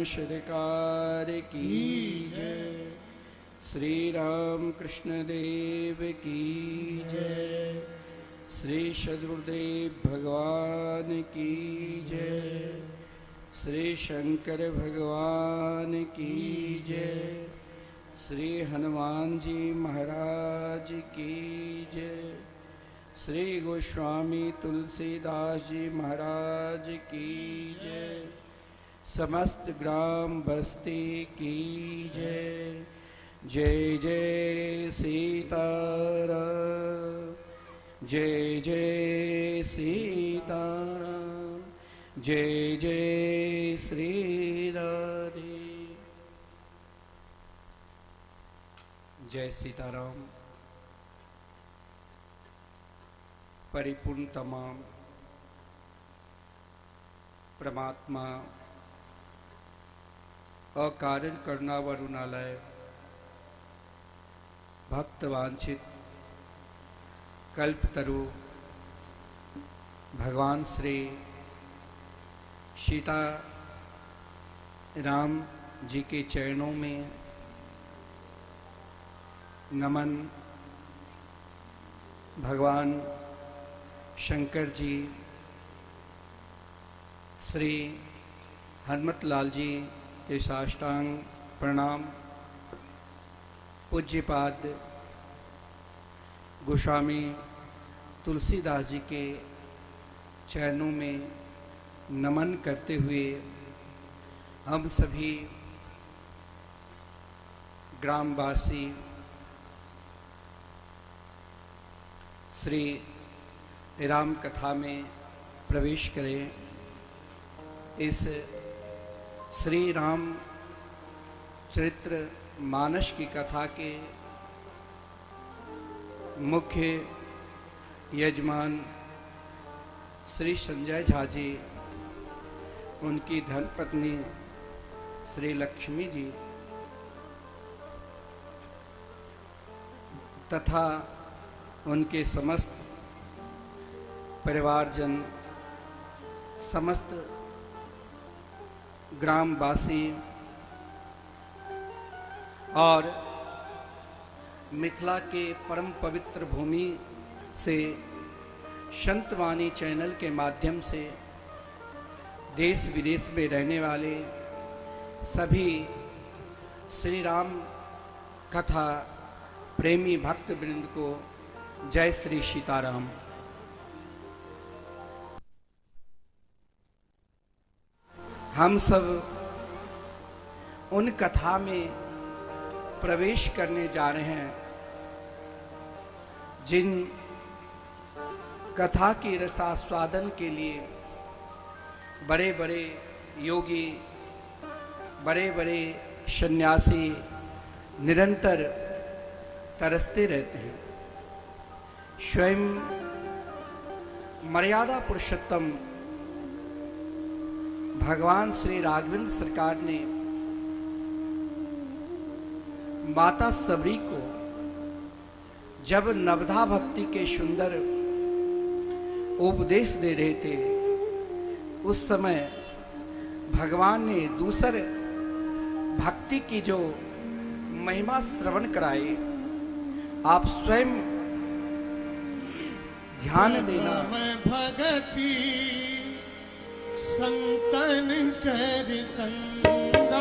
श्रीकार की जय, श्री राम कृष्ण देव की जय, श्री सद्गुरुदेव भगवान की जय, श्री शंकर भगवान की जय, श्री हनुमान जी महाराज की जय, श्री गोस्वामी तुलसीदास जी महाराज की जय, समस्त ग्राम बस्ती की जय। जय जय सीताराम, जय जय सीताराम, जय जय श्री राधे। जय सीताराम। परिपूर्ण तमाम परमात्मा अकारण करना वरुणालय भक्त वांछित कल्पतरु भगवान श्री सीता राम जी के चरणों में नमन। भगवान शंकर जी, श्री हनुमत लाल जी के साष्टांग प्रणाम। पूज्यपाद गोस्वामी तुलसीदास जी के चरणों में नमन करते हुए हम सभी ग्रामवासी श्री राम कथा में प्रवेश करें। इस श्री राम चरित्र मानस की कथा के मुख्य यजमान श्री संजय झा जी, उनकी धर्मपत्नी श्री लक्ष्मी जी तथा उनके समस्त परिवारजन, समस्त ग्रामवासी और मिथिला के परम पवित्र भूमि से संतवाणी चैनल के माध्यम से देश विदेश में रहने वाले सभी श्री राम कथा प्रेमी भक्त वृंद को जय श्री सीताराम। हम सब उन कथा में प्रवेश करने जा रहे हैं जिन कथा के रसास्वादन के लिए बड़े बड़े योगी, बड़े बड़े सन्यासी निरंतर तरसते रहते हैं। स्वयं मर्यादा पुरुषोत्तम भगवान श्री राघवेंद्र सरकार ने माता सबरी को जब नवधा भक्ति के सुंदर उपदेश दे रहे थे, उस समय भगवान ने दूसरे भक्ति की जो महिमा श्रवण कराई, आप स्वयं ध्यान देना। भगति संतन कर संगा,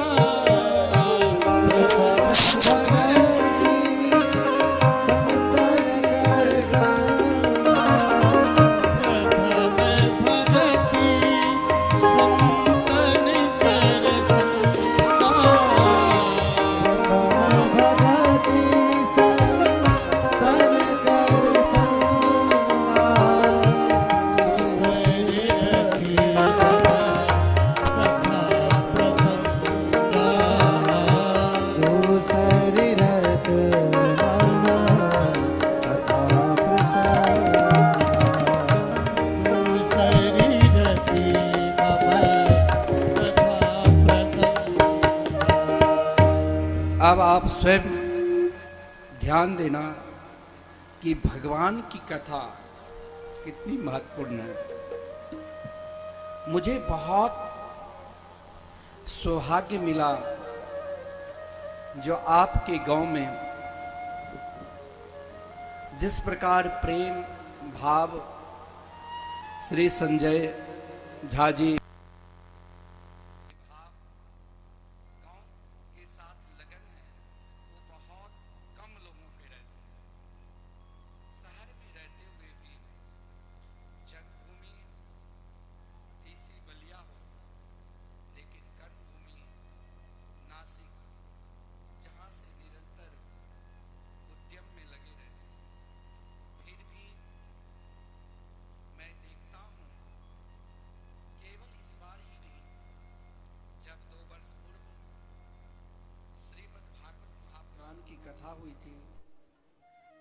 अब आप स्वयं ध्यान देना कि भगवान की कथा कितनी महत्वपूर्ण है। मुझे बहुत सौभाग्य मिला जो आपके गांव में जिस प्रकार प्रेम भाव श्री संजय झा जी कथा हुई थी,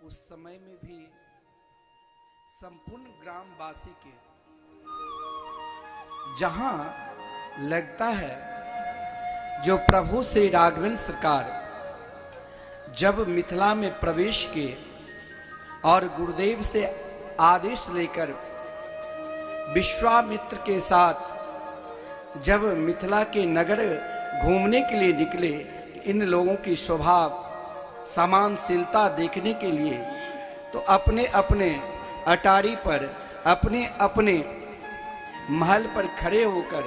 उस समय में भी संपूर्ण ग्रामवासी के जहां लगता है जो प्रभु श्री राघवेंद्र सरकार जब मिथिला में प्रवेश किए और गुरुदेव से आदेश लेकर विश्वामित्र के साथ जब मिथिला के नगर घूमने के लिए निकले, इन लोगों की स्वभाव समानशीलता देखने के लिए, तो अपने अपने अटारी पर, अपने अपने महल पर खड़े होकर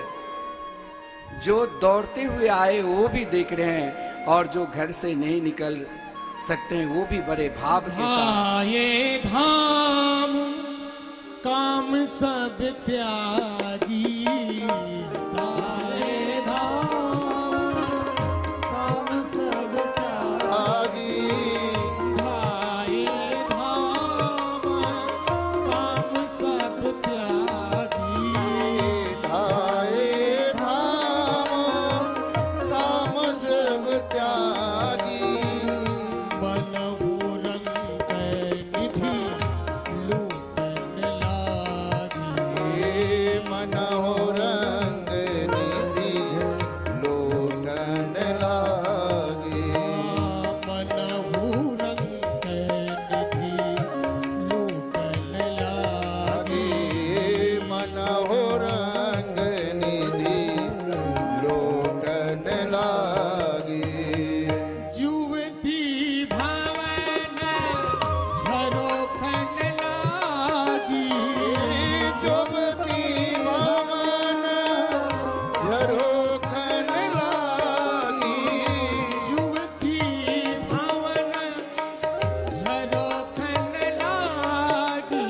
जो दौड़ते हुए आए वो भी देख रहे हैं, और जो घर से नहीं निकल सकते हैं वो भी बड़े भाव के साथ ये धाम काम सब त्यागी, धाये धाम काम सब त्यागी, धाये धाम काम सब त्यागी, धाये धाम काम सब त्यागी, बनहु रंग निधि लूटन लागी, मनहु रंग निधि लूटन लागी, मनहु रंग निधि लूटन लागी, मनहु रंग निधि लूटन लागी, जुवती भवन झरोखन लागी, जुवती भवन झरोखन लागी, जुवती भवन झरोखन लागी,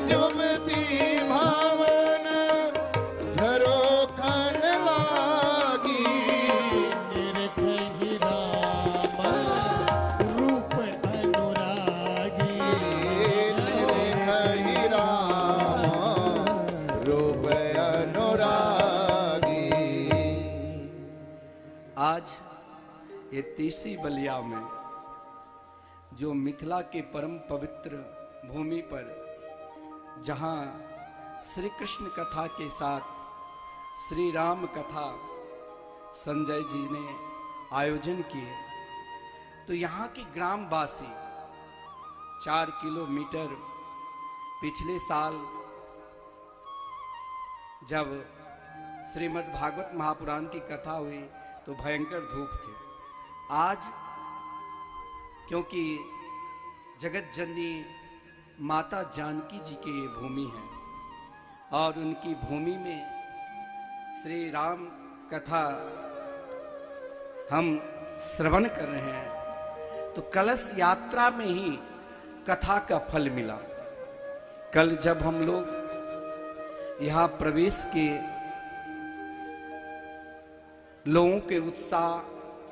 जुवती भवन झरोखन लागी, निरखहि राम रूप अनुरागी, निरखहि राम रूप अनुरागी। आज ये तीसरी बलिया में जो मिथिला के परम पवित्र भूमि पर, जहां श्री कृष्ण कथा के साथ श्री राम कथा संजय जी ने आयोजन किए, तो यहाँ के ग्रामवासी 4 किलोमीटर पिछले साल जब श्रीमद् भागवत महापुराण की कथा हुई तो भयंकर धूप थी। आज क्योंकि जगत जननी माता जानकी जी की ये भूमि है और उनकी भूमि में श्री राम कथा हम श्रवण कर रहे हैं, तो कलश यात्रा में ही कथा का फल मिला। कल जब हम लोग यहाँ प्रवेश किए, लोगों के उत्साह,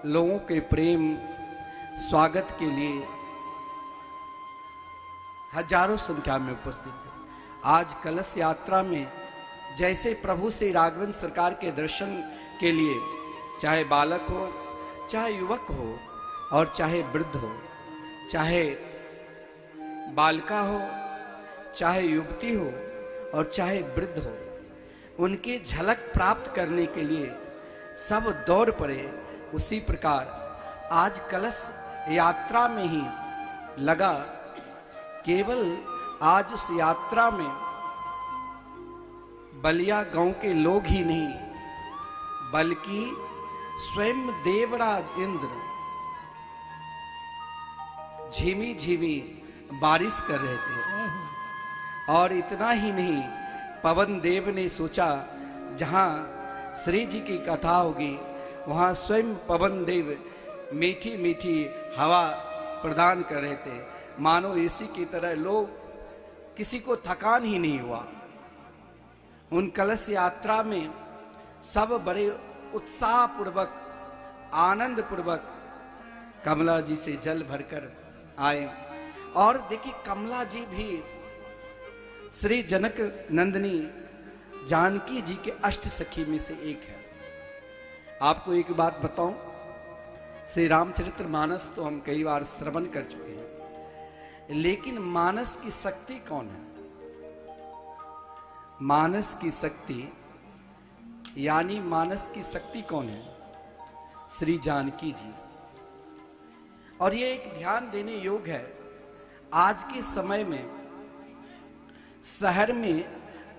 लोगों के प्रेम, स्वागत के लिए हजारों संख्या में उपस्थित थे। आज कलश यात्रा में जैसे प्रभु श्री राघवेंद्र सरकार के दर्शन के लिए चाहे बालक हो, चाहे युवक हो, और चाहे वृद्ध हो, चाहे बालिका हो, चाहे युवती हो, और चाहे वृद्ध हो, उनकी झलक प्राप्त करने के लिए सब दौड़ पड़े। उसी प्रकार आज कलश यात्रा में ही लगा। केवल आज उस यात्रा में बलिया गांव के लोग ही नहीं, बल्कि स्वयं देवराज इंद्र झिमी झिमी बारिश कर रहे थे। और इतना ही नहीं, पवन देव ने सोचा जहां श्री जी की कथा होगी वहां स्वयं पवन देव मीठी मीठी हवा प्रदान कर रहे थे, मानो इसी की तरह लोग किसी को थकान ही नहीं हुआ। उन कलश यात्रा में सब बड़े उत्साह पूर्वक, आनंद पूर्वक कमला जी से जल भरकर आए। और देखिए, कमला जी भी श्री जनक नंदिनी जानकी जी के अष्ट सखी में से एक है। आपको एक बात बताऊं, श्री रामचरित्र मानस तो हम कई बार श्रवण कर चुके हैं, लेकिन मानस की शक्ति कौन है? मानस की शक्ति यानी मानस की शक्ति कौन है? श्री जानकी जी। और ये एक ध्यान देने योग्य है, आज के समय में शहर में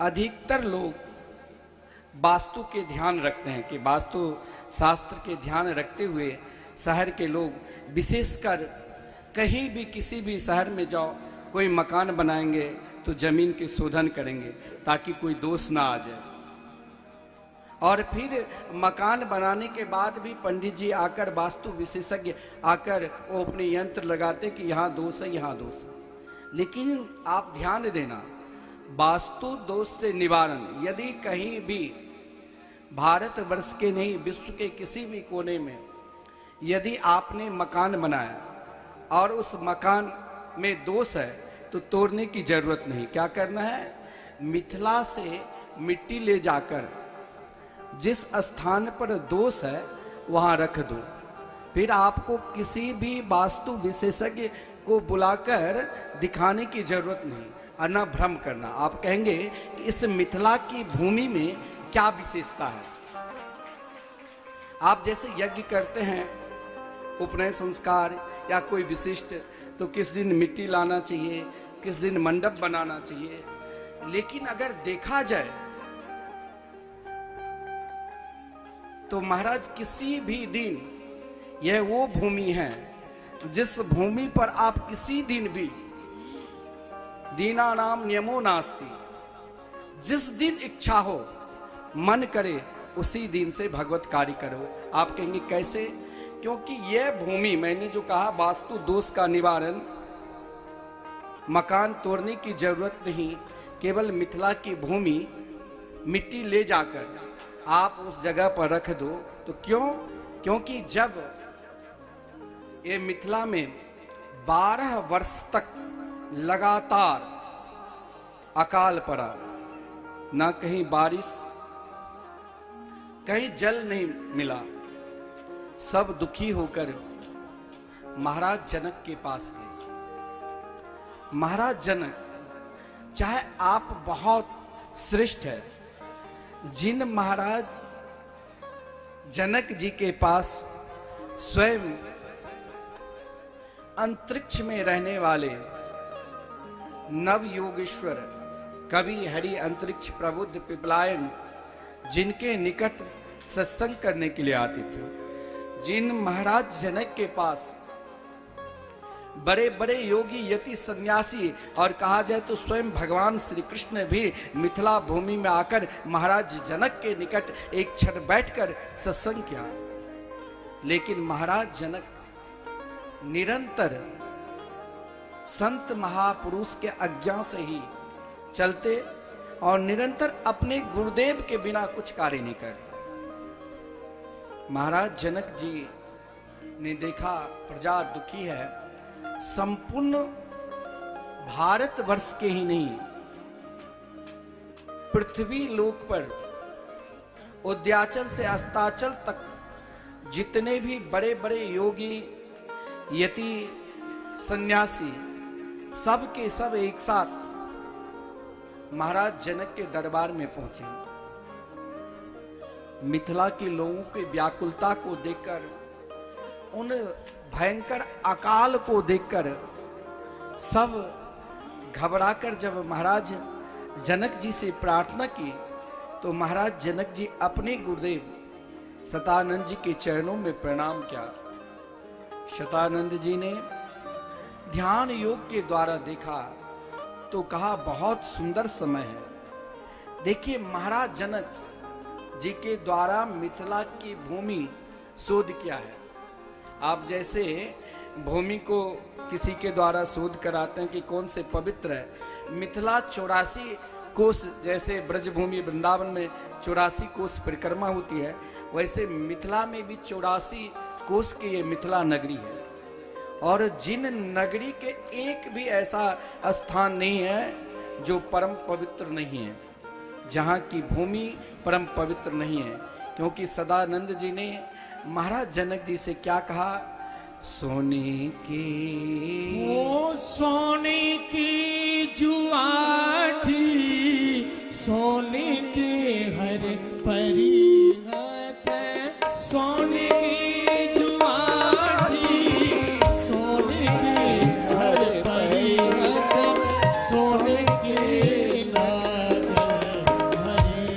अधिकतर लोग वास्तु के ध्यान रखते हैं कि वास्तु शास्त्र के ध्यान रखते हुए शहर के लोग विशेषकर कहीं भी किसी भी शहर में जाओ, कोई मकान बनाएंगे तो जमीन के शोधन करेंगे ताकि कोई दोष ना आ जाए। और फिर मकान बनाने के बाद भी पंडित जी आकर, वास्तु विशेषज्ञ आकर वो अपने यंत्र लगाते कि यहाँ दोष है, यहाँ दोष है। लेकिन आप ध्यान देना, वास्तु दोष से निवारण यदि कहीं भी भारत वर्ष के नहीं विश्व के किसी भी कोने में यदि आपने मकान बनाया और उस मकान में दोष है तो तोड़ने की जरूरत नहीं। क्या करना है, मिथिला से मिट्टी ले जाकर जिस स्थान पर दोष है वहां रख दो। फिर आपको किसी भी वास्तु विशेषज्ञ को बुलाकर दिखाने की जरूरत नहीं और न भ्रम करना। आप कहेंगे कि इस मिथिला की भूमि में क्या विशेषता है। आप जैसे यज्ञ करते हैं, उपनयन संस्कार या कोई विशिष्ट, तो किस दिन मिट्टी लाना चाहिए, किस दिन मंडप बनाना चाहिए। लेकिन अगर देखा जाए तो महाराज किसी भी दिन यह वो भूमि है जिस भूमि पर आप किसी दिन भी, दीना नाम नियमो नास्ति, जिस दिन इच्छा हो मन करे उसी दिन से भगवत कार्य करो। आप कहेंगे कैसे? क्योंकि यह भूमि, मैंने जो कहा वास्तु दोष का निवारण, मकान तोड़ने की जरूरत नहीं, केवल मिथिला की भूमि मिट्टी ले जाकर आप उस जगह पर रख दो। तो क्यों? क्योंकि जब ये मिथिला में 12 वर्ष तक लगातार अकाल पड़ा, ना कहीं बारिश, कहीं जल नहीं मिला, सब दुखी होकर महाराज जनक के पास गए। महाराज जनक, चाहे आप बहुत श्रेष्ठ है, जिन महाराज जनक जी के पास स्वयं अंतरिक्ष में रहने वाले नव योगेश्वर कवि हरि अंतरिक्ष प्रबुद्ध पिपलायन, जिनके निकट सत्संग करने के लिए आते थे, जिन महाराज जनक के पास बड़े बड़े योगी यति सन्यासी, और कहा जाए तो स्वयं भगवान श्री कृष्ण भी मिथिला भूमि में आकर महाराज जनक के निकट एक क्षण बैठकर सत्संग किया। लेकिन महाराज जनक निरंतर संत महापुरुष के आज्ञा से ही चलते और निरंतर अपने गुरुदेव के बिना कुछ कार्य नहीं करते। महाराज जनक जी ने देखा प्रजा दुखी है, संपूर्ण भारतवर्ष के ही नहीं, पृथ्वी लोक पर उद्याचल से अस्ताचल तक जितने भी बड़े बड़े योगी यति सन्यासी, सब के सब एक साथ महाराज जनक के दरबार में पहुंचे। मिथिला के लोगों की व्याकुलता को देखकर, उन भयंकर अकाल को देखकर सब घबराकर जब महाराज जनक जी से प्रार्थना की, तो महाराज जनक जी अपने गुरुदेव शतानंद जी के चरणों में प्रणाम किया। शतानंद जी ने ध्यान योग के द्वारा देखा तो कहा बहुत सुंदर समय है। देखिए, महाराज जनक जी के द्वारा मिथिला की भूमि शोध किया है। आप जैसे भूमि को किसी के द्वारा शोध कराते हैं कि कौन से पवित्र है, मिथिला 84 कोस, जैसे ब्रजभूमि वृंदावन में 84 कोस परिक्रमा होती है, वैसे मिथिला में भी 84 कोस की ये मिथिला नगरी है। और जिन नगरी के एक भी ऐसा स्थान नहीं है जो परम पवित्र नहीं है, जहाँ की भूमि परम पवित्र नहीं है। क्योंकि सदानंद जी ने महाराज जनक जी से क्या कहा? सोने की, ओ सोने की जुआठी, सोने के हर परिणत, सोने की जुआठी, सोने के हर परिणत, सोने के नाद हरे।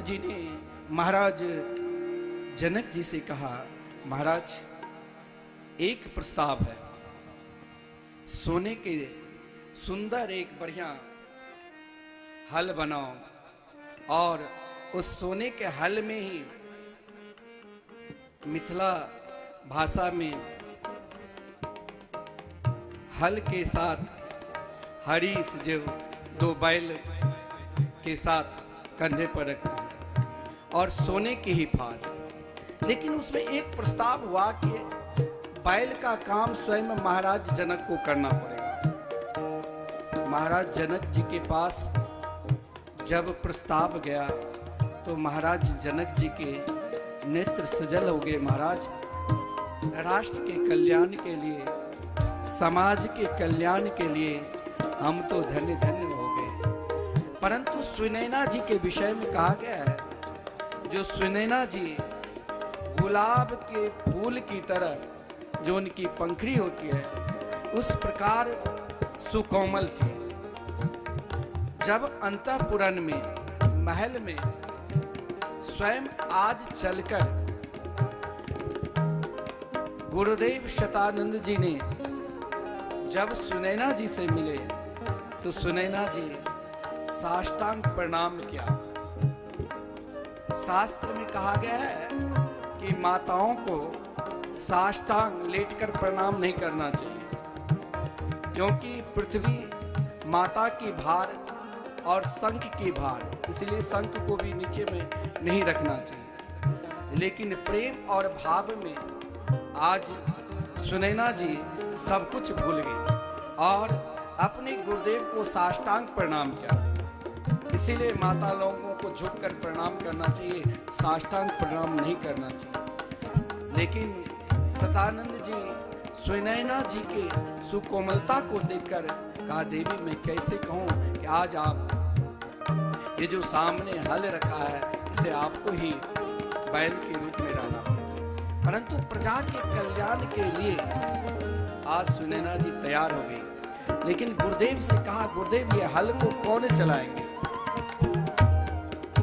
जी ने महाराज जनक जी से कहा, महाराज एक प्रस्ताव है, सोने के सुंदर एक बढ़िया हल बनाओ और उस सोने के हल में ही मिथिला भाषा में हल के साथ हरीश जो दो बैल के साथ कंधे पर रखते और सोने की ही फाल। लेकिन उसमें एक प्रस्ताव हुआ कि बैल का काम स्वयं महाराज जनक को करना पड़ेगा। महाराज जनक जी के पास जब प्रस्ताव गया तो महाराज जनक जी के नेत्र सजल हो गए। महाराज, राष्ट्र के कल्याण के लिए, समाज के कल्याण के लिए हम तो धन्य धन्य हो गए। परंतु सुनैना जी के विषय में कहा गया है, जो सुनैना जी गुलाब के फूल की तरह जो उनकी पंखड़ी होती है उस प्रकार सुकोमल थी। जब अंतःपुरन में महल में स्वयं आज चलकर गुरुदेव शतानंद जी ने जब सुनैना जी से मिले तो सुनैना जी साष्टांग प्रणाम किया। शास्त्र में कहा गया है कि माताओं को साष्टांग लेटकर प्रणाम नहीं करना चाहिए, क्योंकि पृथ्वी माता की भार और शंख की भार, इसलिए शंख को भी नीचे में नहीं रखना चाहिए। लेकिन प्रेम और भाव में आज सुनैना जी सब कुछ भूल गई और अपने गुरुदेव को साष्टांग प्रणाम किया। इसीलिए माता लोगों को झुककर प्रणाम करना चाहिए, साष्टांग प्रणाम नहीं करना चाहिए। लेकिन सतानंद जी सुनैना जी के सुकोमलता को देखकर कहा, देवी मैं कैसे कहूँ कि आज आप ये जो सामने हल रखा है इसे आपको ही बैल के रूप में डालना पड़ेगा। परंतु प्रजा के कल्याण के लिए आज सुनैना जी तैयार हो गई। लेकिन गुरुदेव से कहा, गुरुदेव ये हल को कौन चलाएंगे?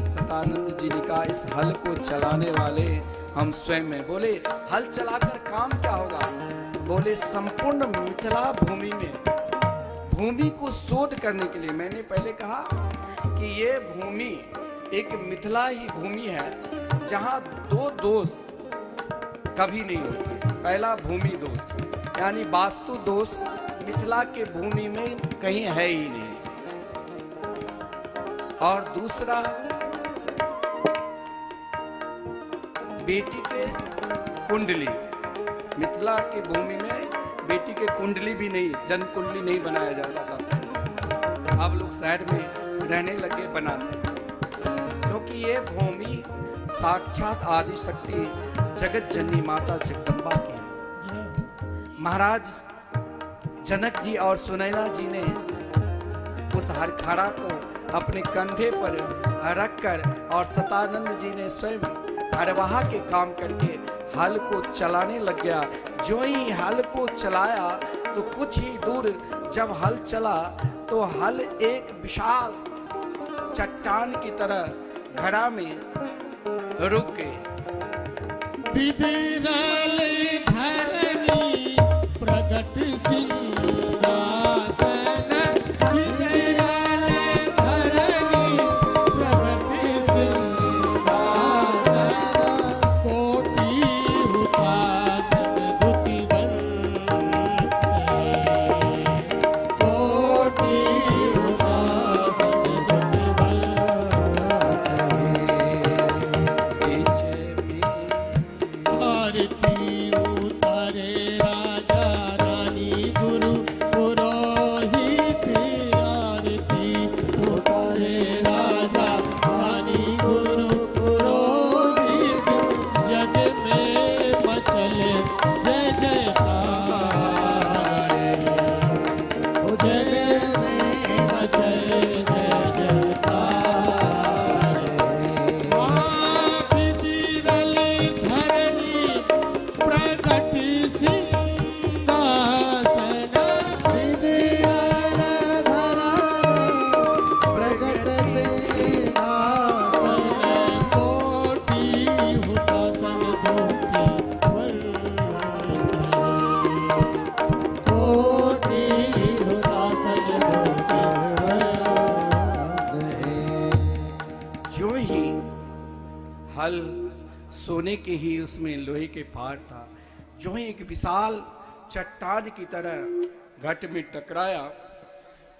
सतानंद जी ने कहा, इस हल को चलाने वाले हम स्वयं हैं। बोले हल चलाकर काम क्या होगा? बोले संपूर्ण मिथिला भूमि में भूमि को शोध करने के लिए, मैंने पहले कहा कि ये भूमि एक मिथिला ही भूमि है जहां दो दोष कभी नहीं होते। पहला भूमि दोष यानी वास्तु दोष मिथिला के भूमि में कहीं है ही नहीं, और दूसरा बेटी के कुंडली, मिथिला की भूमि में बेटी के कुंडली भी नहीं, जन्म कुंडली नहीं बनाया जाता था। अब लोग शहर में रहने लगे बनाने, क्योंकि ये भूमि साक्षात आदि शक्ति जगत जननी माता जगदम्बा की है। महाराज जनक जी और सुनैना जी ने उस हरखाड़ा को अपने कंधे पर रखकर और सतानंद जी ने स्वयं हरवाहा के काम करके हल को चलाने लग गया। जो ही हल को चलाया तो कुछ ही दूर जब हल चला तो हल एक विशाल चट्टान की तरह घड़ा में रुक गए। विधिरल धरणी प्रगट सिंहासन, विधिरल धरणी प्रगट सिंहासन, कोटि हुतासन धुति बनते, कोटि हुतासन धुति बनते, आरती फल सोने के ही उसमें लोहे के फाड़ था। जो ही एक विशाल चट्टान की तरह घट में टकराया,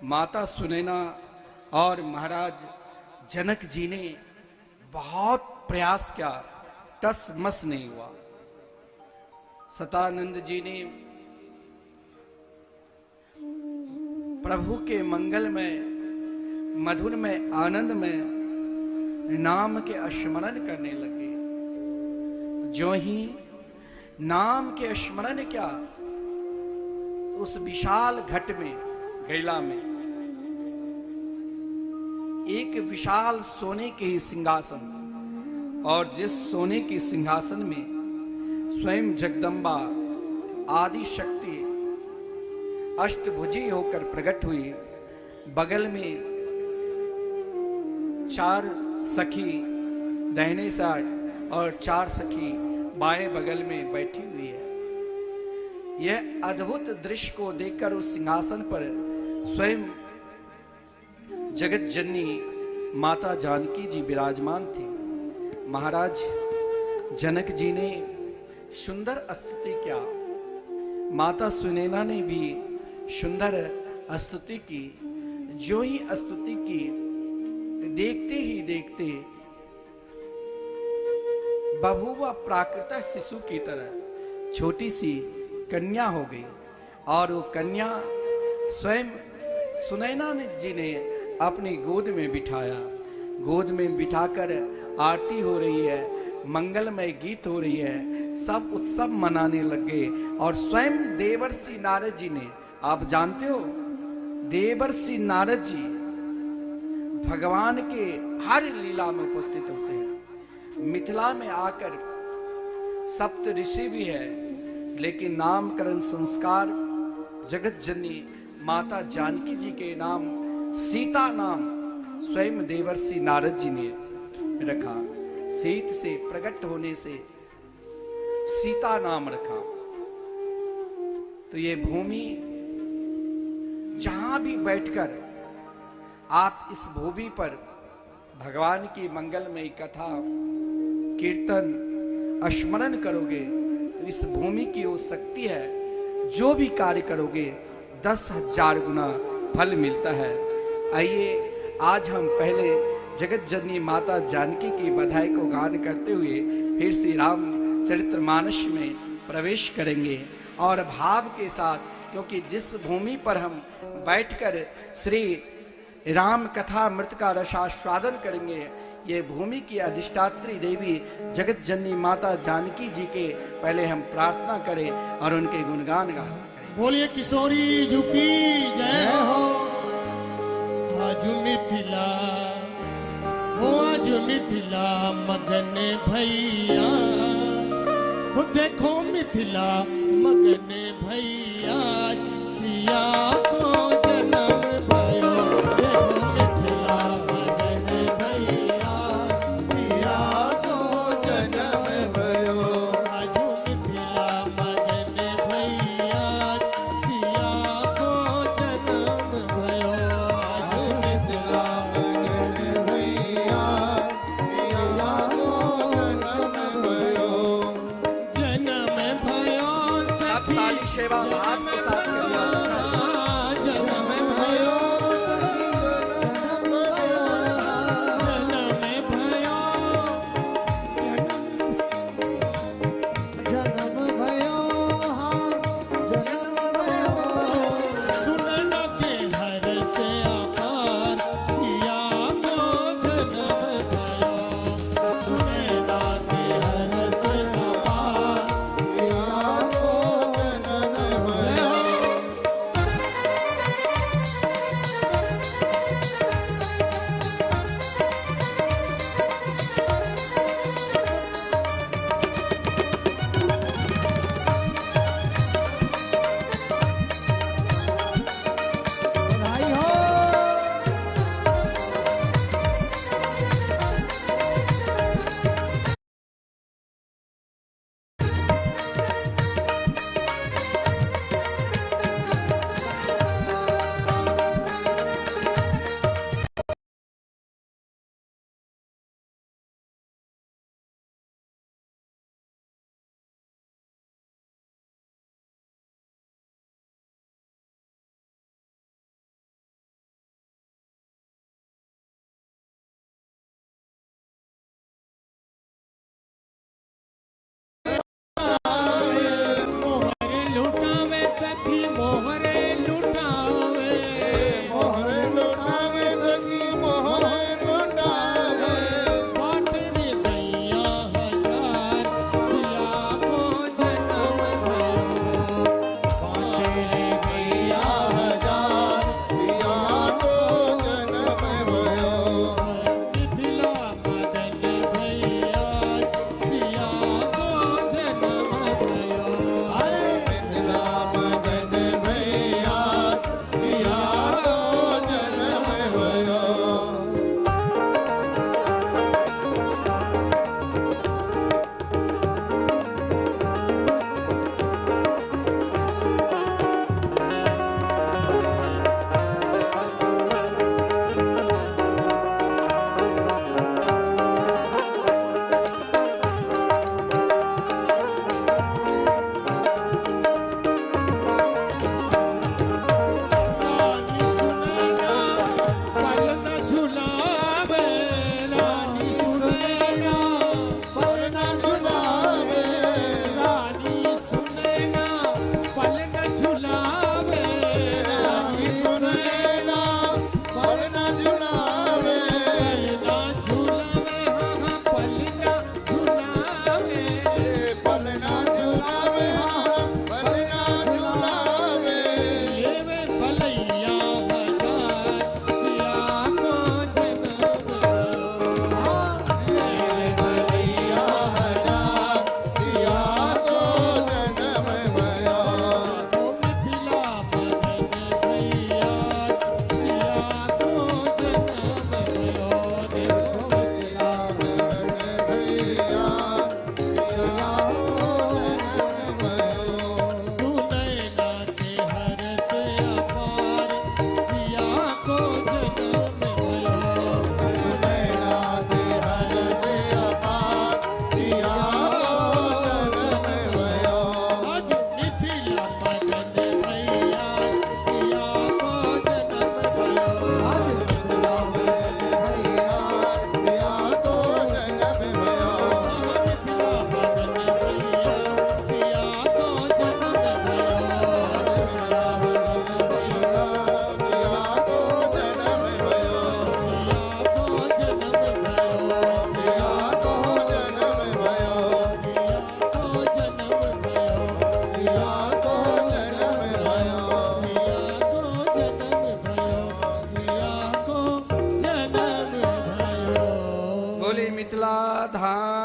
माता सुनैना और महाराज जनक जी ने बहुत प्रयास किया, टस मस नहीं हुआ। सतानंद जी ने प्रभु के मंगल में, मधुर में, आनंद में नाम के स्मरण करने लगे। जो ही नाम के स्मरण क्या, उस विशाल घट में, गैला में एक विशाल सोने के ही सिंहासन, और जिस सोने के सिंहासन में स्वयं जगदम्बा आदि शक्ति अष्टभुजी होकर प्रकट हुई। बगल में 4 सखी दाहिने साइड और 4 सखी बाएं बगल में बैठी हुई है। यह अद्भुत दृश्य को देखकर उस सिंहासन पर स्वयं जगत जननी माता जानकी जी विराजमान थी। महाराज जनक जी ने सुंदर स्तुति किया, माता सुनैना ने भी सुंदर स्तुति की। जो ही स्तुति की, देखते ही देखते बभूवा प्राकृत शिशु की तरह छोटी सी कन्या हो गई, और वो कन्या स्वयं सुनैना जी ने अपनी गोद में बिठाया। गोद में बिठाकर आरती हो रही है, मंगलमय गीत हो रही है, सब उत्सव मनाने लगे। और स्वयं देवर्षि नारद जी ने, आप जानते हो देवर्षि नारद जी भगवान के हर लीला में उपस्थित होते हैं। मिथिला में आकर सप्त ऋषि भी है, लेकिन नामकरण संस्कार जगत जननी माता जानकी जी के नाम सीता नाम स्वयं देवर्षि नारद जी ने रखा। सीत से प्रकट होने से सीता नाम रखा। तो ये भूमि, जहां भी बैठकर आप इस भूमि पर भगवान की मंगलमयी कथा कीर्तन स्मरण करोगे, तो इस भूमि की वो शक्ति है, जो भी कार्य करोगे 10,000 गुना फल मिलता है। आइए आज हम पहले जगत जननी माता जानकी की बधाई को गान करते हुए फिर से रामचरितमानस में प्रवेश करेंगे, और भाव के साथ, क्योंकि जिस भूमि पर हम बैठकर श्री राम कथा मृत का रसास्वादन करेंगे, ये भूमि की अधिष्ठात्री देवी जगत जननी माता जानकी जी के पहले हम प्रार्थना करें और उनके गुणगान गाएं। बोलिए किशोरी झुकी जय हो। आज मिथिला हो, आज मिथिला मगन भैया हो, देखो मिथिला मगन भैया, सिया को जन्म भयो, देखो मिथिला मगन भैया, सिया को जन्म भयो। आज मिथिला मगन भैया, सिया को जन्म भयो। आज मिथिला मगन भैया, सिया को जन्म भयो। जन्म भयो सब ताली सेवा भाव के साथ करिए। जन्म भयो, जन्म भयो, सुनन के हर से आकार, सिया को जन्म भयो। सुनैना के हर से आकार, सिया को जन्म भयो।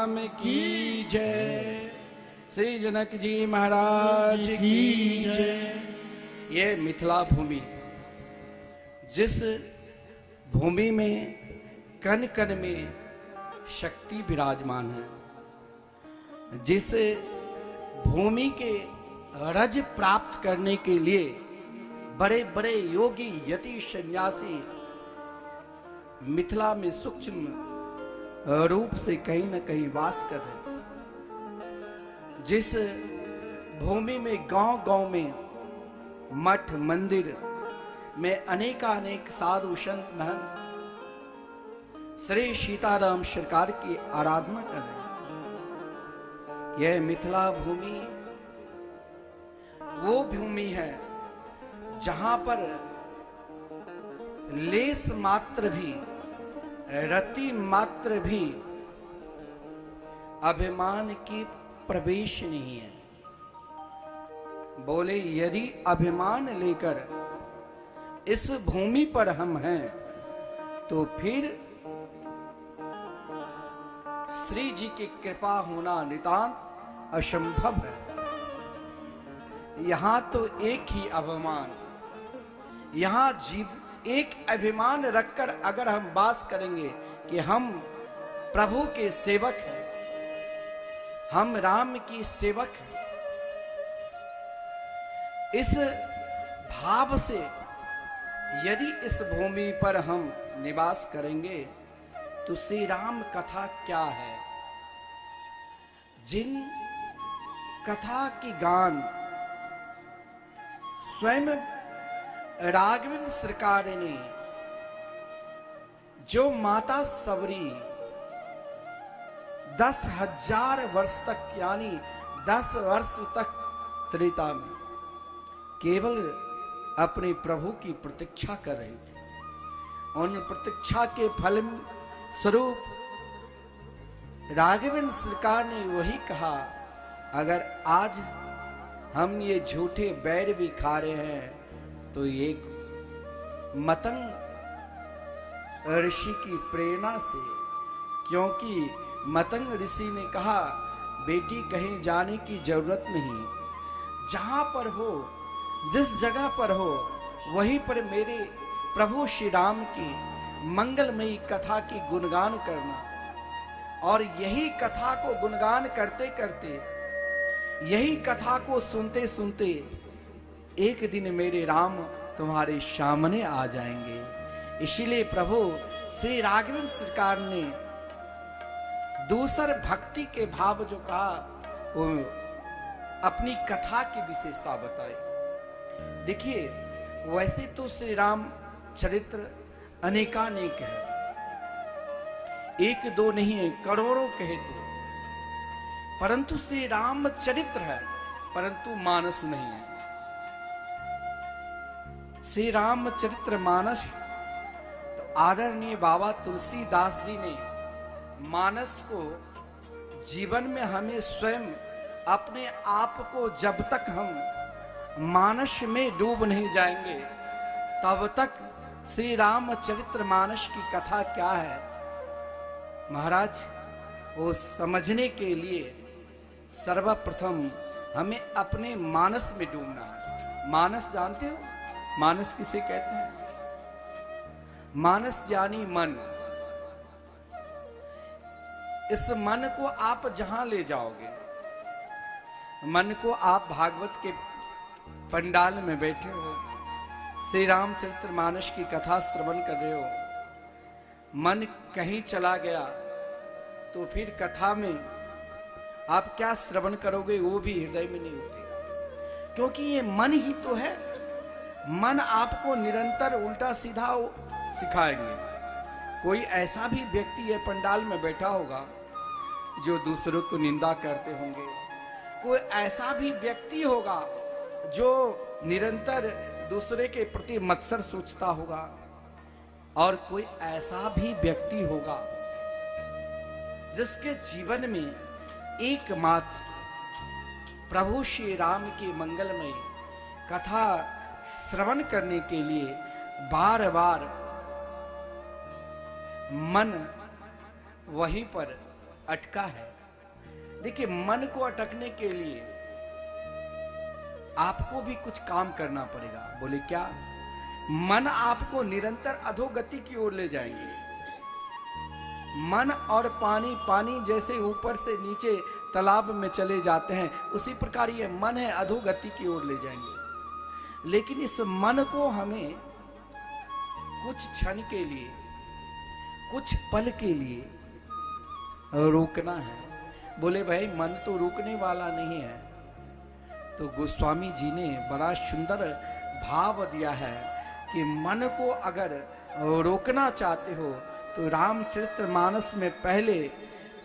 राम की जय। श्री जनक जी महाराज की जय। ये मिथिला भूमि, जिस भूमि में कण कण में शक्ति विराजमान है, जिस भूमि के रज प्राप्त करने के लिए बड़े बड़े योगी यति सन्यासी मिथिला में सूक्ष्म रूप से कहीं न कहीं वास कर रहे हैं, जिस भूमि में गांव गांव में मठ मंदिर में अनेकानेक साधु संत महंत श्री सीताराम सरकार की आराधना कर रहे हैं। यह मिथिला भूमि वो भूमि है जहां पर लेस मात्र भी, रति मात्र भी अभिमान की प्रवेश नहीं है। बोले यदि अभिमान लेकर इस भूमि पर हम हैं तो फिर श्री जी की कृपा होना नितांत असंभव है। यहां तो एक ही अभिमान, यहां जीव एक अभिमान रखकर अगर हम वास करेंगे कि हम प्रभु के सेवक हैं, हम राम की सेवक हैं, इस भाव से यदि इस भूमि पर हम निवास करेंगे तो श्री राम कथा क्या है, जिन कथा की गान स्वयं राघवेंद्र सरकार ने, जो माता सबरी 10,000 वर्ष तक यानी 10 वर्ष तक त्रेता में केवल अपने प्रभु की प्रतीक्षा कर रही थी, उन प्रतीक्षा के फल स्वरूप राघवेंद्र सरकार ने वही कहा, अगर आज हम ये झूठे बैर भी खा रहे हैं तो ये मतंग ऋषि की प्रेरणा से, क्योंकि मतंग ऋषि ने कहा बेटी कहीं जाने की जरूरत नहीं, जहां पर हो, जिस जगह पर हो, वहीं पर मेरे प्रभु श्री राम की मंगलमयी कथा की गुणगान करना, और यही कथा को गुणगान करते करते, यही कथा को सुनते सुनते एक दिन मेरे राम तुम्हारे सामने आ जाएंगे। इसीलिए प्रभु श्री राघवेंद्र सरकार ने दूसर भक्ति के भाव जो कहा, वो अपनी कथा की विशेषता बताई। देखिए, वैसे तो श्री राम चरित्र अनेकानेक है, एक दो नहीं है, करोड़ों कहे तो, परंतु श्री राम चरित्र है परंतु मानस नहीं है। श्री राम चरित्र मानस तो आदरणीय बाबा तुलसीदास जी ने मानस को जीवन में हमें स्वयं अपने आप को, जब तक हम मानस में डूब नहीं जाएंगे तब तक श्री राम चरित्र मानस की कथा क्या है महाराज, वो समझने के लिए सर्वप्रथम हमें अपने मानस में डूबना है। मानस जानते हो, मानस किसे कहते हैं? मानस यानी मन। इस मन को आप जहां ले जाओगे, मन को आप भागवत के पंडाल में बैठे हो, श्री रामचरित्र मानस की कथा श्रवण कर रहे हो, मन कहीं चला गया तो फिर कथा में आप क्या श्रवण करोगे वो भी हृदय में नहीं उठेगा, क्योंकि ये मन ही तो है। मन आपको निरंतर उल्टा सीधा सिखाएंगे। कोई ऐसा भी व्यक्ति है पंडाल में बैठा होगा जो दूसरों को निंदा करते होंगे, कोई ऐसा भी व्यक्ति होगा जो निरंतर दूसरे के प्रति मत्सर सोचता होगा, और कोई ऐसा भी व्यक्ति होगा जिसके जीवन में एकमात्र प्रभु श्री राम की मंगलमयी कथा श्रवण करने के लिए बार बार मन वहीं पर अटका है। देखिए, मन को अटकने के लिए आपको भी कुछ काम करना पड़ेगा। बोले क्या? मन आपको निरंतर अधोगति की ओर ले जाएंगे। मन और पानी, पानी जैसे ऊपर से नीचे तालाब में चले जाते हैं, उसी प्रकार ये मन है, अधोगति की ओर ले जाएंगे। लेकिन इस मन को हमें कुछ क्षण के लिए, कुछ पल के लिए रोकना है। बोले भाई, मन तो रुकने वाला नहीं है। तो गोस्वामी जी ने बड़ा सुंदर भाव दिया है कि मन को अगर रोकना चाहते हो तो रामचरितमानस में पहले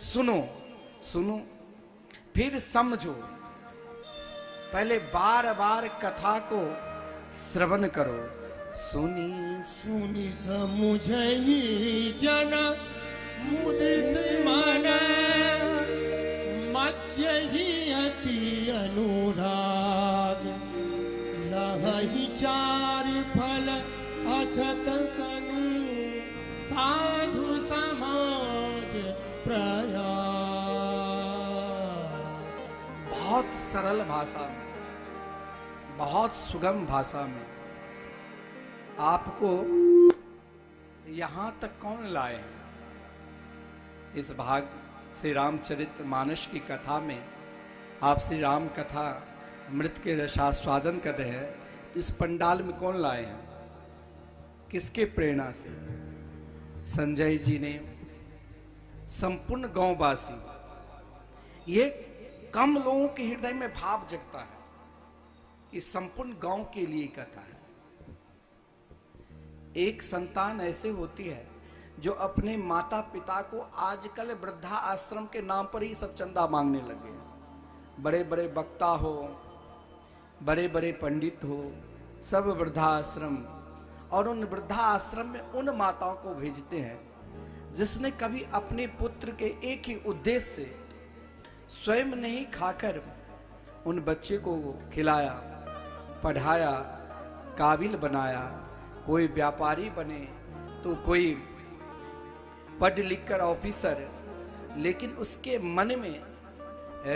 सुनो, फिर समझो। पहले बार बार कथा को श्रवण करो। सुनी सुनी समुझई जन मुदित मन, मच्यहि अति अनुराग, लहहि चार फल अछत तनु, साधु समाज प्रयाग। बहुत सरल भाषा में, बहुत सुगम भाषा में आपको यहां तक कौन लाए? इस भाग श्री रामचरितमानस की कथा में आप श्री राम कथा अमृत के रसास्वादन कर रहे हैं। इस पंडाल में कौन लाए हैं? किसके प्रेरणा से? संजय जी ने, संपूर्ण गांववासी। ये कम लोगों के हृदय में भाव जगता है कि संपूर्ण गांव के लिए कथा है। एक संतान ऐसे होती है जो अपने माता पिता को आजकल वृद्धा आश्रम के नाम पर ही सब चंदा मांगने लगे। बड़े बड़े वक्ता हो, बड़े बड़े पंडित हो, सब वृद्धा आश्रम, और उन वृद्धा आश्रम में उन माताओं को भेजते हैं जिसने कभी अपने पुत्र के एक ही उद्देश्य से स्वयं नहीं खाकर उन बच्चे को खिलाया, पढ़ाया, काबिल बनाया। कोई व्यापारी बने तो कोई पढ़ लिख कर ऑफिसर, लेकिन उसके मन में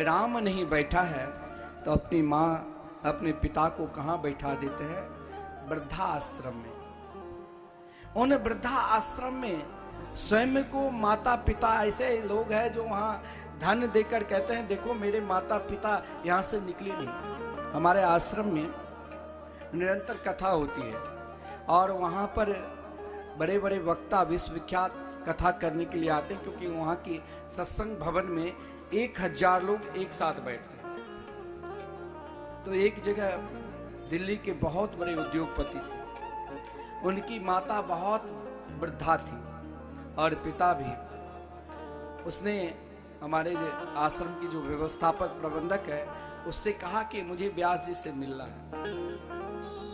राम नहीं बैठा है तो अपनी माँ, अपने पिता को कहाँ बैठा देते हैं? वृद्धा आश्रम में। उन वृद्धा आश्रम में स्वयं को माता पिता, ऐसे लोग हैं जो वहाँ धन देकर कहते हैं देखो मेरे माता पिता यहाँ से निकले नहीं। हमारे आश्रम में निरंतर कथा होती है और वहाँ पर बड़े बड़े वक्ता विश्वविख्यात कथा करने के लिए आते हैं, क्योंकि वहाँ की सत्संग भवन में 1000 लोग एक साथ बैठते हैं। तो एक जगह दिल्ली के बहुत बड़े उद्योगपति थे, उनकी माता बहुत वृद्धा थी और पिता भी। उसने हमारे आश्रम की जो व्यवस्थापक प्रबंधक है उससे कहा कि मुझे व्यास जी से मिलना है।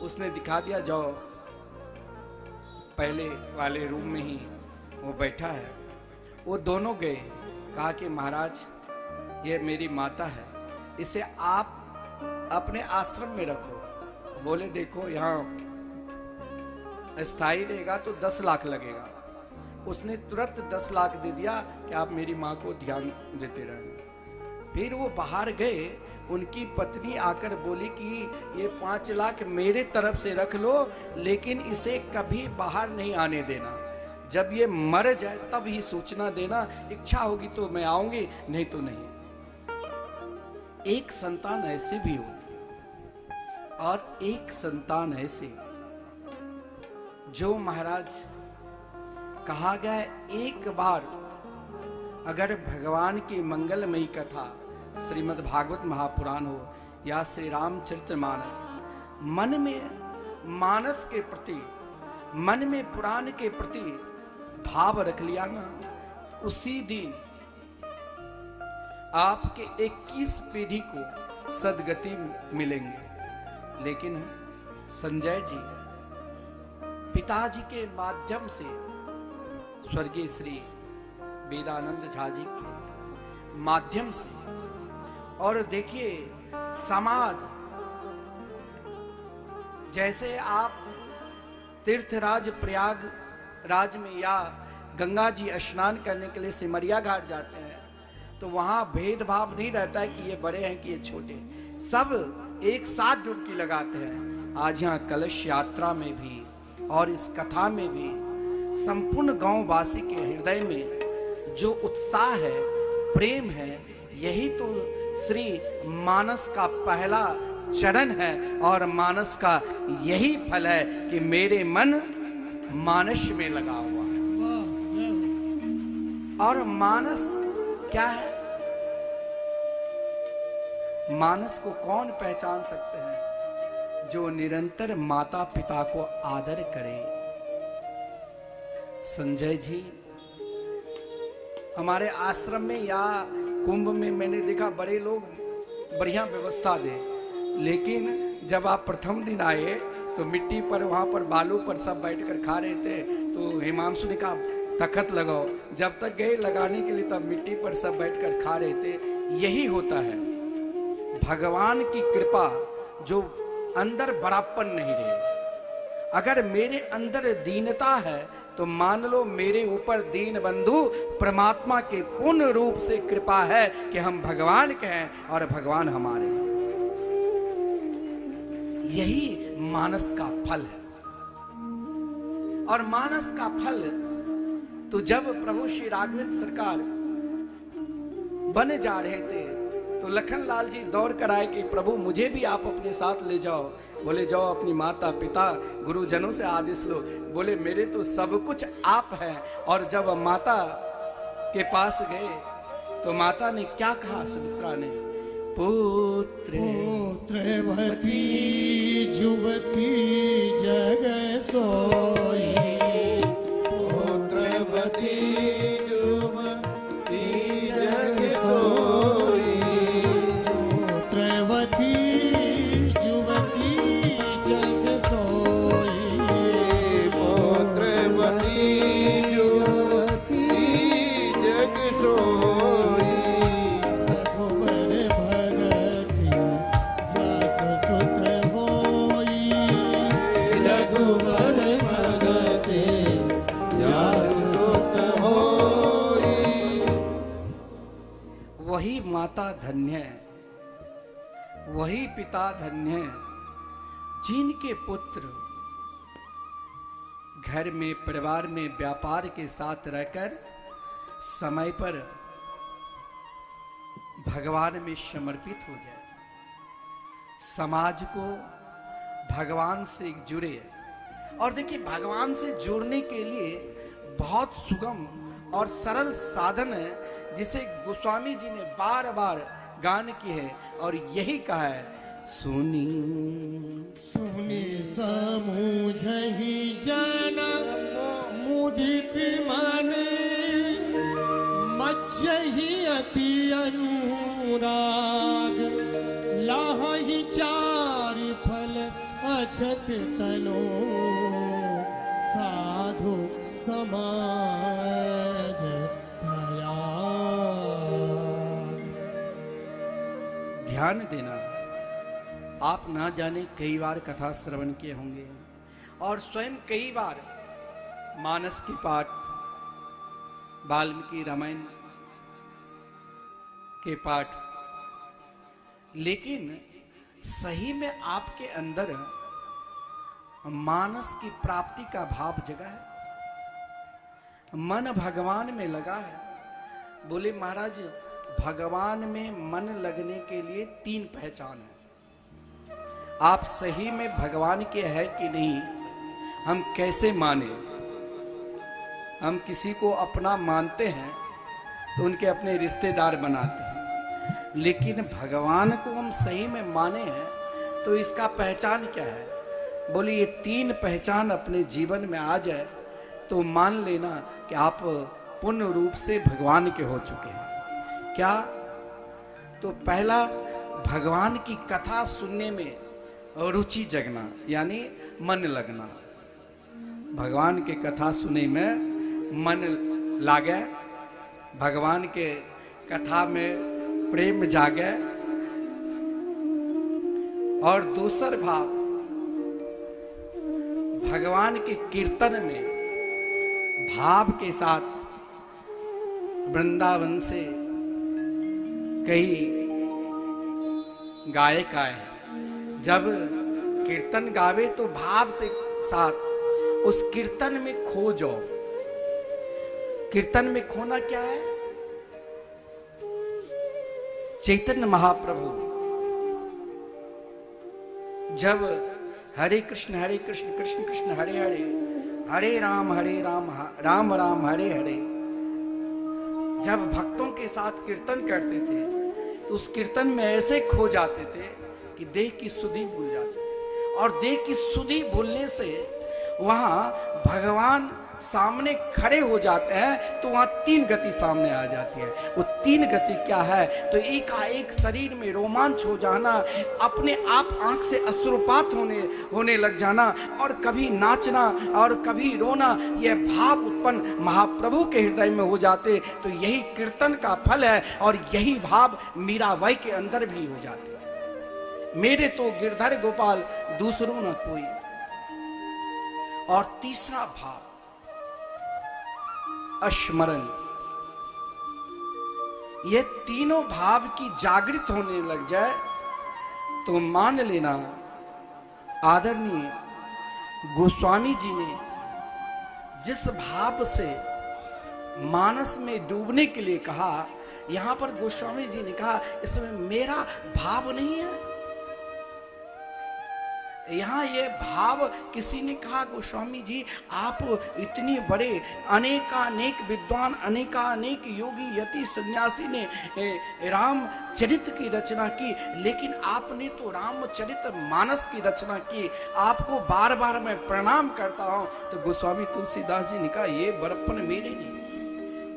उसने दिखा दिया, जाओ पहले वाले रूम में ही वो बैठा है। वो दोनों गए, कहा कि महाराज ये मेरी माता है, इसे आप अपने आश्रम में रखो। बोले देखो यहाँ स्थायी रहेगा तो 10 लाख लगेगा। उसने तुरंत 10 लाख दे दिया कि आप मेरी माँ को ध्यान देते रहना। फिर वो बाहर गए, उनकी पत्नी आकर बोली कि ये 5 लाख मेरे तरफ से रख लो, लेकिन इसे कभी बाहर नहीं आने देना। जब ये मर जाए तब ही सूचना देना, इच्छा होगी तो मैं आऊंगी, नहीं तो नहीं। एक संतान ऐसे भी होती और एक संतान ऐसे जो महाराज कहा गया, एक बार अगर भगवान की मंगलमयी कथा श्रीमद् भागवत महापुराण हो या श्री रामचरितमानस, मन में मानस के प्रति, मन में पुराण के प्रति भाव रख लिया ना, उसी दिन आपके 21 पीढ़ी को सदगति मिलेंगे। लेकिन संजय जी पिताजी के माध्यम से, स्वर्गीय श्री वेदानंद झा जी के माध्यम से, और देखिए समाज, जैसे आप तीर्थराज प्रयाग राज में या गंगा जी स्नान करने के लिए सिमरिया घाट जाते हैं तो वहां भेदभाव नहीं रहता है कि ये बड़े हैं कि ये छोटे, सब एक साथ डुबकी लगाते हैं। आज यहाँ कलश यात्रा में भी और इस कथा में भी संपूर्ण गांववासी के हृदय में जो उत्साह है, प्रेम है, यही तो श्री मानस का पहला चरण है और मानस का यही फल है कि मेरे मन मानस में लगा हुआ है। और मानस क्या है? मानस को कौन पहचान सकते हैं? जो निरंतर माता पिता को आदर करे। संजय जी, हमारे आश्रम में या कुंभ में मैंने देखा बड़े लोग बढ़िया व्यवस्था दे, लेकिन जब आप प्रथम दिन आए तो मिट्टी पर, वहां पर बालू पर सब बैठकर खा रहे थे। तो हिमांशु ने कहा तखत लगाओ। जब तक गए लगाने के लिए तब मिट्टी पर सब बैठकर खा रहे थे। यही होता है भगवान की कृपा, जो अंदर बड़ापन नहीं रहे। अगर मेरे अंदर दीनता है तो मान लो मेरे ऊपर दीन बंधु परमात्मा के पूर्ण रूप से कृपा है कि हम भगवान के हैं और भगवान हमारे हैं। यही मानस का फल है। और मानस का फल तो जब प्रभु श्री राघवेंद्र सरकार बन जा रहे थे तो लखनलाल जी दौड़ कर आए कि प्रभु मुझे भी आप अपने साथ ले जाओ। बोले जाओ अपनी माता पिता गुरुजनों से आदेश लो। बोले मेरे तो सब कुछ आप हैं। और जब माता के पास गए तो माता ने क्या कहा? सुमित्रा ने पुत्रवती जुवती जग सोई, पुत्रवती जुवती जग सोई, पुत्रवती जुवती जग सोई, पुत्रवती जुवती जग सोई, रघुबर भगति जस सुत होई। वही माता धन्य, वही पिता धन्य जिनके पुत्र घर में परिवार में व्यापार के साथ रहकर समय पर भगवान में समर्पित हो जाए, समाज को भगवान से जुड़े। और देखिए भगवान से जुड़ने के लिए बहुत सुगम और सरल साधन है जिसे गोस्वामी जी ने बार बार गान की है और यही कहा है, सुनी सुनी समूझहि जन मुदित मन, मज्जहि अति अनुराग, लाहि चार फल अछत तनो, साधु समाज भयाग। ध्यान देना, आप ना जाने कई बार कथा श्रवण किए होंगे और स्वयं कई बार मानस के पाठ, वाल्मीकि रामायण के पाठ, लेकिन सही में आपके अंदर मानस की प्राप्ति का भाव जगा है, मन भगवान में लगा है। बोले महाराज भगवान में मन लगने के लिए 3 पहचान है। आप सही में भगवान के है कि नहीं हम कैसे माने? हम किसी को अपना मानते हैं तो उनके अपने रिश्तेदार बनाते हैं, लेकिन भगवान को हम सही में माने हैं तो इसका पहचान क्या है? बोले ये 3 पहचान अपने जीवन में आ जाए तो मान लेना कि आप पूर्ण रूप से भगवान के हो चुके हैं। क्या? तो पहला, भगवान की कथा सुनने में रुचि जगना, यानी मन लगना। भगवान के कथा सुने में मन लागे, भगवान के कथा में प्रेम जागे। और दूसर भाव, भगवान के कीर्तन में भाव के साथ वृंदावन से कई गायक आए, जब कीर्तन गावे तो भाव से साथ उस कीर्तन में खो जाओ। कीर्तन में खोना क्या है? चैतन्य महाप्रभु जब हरे कृष्ण कृष्ण कृष्ण हरे हरे, हरे राम राम राम हरे हरे, जब भक्तों के साथ कीर्तन करते थे तो उस कीर्तन में ऐसे खो जाते थे कि देह की सुधि भूल जाते थे। और देह की सुधि भूलने से वहां भगवान सामने खड़े हो जाते हैं तो वहां तीन गति सामने आ जाती है। वो तीन गति क्या है? तो एकाएक शरीर में रोमांच हो जाना, अपने आप आंख से अश्रुपात होने लग जाना, और कभी नाचना और कभी रोना, यह भाव उत्पन्न महाप्रभु के हृदय में हो जाते। तो यही कीर्तन का फल है और यही भाव मीराबाई के अंदर भी हो जाते। मेरे तो गिरधर गोपाल दूसरों न कोई। और तीसरा भाव स्मरण। ये तीनों भाव की जागृत होने लग जाए तो मान लेना आदरणीय गोस्वामी जी ने जिस भाव से मानस में डूबने के लिए कहा, यहां पर गोस्वामी जी ने कहा इसमें मेरा भाव नहीं है। यहां ये भाव किसी ने कहा गोस्वामी जी आप इतने बड़े अनेकानेक विद्वान, अनेकानेक योगी यति सन्यासी ने राम चरित्र की रचना की, लेकिन आपने तो रामचरित मानस की रचना की, आपको बार बार मैं प्रणाम करता हूं। तो गोस्वामी तुलसीदास जी ने कहा ये बड़प्पन मेरे नहीं,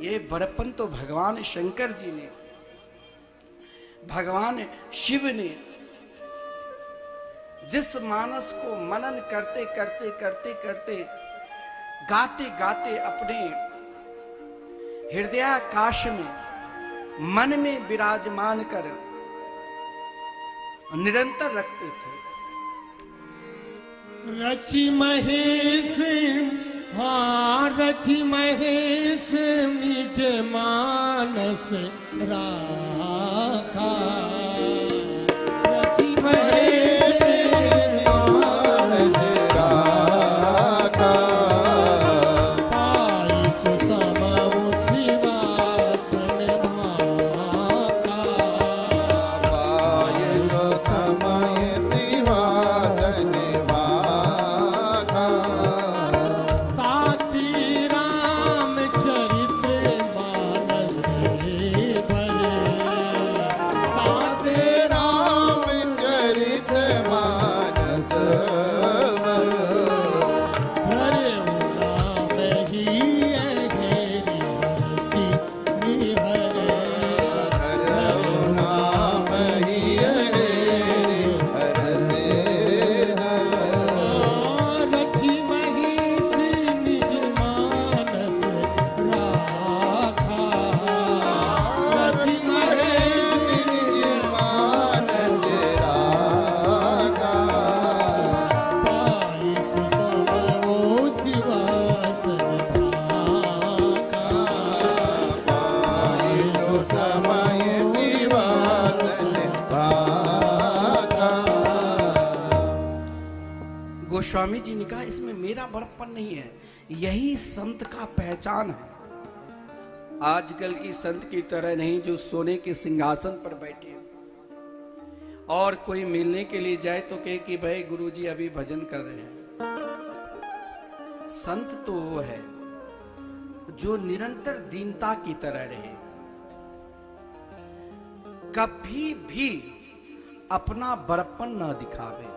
ये बड़प्पन तो भगवान शंकर जी ने, भगवान शिव ने जिस मानस को मनन करते करते करते करते गाते गाते अपने हृदयाकाश में मन में विराजमान कर निरंतर रखते थे। रचि महेश, हाँ रचि महेश निज मानस राखा। रचि महेश गोस्वामी जी ने कहा इसमें मेरा बड़प्पन नहीं है, यही संत का पहचान है। आजकल की संत की तरह नहीं जो सोने के सिंहासन पर बैठे और कोई मिलने के लिए जाए तो कहे कि भाई गुरुजी अभी भजन कर रहे हैं। संत तो वो है जो निरंतर दीनता की तरह रहे, कभी भी अपना बड़प्पन ना दिखावे,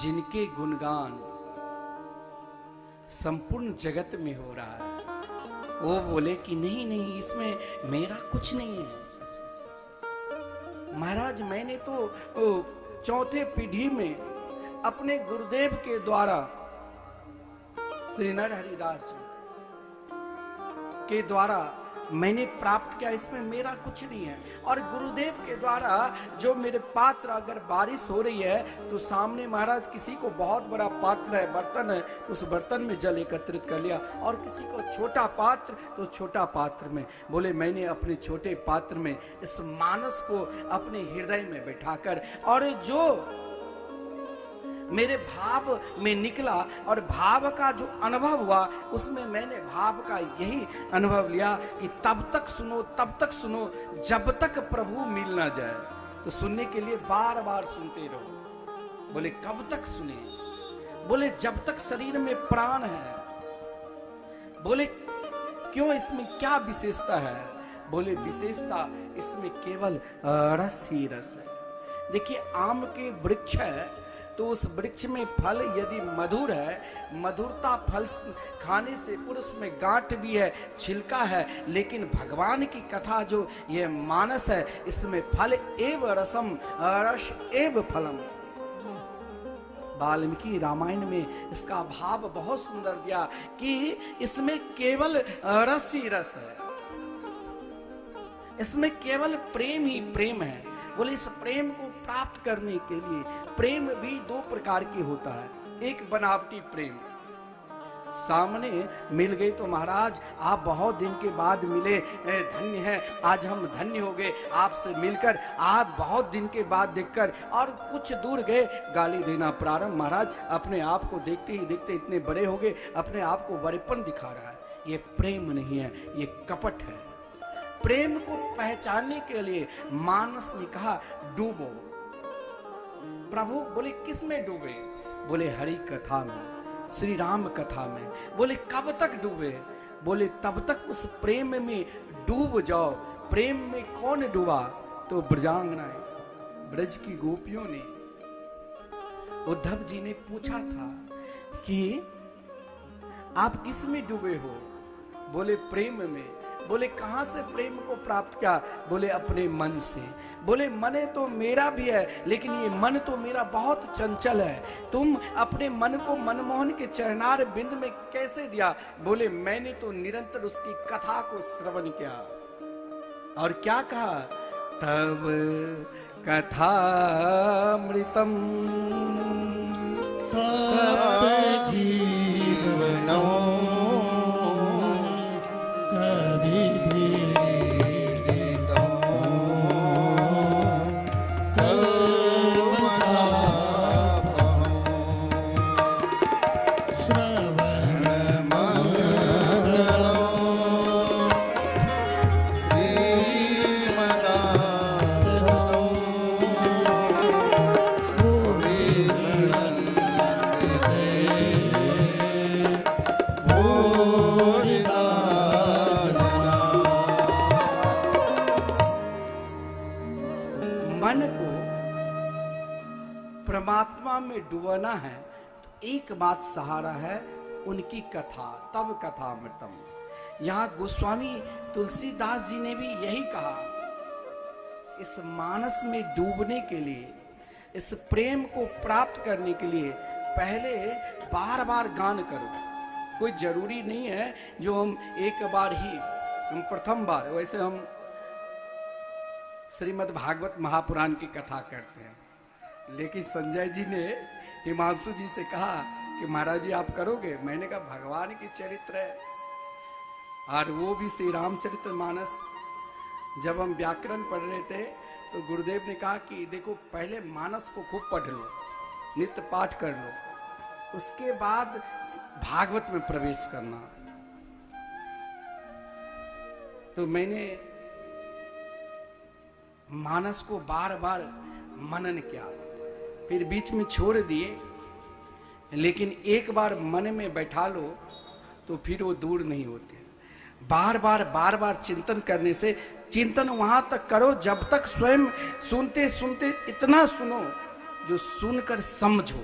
जिनके गुणगान संपूर्ण जगत में हो रहा है वो बोले कि नहीं नहीं इसमें मेरा कुछ नहीं है। महाराज मैंने तो चौथे पीढ़ी में अपने गुरुदेव के द्वारा श्री नर हरिदास जी के द्वारा मैंने प्राप्त किया, इसमें मेरा कुछ नहीं है। और गुरुदेव के द्वारा जो मेरे पात्र, अगर बारिश हो रही है तो सामने महाराज किसी को बहुत बड़ा पात्र है, बर्तन है, उस बर्तन में जल एकत्रित कर लिया, और किसी को छोटा पात्र तो छोटा पात्र में। बोले मैंने अपने छोटे पात्र में इस मानस को अपने हृदय में बैठाकर, और जो मेरे भाव में निकला और भाव का जो अनुभव हुआ, उसमें मैंने भाव का यही अनुभव लिया कि तब तक सुनो जब तक प्रभु मिल ना जाए। तो सुनने के लिए बार बार सुनते रहो। बोले कब तक सुने? बोले जब तक शरीर में प्राण है। बोले क्यों, इसमें क्या विशेषता है? बोले विशेषता इसमें केवल रस ही रस है। देखिए आम के वृक्ष है तो उस वृक्ष में फल यदि मधुर है, मधुरता फल खाने से पूर्व उसमें गांठ भी है, छिलका है, लेकिन भगवान की कथा जो ये मानस है, इसमें फल एव रसम रस एव फलम। वाल्मीकि रामायण में इसका भाव बहुत सुंदर दिया कि इसमें केवल रस ही रस है, इसमें केवल प्रेम ही प्रेम है। बोले इस प्रेम को प्राप्त करने के लिए प्रेम भी दो प्रकार की होता है। एक बनावटी प्रेम, सामने मिल गए तो महाराज आप बहुत दिन के बाद मिले, धन्य है, आज हम धन्य हो गए आपसे मिलकर, आप बहुत दिन के बाद देखकर, और कुछ दूर गए गाली देना प्रारंभ। महाराज अपने आप को देखते ही देखते इतने बड़े हो गए, अपने आप को बड़ेपन दिखा रहा है। ये प्रेम नहीं है, ये कपट है। प्रेम को पहचानने के लिए मानस ने कहा डूबो। प्रभु बोले किस में डूबे? बोले हरि कथा में, श्री राम कथा में। बोले कब तक डूबे? बोले तब तक उस प्रेम में डूब जाओ। प्रेम में कौन डूबा? तो ब्रजांगनाएं, ब्रज की गोपियों ने। उद्धव जी ने पूछा था कि आप किस में डूबे हो? बोले प्रेम में। बोले कहां से प्रेम को प्राप्त किया? बोले अपने मन से। बोले मन तो मेरा भी है, लेकिन ये मन तो मेरा बहुत चंचल है। तुम अपने मन को मनमोहन के चरणार बिंद में कैसे दिया? बोले मैंने तो निरंतर उसकी कथा को श्रवण किया। और क्या कहा? तब कथामृतम तप्त जीवनो परमात्मा में डुबाना है तो एक बात सहारा है, उनकी कथा। तब कथामृतम। यहाँ गोस्वामी तुलसीदास जी ने भी यही कहा, इस मानस में डूबने के लिए, इस प्रेम को प्राप्त करने के लिए पहले बार बार गान करो। कोई जरूरी नहीं है जो हम एक बार ही, हम प्रथम बार, वैसे हम श्रीमद् भागवत महापुराण की कथा करते हैं, लेकिन संजय जी ने हिमांशु जी से कहा कि महाराज जी आप करोगे? मैंने कहा भगवान की चरित्र है, और वो भी श्री रामचरित्र मानस। जब हम व्याकरण पढ़ रहे थे तो गुरुदेव ने कहा कि देखो पहले मानस को खूब पढ़ लो, नित्य पाठ कर लो, उसके बाद भागवत में प्रवेश करना। तो मैंने मानस को बार बार मनन किया, फिर बीच में छोड़ दिए, लेकिन एक बार मन में बैठा लो तो फिर वो दूर नहीं होते। बार बार चिंतन करने से, चिंतन वहां तक करो जब तक स्वयं सुनते सुनते इतना सुनो जो सुनकर समझो।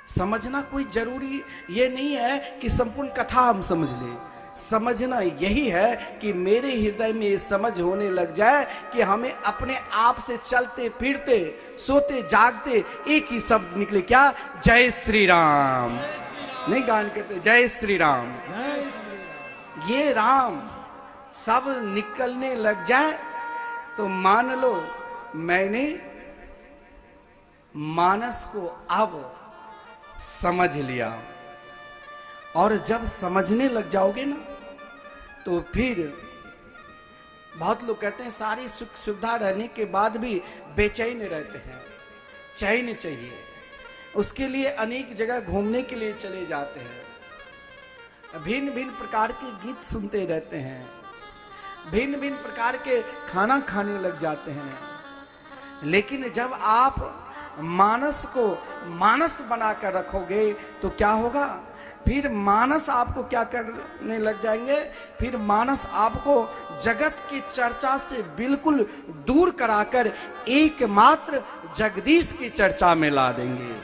समझना कोई जरूरी ये नहीं है कि संपूर्ण कथा हम समझ लें। समझना यही है कि मेरे हृदय में ये समझ होने लग जाए कि हमें अपने आप से चलते फिरते सोते जागते एक ही शब्द निकले, क्या? जय श्री राम। नहीं गान करते जय श्री राम। ये राम सब निकलने लग जाए तो मान लो मैंने मानस को अब समझ लिया। और जब समझने लग जाओगे ना तो फिर बहुत लोग कहते हैं सारी सुख सुविधा रहने के बाद भी बेचैन रहते हैं, चैन चाहिए, उसके लिए अनेक जगह घूमने के लिए चले जाते हैं, भिन्न भिन्न प्रकार के गीत सुनते रहते हैं, भिन्न भिन्न प्रकार के खाना खाने लग जाते हैं। लेकिन जब आप मानस को मानस बनाकर रखोगे तो क्या होगा? फिर मानस आपको क्या करने लग जाएंगे? फिर मानस आपको जगत की चर्चा से बिल्कुल दूर कराकर एकमात्र जगदीश की चर्चा में ला देंगे।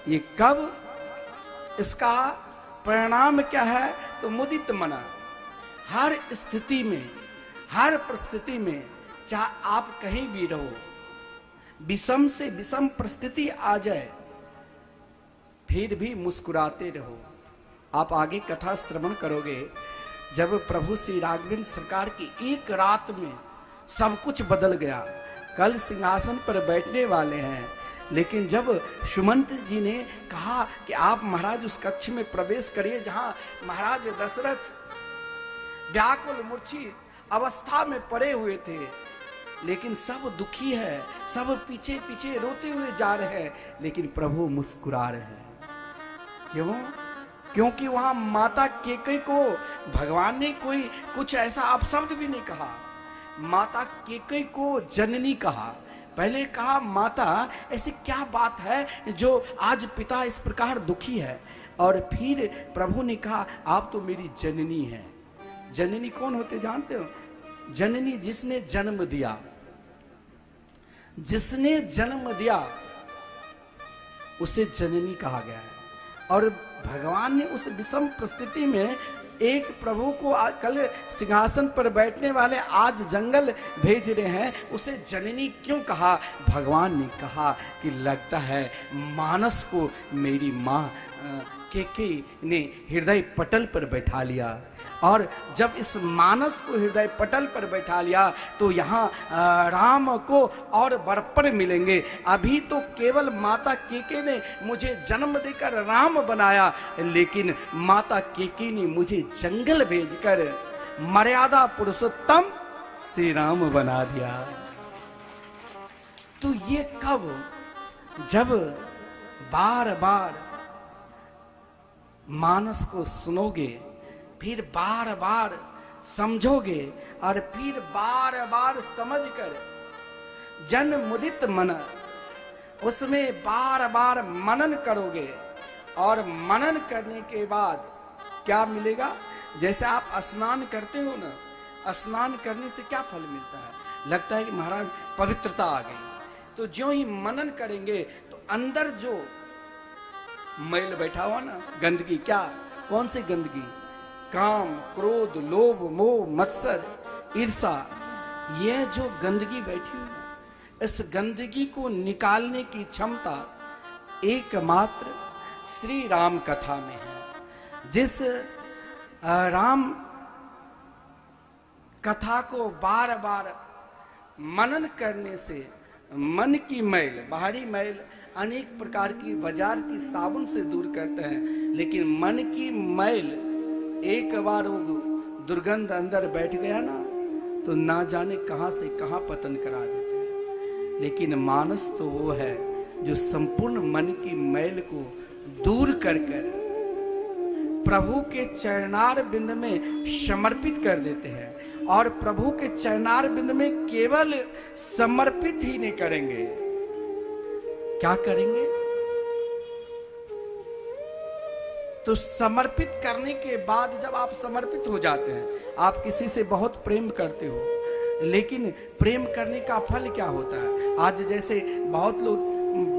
ये कब? इसका परिणाम क्या है? तो मुदित मना, हर स्थिति में, हर परिस्थिति में, चाहे आप कहीं भी रहो, विषम से विषम परिस्थिति आ जाए फिर भी मुस्कुराते रहो। आप आगे कथा श्रवण करोगे, जब प्रभु श्री राघवेंद्र सरकार की एक रात में सब कुछ बदल गया। कल सिंहासन पर बैठने वाले हैं, लेकिन जब सुमंत जी ने कहा कि आप महाराज उस कक्ष में प्रवेश करिए जहां महाराज दशरथ व्याकुल मूर्छित अवस्था में पड़े हुए थे, लेकिन सब दुखी है, सब पीछे पीछे रोते हुए जा रहे हैं, लेकिन प्रभु मुस्कुरा रहे हैं। क्यों? क्योंकि वहां माता केकई को भगवान ने कोई कुछ ऐसा अपशब्द भी नहीं कहा। माता केकई को जननी कहा। पहले कहा माता ऐसी क्या बात है जो आज पिता इस प्रकार दुखी है, और फिर प्रभु ने कहा आप तो मेरी जननी हैं। जननी कौन होते जानते हो? जननी जिसने जन्म दिया, जिसने जन्म दिया उसे जननी कहा गया है। और भगवान ने उस विषम परिस्थिति में एक प्रभु को कल सिंहासन पर बैठने वाले आज जंगल भेज रहे हैं, उसे जननी क्यों कहा? भगवान ने कहा कि लगता है मानस को मेरी माँ केकई ने हृदय पटल पर बैठा लिया। और जब इस मानस को हृदय पटल पर बैठा लिया तो यहाँ राम को और बरपर मिलेंगे। अभी तो केवल माता केकई ने मुझे जन्म देकर राम बनाया, लेकिन माता केकई ने मुझे जंगल भेजकर मर्यादा पुरुषोत्तम श्री राम बना दिया। तो ये कब? जब बार बार मानस को सुनोगे, फिर बार बार समझोगे, और फिर बार बार समझकर जन मुदित मन, उसमें बार बार मनन करोगे। और मनन करने के बाद क्या मिलेगा? जैसे आप स्नान करते हो ना, स्नान करने से क्या फल मिलता है? लगता है कि महाराज पवित्रता आ गई। तो ज्यों ही मनन करेंगे तो अंदर जो मैल बैठा हुआ ना, गंदगी, क्या कौन सी गंदगी? काम, क्रोध, लोभ, मोह, मत्सर, ईर्षा, ये जो गंदगी बैठी हुई है, इस गंदगी को निकालने की क्षमता एकमात्र श्री राम कथा में है। जिस राम कथा को बार बार मनन करने से मन की मैल, बाहरी मैल अनेक प्रकार की बाजार की साबुन से दूर करते हैं, लेकिन मन की मैल एक बार वो दुर्गंध अंदर बैठ गया ना तो ना जाने कहां से कहां पतन करा देते हैं। लेकिन मानस तो वो है जो संपूर्ण मन की मैल को दूर कर कर प्रभु के चरणार बिंद में समर्पित कर देते हैं। और प्रभु के चरणार बिंद में केवल समर्पित ही नहीं करेंगे, क्या करेंगे? तो समर्पित करने के बाद जब आप समर्पित हो जाते हैं, आप किसी से बहुत प्रेम करते हो, लेकिन प्रेम करने का फल क्या होता है? आज जैसे बहुत लोग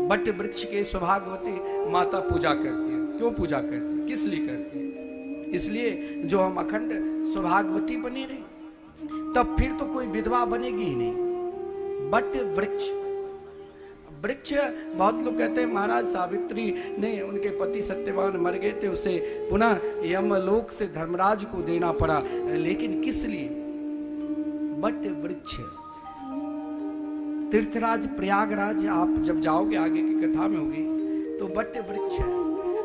बट वृक्ष के सौभाग्यवती माता पूजा करती है। क्यों पूजा करती है? किस लिए करती है? इसलिए जो हम अखंड सौभाग्यवती बने रहे, तब फिर तो कोई विधवा बनेगी ही नहीं। बट वृक्ष, वृक्ष, बहुत लोग कहते हैं महाराज सावित्री ने, उनके पति सत्यवान मर गए थे, उसे पुनः यमलोक से धर्मराज को देना पड़ा, लेकिन किस लिए? बट वृक्ष। तीर्थराज प्रयागराज आप जब जाओगे, आगे की कथा में होगी, तो बट वृक्ष है।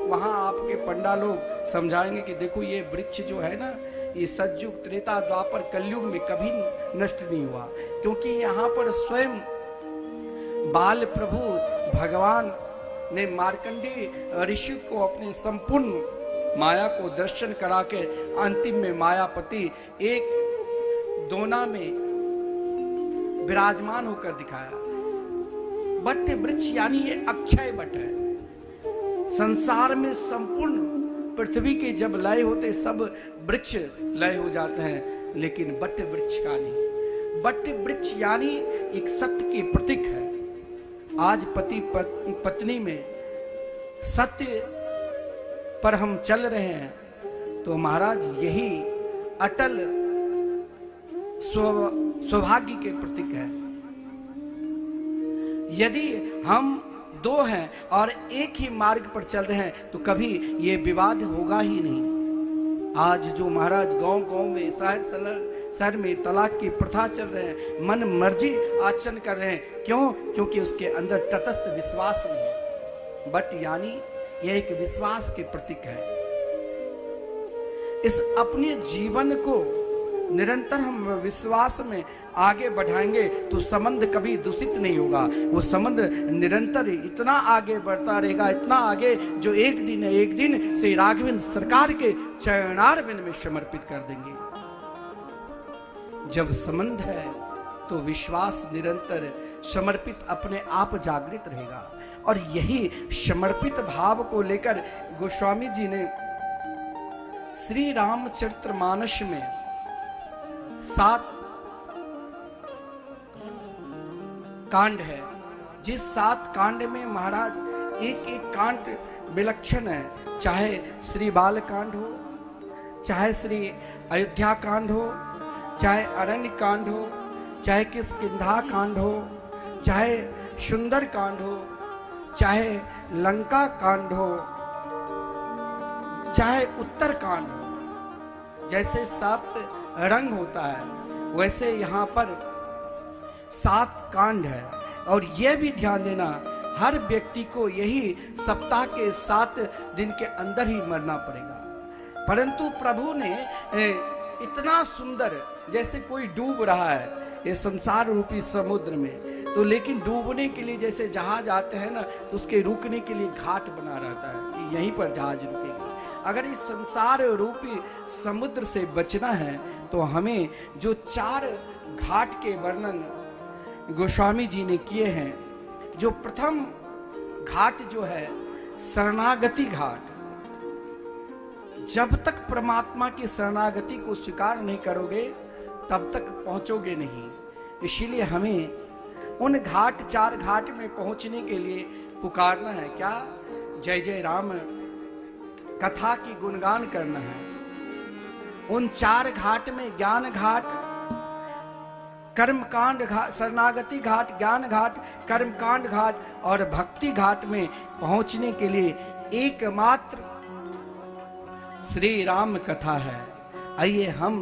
वहां आपके पंडा लोग समझाएंगे कि देखो ये वृक्ष जो है ना, ये सतयुग, त्रेता, द्वापर, कलयुग में कभी नष्ट नहीं हुआ, क्योंकि यहाँ पर स्वयं बाल प्रभु भगवान ने मार्कंडेय ऋषि को अपने संपूर्ण माया को दर्शन करा के अंतिम में मायापति एक दोना में विराजमान होकर दिखाया। बट वृक्ष यानी ये अक्षय बट है। संसार में संपूर्ण पृथ्वी के जब लय होते, सब वृक्ष लय हो जाते हैं, लेकिन बट वृक्ष का नहीं। बट वृक्ष यानी एक सत्य की प्रतीक है। आज पति पत्नी में सत्य पर हम चल रहे हैं, तो महाराज यही अटल सौभाग्य के प्रतीक है। यदि हम दो हैं और एक ही मार्ग पर चल रहे हैं, तो कभी ये विवाद होगा ही नहीं। आज जो महाराज गांव गांव में, शहर में तलाक की प्रथा चल रहे हैं, मन मर्जी आचरण कर रहे हैं, क्यों? क्योंकि उसके अंदर तटस्थ विश्वास नहीं है। बट यानी यह एक विश्वास के प्रतीक है। इस अपने जीवन को निरंतर हम विश्वास में आगे बढ़ाएंगे तो संबंध कभी दूषित नहीं होगा। वो संबंध निरंतर इतना आगे बढ़ता रहेगा, इतना आगे, जो एक दिन श्री राघवेंद्र सरकार के चरणारविंद में समर्पित कर देंगे। जब संबंध है तो विश्वास निरंतर समर्पित अपने आप जागृत रहेगा। और यही समर्पित भाव को लेकर गोस्वामी जी ने श्री रामचरितमानस में 7 कांड है। जिस 7 कांड में महाराज एक एक कांड विलक्षण है, चाहे श्री बाल कांड हो, चाहे श्री अयोध्या कांड हो, चाहे अरण्य कांड हो, चाहे किष्किंधा कांड हो, चाहे सुंदर कांड हो, चाहे लंका कांड हो, चाहे उत्तर कांड हो। जैसे 7 रंग होता है, वैसे यहाँ पर 7 कांड है। और यह भी ध्यान देना, हर व्यक्ति को यही सप्ताह के 7 दिन के अंदर ही मरना पड़ेगा। परंतु प्रभु ने इतना सुंदर, जैसे कोई डूब रहा है ये संसार रूपी समुद्र में, तो लेकिन डूबने के लिए जैसे जहाज आते हैं ना, तो उसके रुकने के लिए घाट बना रहता है कि यहीं पर जहाज रुकेगा। अगर इस संसार रूपी समुद्र से बचना है, तो हमें जो 4 घाट के वर्णन गोस्वामी जी ने किए हैं, जो प्रथम घाट जो है शरणागति घाट। जब तक परमात्मा की शरणागति को स्वीकार नहीं करोगे, तब तक पहुंचोगे नहीं। इसीलिए हमें उन 4 घाट में पहुंचने के लिए पुकारना है। क्या? जय जय राम कथा की गुणगान करना है। उन 4 घाट में ज्ञान घाट, कर्मकांड घाट, शरणागति घाट, ज्ञान घाट, कर्मकांड घाट और भक्ति घाट में पहुंचने के लिए एकमात्र श्री राम कथा है। आइए हम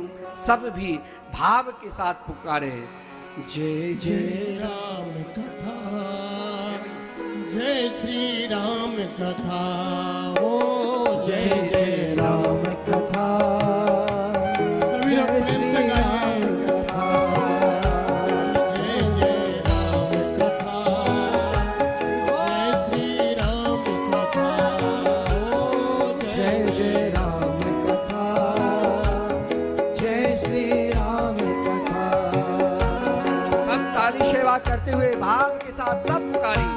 सब भी भाव के साथ पुकारे, जय जय राम कथा, जय श्री राम कथा, ओ जय जय राम कथा, जय श्री राम कथा, जय जय राम कथा, जय श्री राम कथा, ओ जय जय राम कथा, जय श्री राम कथा। सब ताली सेवा करते हुए भाव के साथ सब पुकारी।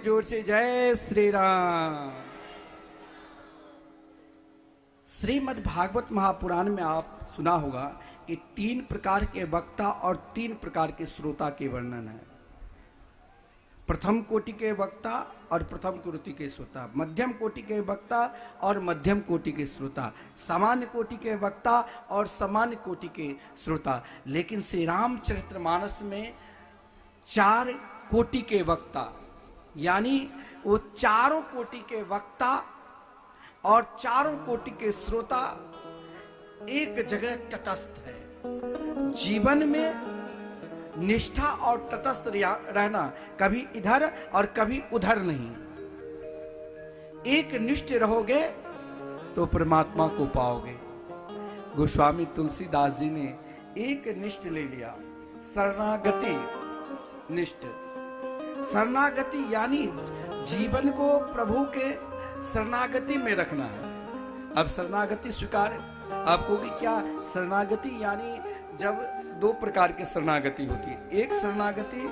जोर से जय श्री राम। श्रीमद् भागवत महापुराण में आप सुना होगा कि 3 प्रकार के वक्ता और 3 प्रकार के श्रोता के वर्णन है। प्रथम कोटि के वक्ता और प्रथम कोटि के श्रोता, मध्यम कोटि के वक्ता और मध्यम कोटि के श्रोता, सामान्य कोटि के वक्ता और सामान्य कोटि के श्रोता। लेकिन श्री रामचरितमानस में 4 कोटि के वक्ता, यानी वो चारों कोटि के वक्ता और चारों कोटि के श्रोता एक जगह तटस्थ है। जीवन में निष्ठा और तटस्थ रहना, कभी इधर और कभी उधर नहीं। एक निष्ठ रहोगे तो परमात्मा को पाओगे। गोस्वामी तुलसीदास जी ने एक निष्ठ ले लिया, शरणागति निष्ठ। शरणागति यानी जीवन को प्रभु के शरणागति में रखना है। अब शरणागति स्वीकार आपको भी क्या शरणागति, यानी जब 2 प्रकार की शरणागति होती है। एक शरणागति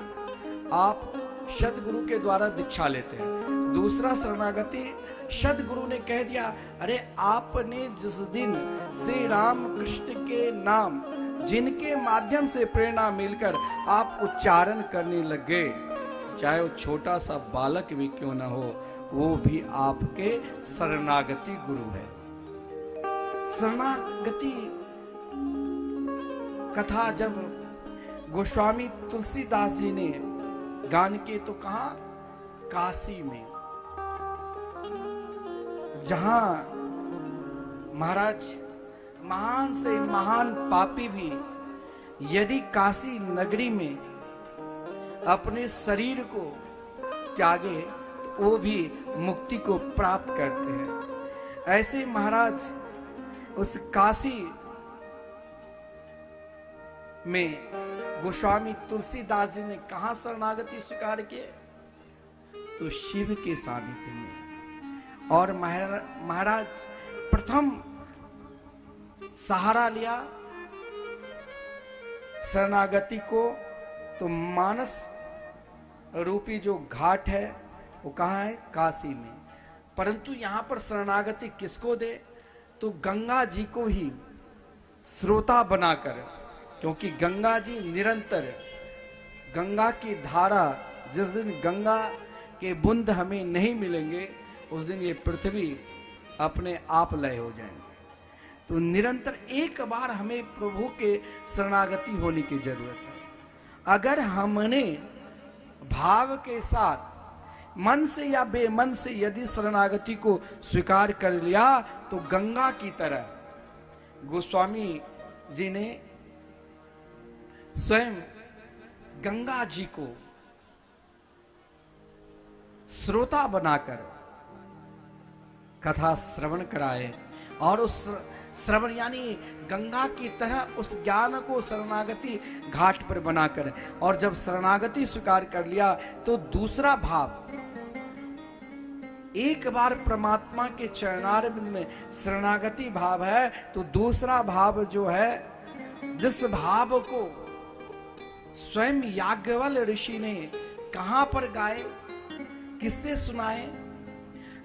आप सदगुरु के द्वारा दीक्षा लेते हैं। दूसरा शरणागति सदगुरु ने कह दिया, अरे आपने जिस दिन श्री राम कृष्ण के नाम जिनके माध्यम से प्रेरणा मिलकर आप उच्चारण करने लग गए, चाहे वो छोटा सा बालक भी क्यों ना हो, वो भी आपके शरणागति गुरु है। शरणागति कथा जब गोस्वामी तुलसीदास जी ने गान की तो कहा, काशी में, जहां महाराज महान से महान पापी भी यदि काशी नगरी में अपने शरीर को त्यागे तो वो भी मुक्ति को प्राप्त करते हैं। ऐसे महाराज उस काशी में गोस्वामी तुलसीदास जी ने कहा शरणागति स्वीकार किए, तो शिव के सानिध्य में। और महाराज प्रथम सहारा लिया शरणागति को, तो मानस रूपी जो घाट है वो कहाँ है, काशी में। परंतु यहां पर शरणागति किसको दे, तो गंगा जी को ही श्रोता बनाकर, क्योंकि गंगा जी निरंतर, गंगा की धारा, जिस दिन गंगा के बूंद हमें नहीं मिलेंगे उस दिन ये पृथ्वी अपने आप लय हो जाएंगे। तो निरंतर एक बार हमें प्रभु के शरणागति होने की जरूरत है। अगर हमने भाव के साथ मन से या बेमन से यदि शरणागति को स्वीकार कर लिया तो गंगा की तरह गोस्वामी जी ने स्वयं गंगा जी को श्रोता बनाकर कथा श्रवण कराए, और उस श्रवण यानी गंगा की तरह उस ज्ञान को शरणागति घाट पर बनाकर, और जब शरणागति स्वीकार कर लिया तो दूसरा भाव, एक बार परमात्मा के चरणारविंद में शरणागति भाव है, तो दूसरा भाव जो है, जिस भाव को स्वयं याज्ञवल्क्य ऋषि ने कहां पर गाए, किससे सुनाए,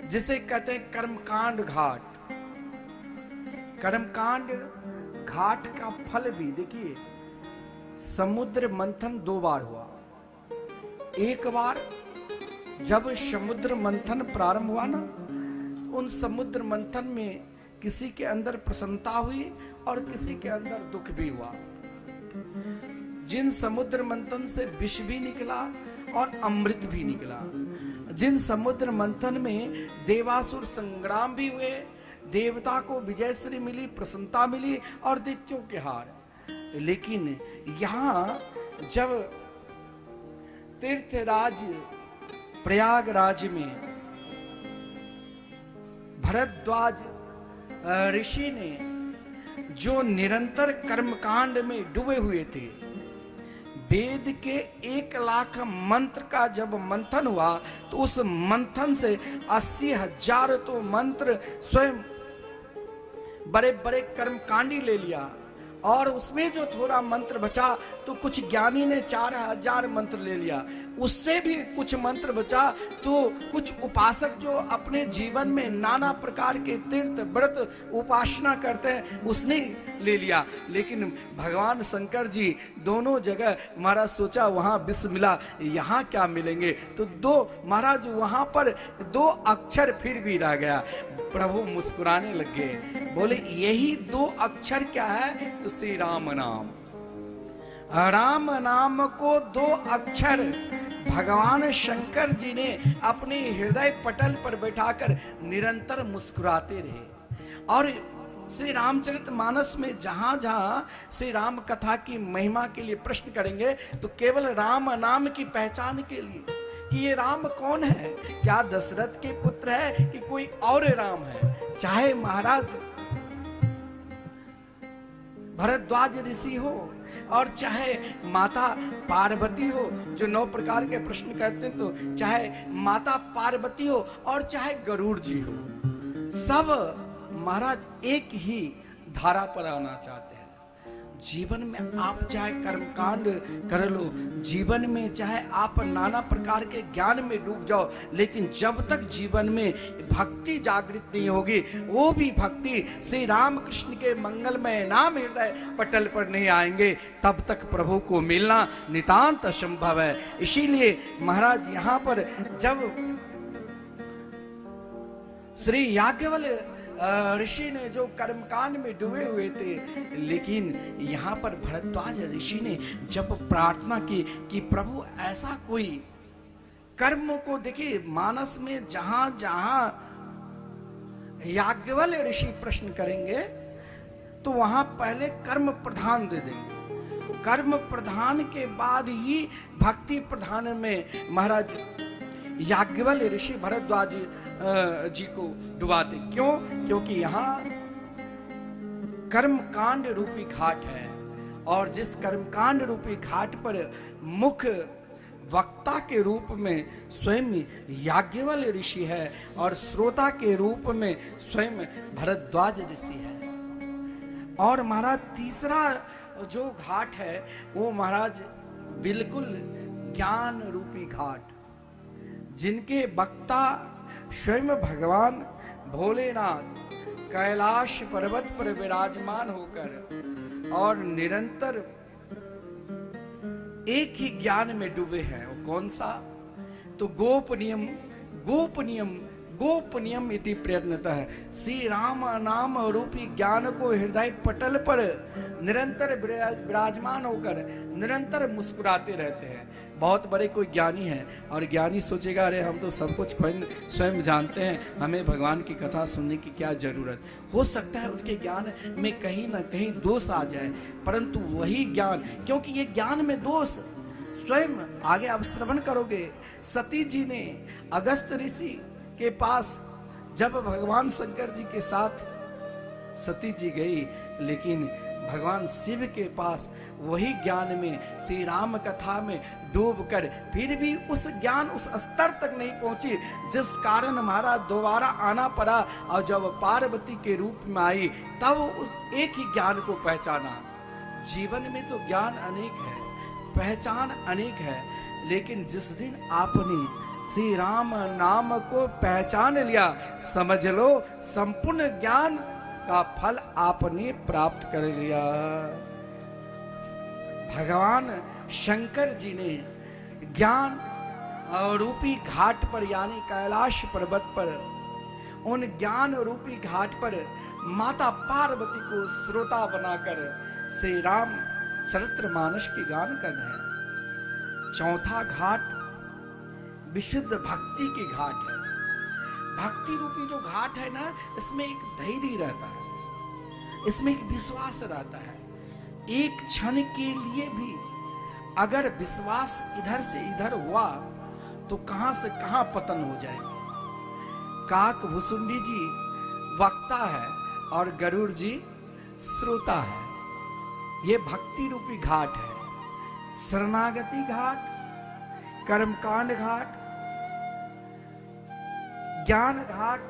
जिसे कहते हैं कर्मकांड घाट। कर्मकांड घाट का फल भी देखिए, समुद्र मंथन 2 बार हुआ। एक बार जब समुद्र मंथन प्रारंभ हुआ ना, उन समुद्र मंथन में किसी के अंदर प्रसन्नता हुई और किसी के अंदर दुख भी हुआ। जिन समुद्र मंथन से विष भी निकला और अमृत भी निकला, जिन समुद्र मंथन में देवासुर संग्राम भी हुए, देवता को विजयश्री मिली, प्रसन्नता मिली और दैत्यों के हार। लेकिन यहां जब तीर्थराज प्रयागराज में भरद्वाज ऋषि ने जो निरंतर कर्मकांड में डूबे हुए थे, वेद के 1,00,000 मंत्र का जब मंथन हुआ तो उस मंथन से 80,000 तो मंत्र स्वयं बड़े बड़े कर्मकांडी ले लिया और उसमें जो थोड़ा मंत्र बचा तो कुछ ज्ञानी ने 4000 मंत्र ले लिया, उससे भी कुछ मंत्र बचा तो कुछ उपासक जो अपने जीवन में नाना प्रकार के तीर्थ व्रत उपासना करते हैं उसने ले लिया। लेकिन भगवान शंकर जी दोनों जगह महाराज सोचा वहां विष मिला, यहाँ क्या मिलेंगे, तो दो महाराज वहां पर 2 अक्षर फिर भी रह गया। प्रभु मुस्कुराने लगे, बोले यही 2 अक्षर क्या है, तो श्री राम नाम। राम नाम को 2 अक्षर भगवान शंकर जी ने अपने हृदय पटल पर बैठाकर निरंतर मुस्कुराते रहे। और श्री रामचरितमानस में जहां जहां श्री राम कथा की महिमा के लिए प्रश्न करेंगे तो केवल राम नाम की पहचान के लिए कि ये राम कौन है, क्या दशरथ के पुत्र है कि कोई और राम है। चाहे महाराज भरद्वाज ऋषि हो और चाहे माता पार्वती हो जो 9 प्रकार के प्रश्न करते हैं, तो चाहे माता पार्वती हो और चाहे गरुड़ जी हो, सब महाराज एक ही धारा पर आना चाहते हैं। जीवन में आप चाहे कर्मकांड कर लो, जीवन में चाहे आप नाना प्रकार के ज्ञान में डूब जाओ, लेकिन जब तक जीवन में भक्ति जागृत नहीं होगी, वो भी भक्ति श्री राम कृष्ण के मंगलमय नाम हृदय पटल पर नहीं आएंगे, तब तक प्रभु को मिलना नितांत असंभव है। इसीलिए महाराज यहाँ पर जब श्री याज्ञवल्क्य ऋषि ने जो कर्मकांड में डूबे हुए थे, लेकिन यहाँ पर भरद्वाज ऋषि ने जब प्रार्थना की कि प्रभु ऐसा कोई कर्म को, देखिए मानस में जहां जहां याज्ञवल्क्य ऋषि प्रश्न करेंगे तो वहां पहले कर्म प्रधान दे देंगे, कर्म प्रधान के बाद ही भक्ति प्रधान में महाराज याज्ञवल्क्य ऋषि भरद्वाज जी को डुबाते। क्यों? क्योंकि यहाँ कर्मकांड रूपी घाट है और जिस कर्मकांड रूपी घाट पर मुख्य वक्ता के रूप में स्वयं याज्ञवल्क्य ऋषि है और श्रोता के रूप में स्वयं भरद्वाज ऋषि है। और महाराज तीसरा जो घाट है वो महाराज बिल्कुल ज्ञान रूपी घाट, जिनके वक्ता स्वयं भगवान भोलेनाथ कैलाश पर्वत पर विराजमान होकर और निरंतर एक ही ज्ञान में डूबे हैं। वो कौन सा? तो गोपनीयम गोपनीयम गोपनीयम इति प्रयत्नतः श्री राम नाम रूपी ज्ञान को हृदय पटल पर निरंतर विराजमान होकर निरंतर मुस्कुराते रहते हैं। बहुत बड़े कोई ज्ञानी है और ज्ञानी सोचेगा अरे हम तो सब कुछ स्वयं जानते हैं, हमें भगवान की कथा सुनने की क्या जरूरत। हो सकता है उनके ज्ञान में कहीं ना कहीं दोष आ जाए, परंतु वही ज्ञान, क्योंकि ये ज्ञान में दोष स्वयं आगे आप श्रवण करोगे। सती जी ने अगस्त ऋषि के पास जब भगवान शंकर जी के साथ सती जी गई, लेकिन भगवान शिव के पास वही ज्ञान में श्री राम कथा में डूबकर फिर भी उस ज्ञान उस स्तर तक नहीं पहुंची, जिस कारण महाराज दोबारा आना पड़ा और जब पार्वती के रूप में आई तब उस एक ही ज्ञान को पहचाना। जीवन में तो ज्ञान अनेक है, पहचान अनेक है, लेकिन जिस दिन आपने श्री राम नाम को पहचान लिया, समझ लो संपूर्ण ज्ञान का फल आपने प्राप्त कर लिया। भगवान शंकर जी ने ज्ञान रूपी घाट पर यानी कैलाश पर्वत पर, उन ज्ञान रूपी घाट पर माता पार्वती को श्रोता बनाकर श्री राम चरितमानस की गान कर रहे हैं। चौथा घाट विशुद्ध भक्ति की घाट है। भक्ति रूपी जो घाट है ना, इसमें एक धैर्य रहता है, इसमें एक विश्वास रहता है। एक क्षण के लिए भी अगर विश्वास इधर से इधर हुआ तो कहां से कहां पतन हो जाएगी। काक भुसुंडी जी वक्ता है और गरुड़ जी श्रोता है। ये भक्ति रूपी घाट है। शरणागति घाट, कर्मकांड घाट, ज्ञान घाट,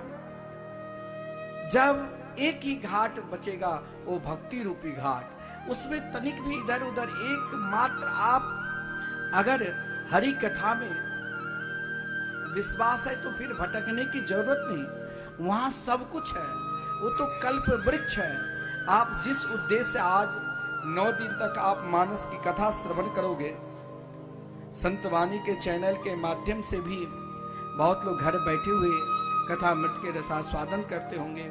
जब एक ही घाट बचेगा वो भक्ति रूपी घाट। उसमें तनिक भी इधर उधर एकमात्र आप अगर हरि कथा में विश्वास है तो फिर भटकने की जरूरत नहीं, वहां सब कुछ है, वो तो कल्प वृक्ष है। आप जिस उद्देश्य से आज 9 दिन तक आप मानस की कथा श्रवण करोगे, संतवाणी के चैनल के माध्यम से भी बहुत लोग घर बैठे हुए कथा मृत के रसास्वादन करते होंगे,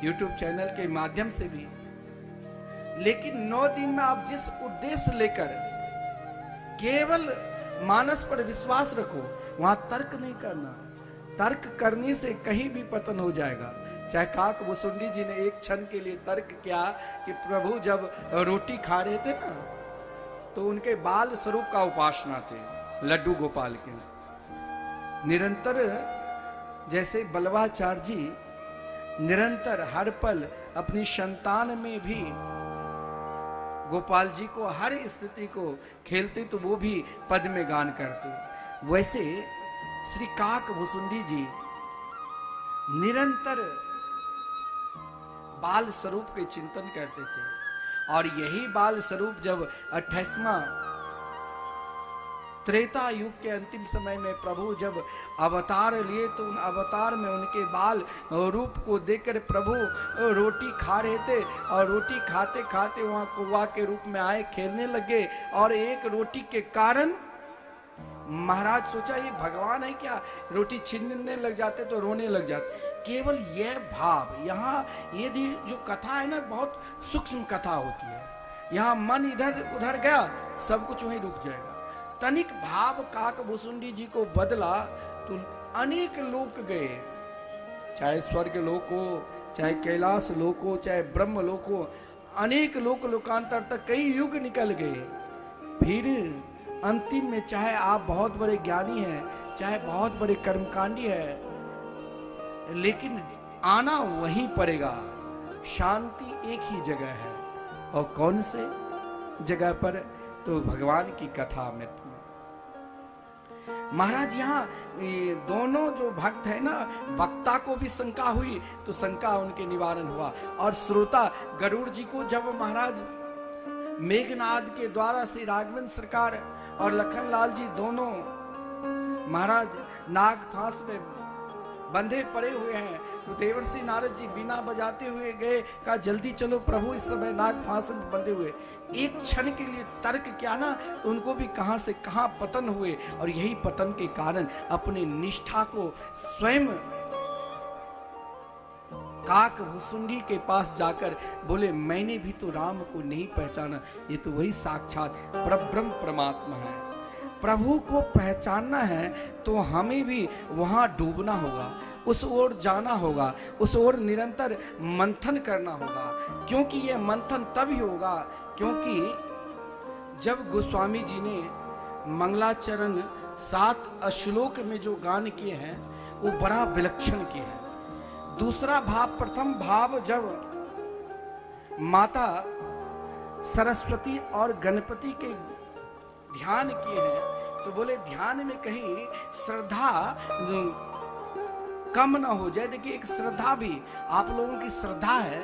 यूट्यूब चैनल के माध्यम से भी, लेकिन 9 दिन में आप जिस उद्देश्य लेकर केवल मानस पर विश्वास रखो, वहां तर्क नहीं करना। तर्क करने से कहीं भी पतन हो जाएगा। चाहे काक भुसुंडी जी ने एक क्षण के लिए तर्क किया कि प्रभु जब रोटी खा रहे थे ना, तो उनके बाल स्वरूप का उपासना थे, लड्डू गोपाल के। निरंतर जैसे बलवाचार्य जी निरंतर हर पल अपनी संतान में भी गोपाल जी को हर स्थिति को खेलते, तो वो भी पद में गान करते, वैसे श्री काक भुसुंडी जी निरंतर बाल स्वरूप के चिंतन करते थे। और यही बाल स्वरूप जब 28वां त्रेता युग के अंतिम समय में प्रभु जब अवतार लिए, तो उन अवतार में उनके बाल रूप को देखकर प्रभु रोटी खा रहे थे, और रोटी खाते खाते वहां कौवा के रूप में आए, खेलने लगे, और एक रोटी के कारण महाराज सोचा ये भगवान है क्या, रोटी छीनने लग जाते तो रोने लग जाते। केवल यह भाव, यहाँ यदि जो कथा है ना, बहुत सूक्ष्म कथा होती है, यहाँ मन इधर उधर गया, सब कुछ वहीं रुक जाएगा। तनिक भाव काक भुसुंडी जी को बदला तो अनेक लोक गए, चाहे स्वर्ग लोक हो, चाहे कैलाश लोक हो, चाहे ब्रह्म लोक हो, अनेक लोक लोकांतर तक कई युग निकल गए। फिर अंतिम में चाहे आप बहुत बड़े ज्ञानी हैं, चाहे बहुत बड़े कर्मकांडी है, लेकिन आना वहीं पड़ेगा। शांति एक ही जगह है, और कौन से जगह पर, तो भगवान की कथा में। महाराज यहाँ दोनों जो भक्त है ना, वक्ता को भी शंका हुई तो शंका उनके निवारण हुआ, और श्रोता गरुड़ जी को जब महाराज मेघनाद के द्वारा श्री राघवेंद्र सरकार और लखनलाल जी दोनों महाराज नाग फांस में बंधे पड़े हुए हैं, तो देवर्षि नारद जी बिना बजाते हुए गए, कहा जल्दी चलो प्रभु इस समय नाग फांस में बंधे हुए। एक क्षण के लिए तर्क किया ना, तो उनको भी कहां से कहां पतन हुए, और यही पतन के कारण अपनी निष्ठा को स्वयं काक भुसुंडी के पास जाकर बोले, मैंने भी तो राम को नहीं पहचाना, ये तो वही साक्षात परब्रह्म परमात्मा है। प्रभु को पहचानना है तो हमें भी वहां डूबना होगा, उस ओर जाना होगा, उस ओर निरंतर मंथन करना होगा। क्योंकि यह मंथन तभी होगा क्योंकि जब गोस्वामी जी ने मंगलाचरण 7 श्लोक में जो गान किए हैं, वो बड़ा विलक्षण किए हैं। दूसरा भाव, प्रथम भाव जब माता सरस्वती और गणपति के ध्यान किए हैं, तो बोले ध्यान में कहीं श्रद्धा कम ना हो जाए। देखिए एक श्रद्धा भी, आप लोगों की श्रद्धा है,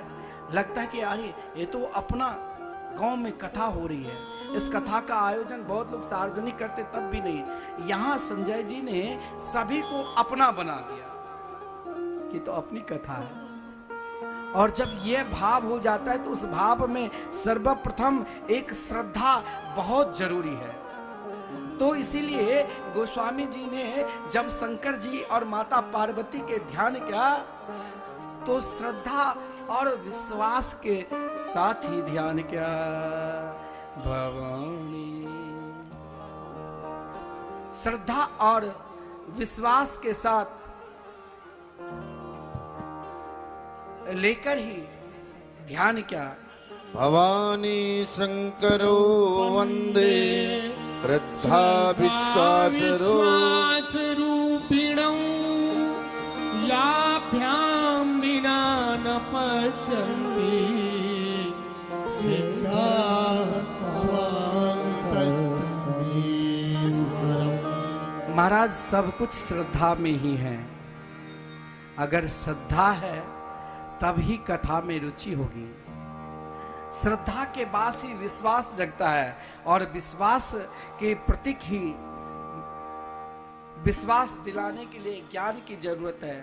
लगता है कि अरे ये तो अपना गांव में कथा हो रही है, इस कथा का आयोजन बहुत लोग सार्वजनिक करते तब भी नहीं। यहाँ संजय जी ने सभी को अपना बना दिया कि तो अपनी कथा है। और जब यह भाव हो जाता है तो उस भाव में सर्वप्रथम एक श्रद्धा बहुत जरूरी है। तो इसीलिए गोस्वामी जी ने जब शंकर जी और माता पार्वती के ध्यान किया, तो श्रद्धा और विश्वास के साथ ही ध्यान किया। भवानी श्रद्धा और विश्वास के साथ लेकर ही ध्यान क्या। भवानी शंकरो वंदे श्रद्धा विश्वास रूपिणं याभ्यां विना न पश्यन्ति सिद्धाः स्वान्तस्मीश्वरम्। महाराज सब कुछ श्रद्धा में ही है। अगर श्रद्धा है तब ही कथा में रुचि होगी। श्रद्धा के पास ही विश्वास जगता है, और विश्वास के प्रतीक ही विश्वास दिलाने के लिए ज्ञान की जरूरत है,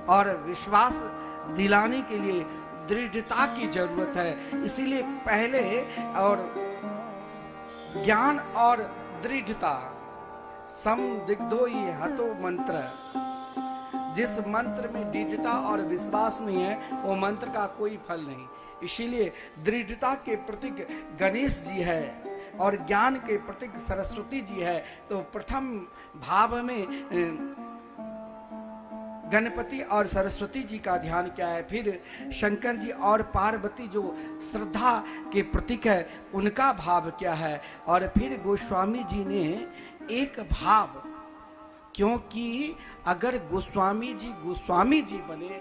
और विश्वास दिलाने के लिए दृढ़ता की जरूरत है। इसीलिए पहले और ज्ञान और दृढ़ता समदिग्धो ही हतो मंत्र। जिस मंत्र में दृढ़ता और विश्वास नहीं है वो मंत्र का कोई फल नहीं। इसीलिए दृढ़ता के प्रतीक गणेश जी है और ज्ञान के प्रतीक सरस्वती जी है। तो प्रथम भाव में गणपति और सरस्वती जी का ध्यान क्या है, फिर शंकर जी और पार्वती जो श्रद्धा के प्रतीक है उनका भाव क्या है, और फिर गोस्वामी जी ने एक भाव, क्योंकि अगर गोस्वामी जी बने,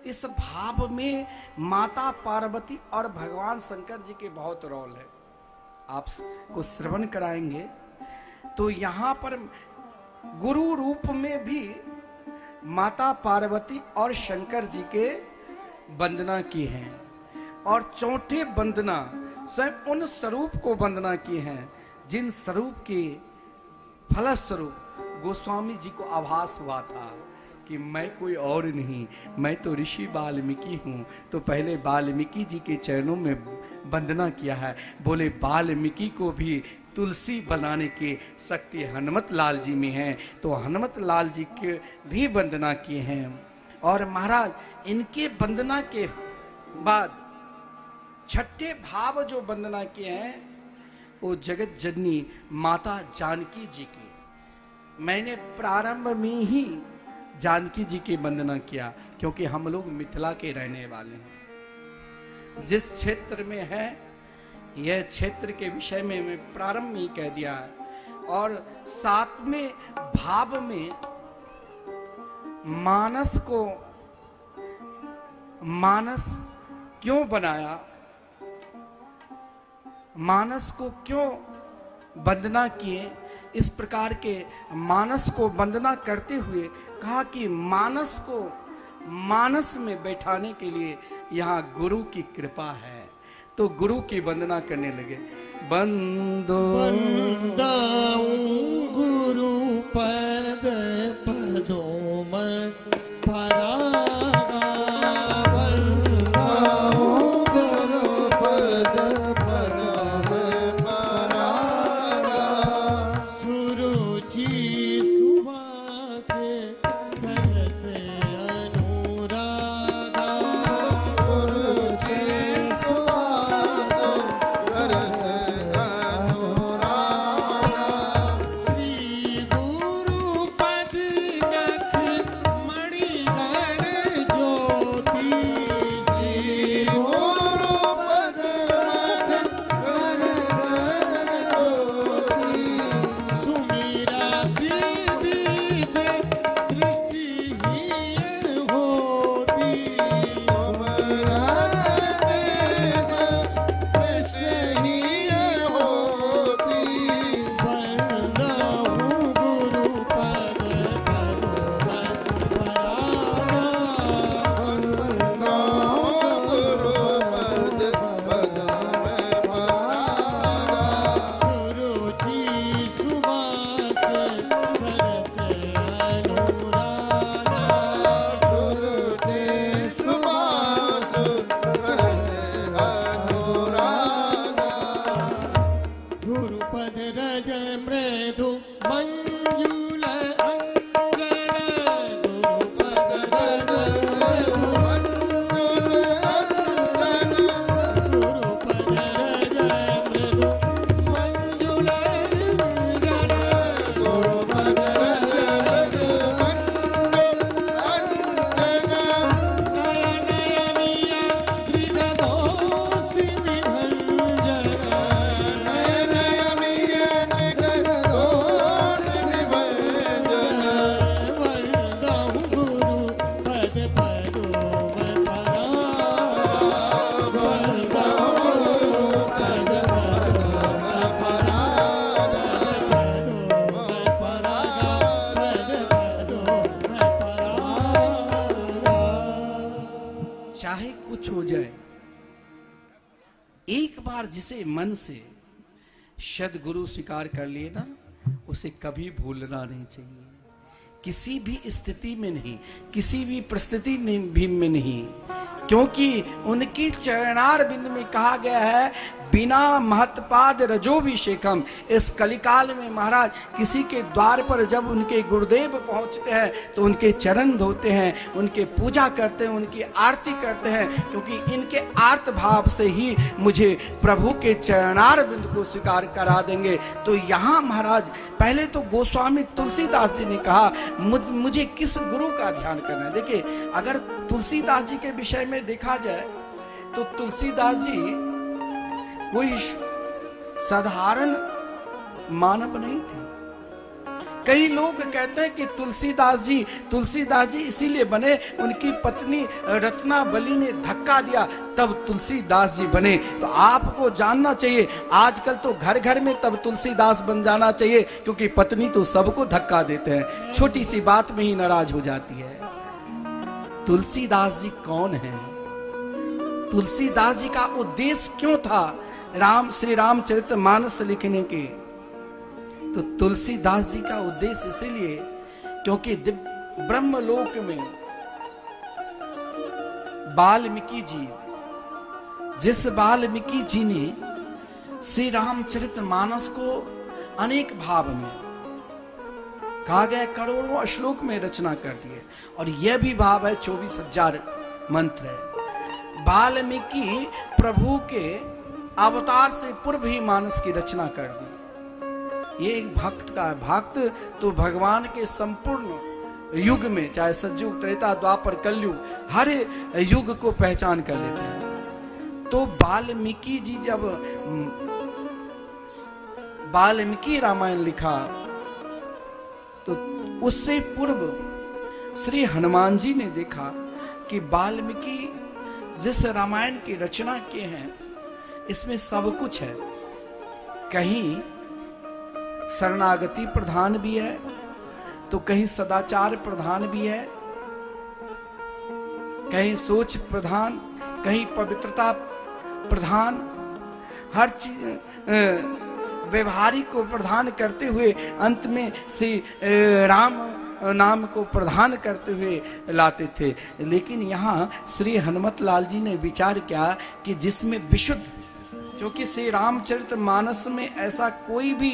इस भाव में माता पार्वती और भगवान शंकर जी के बहुत रोल है। आपको श्रवण कराएंगे तो यहाँ पर गुरु रूप में भी माता पार्वती और शंकर जी के वंदना की हैं, और चौथे वंदना स्वयं उन स्वरूप को वंदना की हैं जिन स्वरूप के फलस्वरूप गोस्वामी जी को आभास हुआ था कि मैं कोई और नहीं, मैं तो ऋषि वाल्मीकि हूँ। तो पहले वाल्मीकि जी के चरणों में वंदना किया है। बोले वाल्मीकि को भी तुलसी बनाने की शक्ति हनुमत लाल जी में है, तो हनुमत लाल जी के भी वंदना किए हैं। और महाराज इनके वंदना के बाद छठे भाव जो वंदना किए हैं वो जगत जननी माता जानकी जी की। मैंने प्रारंभ में ही जानकी जी की वंदना किया, क्योंकि हम लोग मिथिला के रहने वाले हैं। जिस क्षेत्र में है यह क्षेत्र के विषय में मैं प्रारंभ में ही कह दिया है। और सातवें भाव में मानस क्यों बनाया, मानस को क्यों वंदना किए, इस प्रकार के मानस को वंदना करते हुए कहा कि मानस को मानस में बैठाने के लिए यहाँ गुरु की कृपा है। तो गुरु की वंदना करने लगे। बंदो गुरु पद पदों में मणि एक बार जिसे मन से सद्गुरु स्वीकार कर लिए ना, उसे कभी भूलना नहीं चाहिए, किसी भी स्थिति में नहीं, किसी भी परिस्थिति में नहीं, क्योंकि उनकी चरणार बिंद में कहा गया है बिना महत्पाद रजोभिषेकम। इस कलिकाल में महाराज किसी के द्वार पर जब उनके गुरुदेव पहुंचते हैं तो उनके चरण धोते हैं, उनके पूजा करते हैं, उनकी आरती करते हैं, क्योंकि इनके आर्त भाव से ही मुझे प्रभु के चरणार बिंद को स्वीकार करा देंगे। तो यहाँ महाराज पहले तो गोस्वामी तुलसीदास जी ने कहा मुझे किस गुरु का ध्यान करना है। देखिए, अगर तुलसीदास जी के विषय में देखा जाए तो तुलसीदास जी कोई साधारण मानव नहीं थे। कई लोग कहते हैं कि तुलसीदास जी इसीलिए बने, उनकी पत्नी रत्नावली ने धक्का दिया तब तुलसीदास जी बने। तो आपको जानना चाहिए, आजकल तो घर घर में तब तुलसीदास बन जाना चाहिए, क्योंकि पत्नी तो सबको धक्का देते हैं, छोटी सी बात में ही नाराज हो जाती है। तुलसीदास जी कौन है? तुलसीदास जी का उद्देश्य क्यों था श्री रामचरितमानस लिखने के? तो तुलसीदास जी का उद्देश्य इसीलिए क्योंकि ब्रह्मलोक में वाल्मीकि जी, जिस वाल्मीकि जी ने श्री रामचरितमानस को अनेक भाव में कहा गया करोड़ों श्लोक में रचना कर दी है, और यह भी भाव है 24,000 मंत्र है। वाल्मीकि प्रभु के अवतार से पूर्व ही मानस की रचना कर दी। ये एक भक्त का है। भक्त तो भगवान के संपूर्ण युग में, चाहे सतयुग, त्रेता, द्वापर, कलयुग, हर युग को पहचान कर लेते हैं। तो वाल्मीकि जी जब वाल्मीकि रामायण लिखा तो उससे पूर्व श्री हनुमान जी ने देखा कि वाल्मीकि जिस रामायण की रचना किए हैं इसमें सब कुछ है। कहीं शरणागति प्रधान भी है तो कहीं सदाचार प्रधान भी है, कहीं सोच प्रधान, कहीं पवित्रता प्रधान, हर चीज व्यवहारिक को प्रधान करते हुए अंत में श्री राम नाम को प्रधान करते हुए लाते थे। लेकिन यहाँ श्री हनुमत लाल जी ने विचार किया कि जिसमें विशुद्ध, क्योंकि श्री रामचरितमानस में ऐसा कोई भी,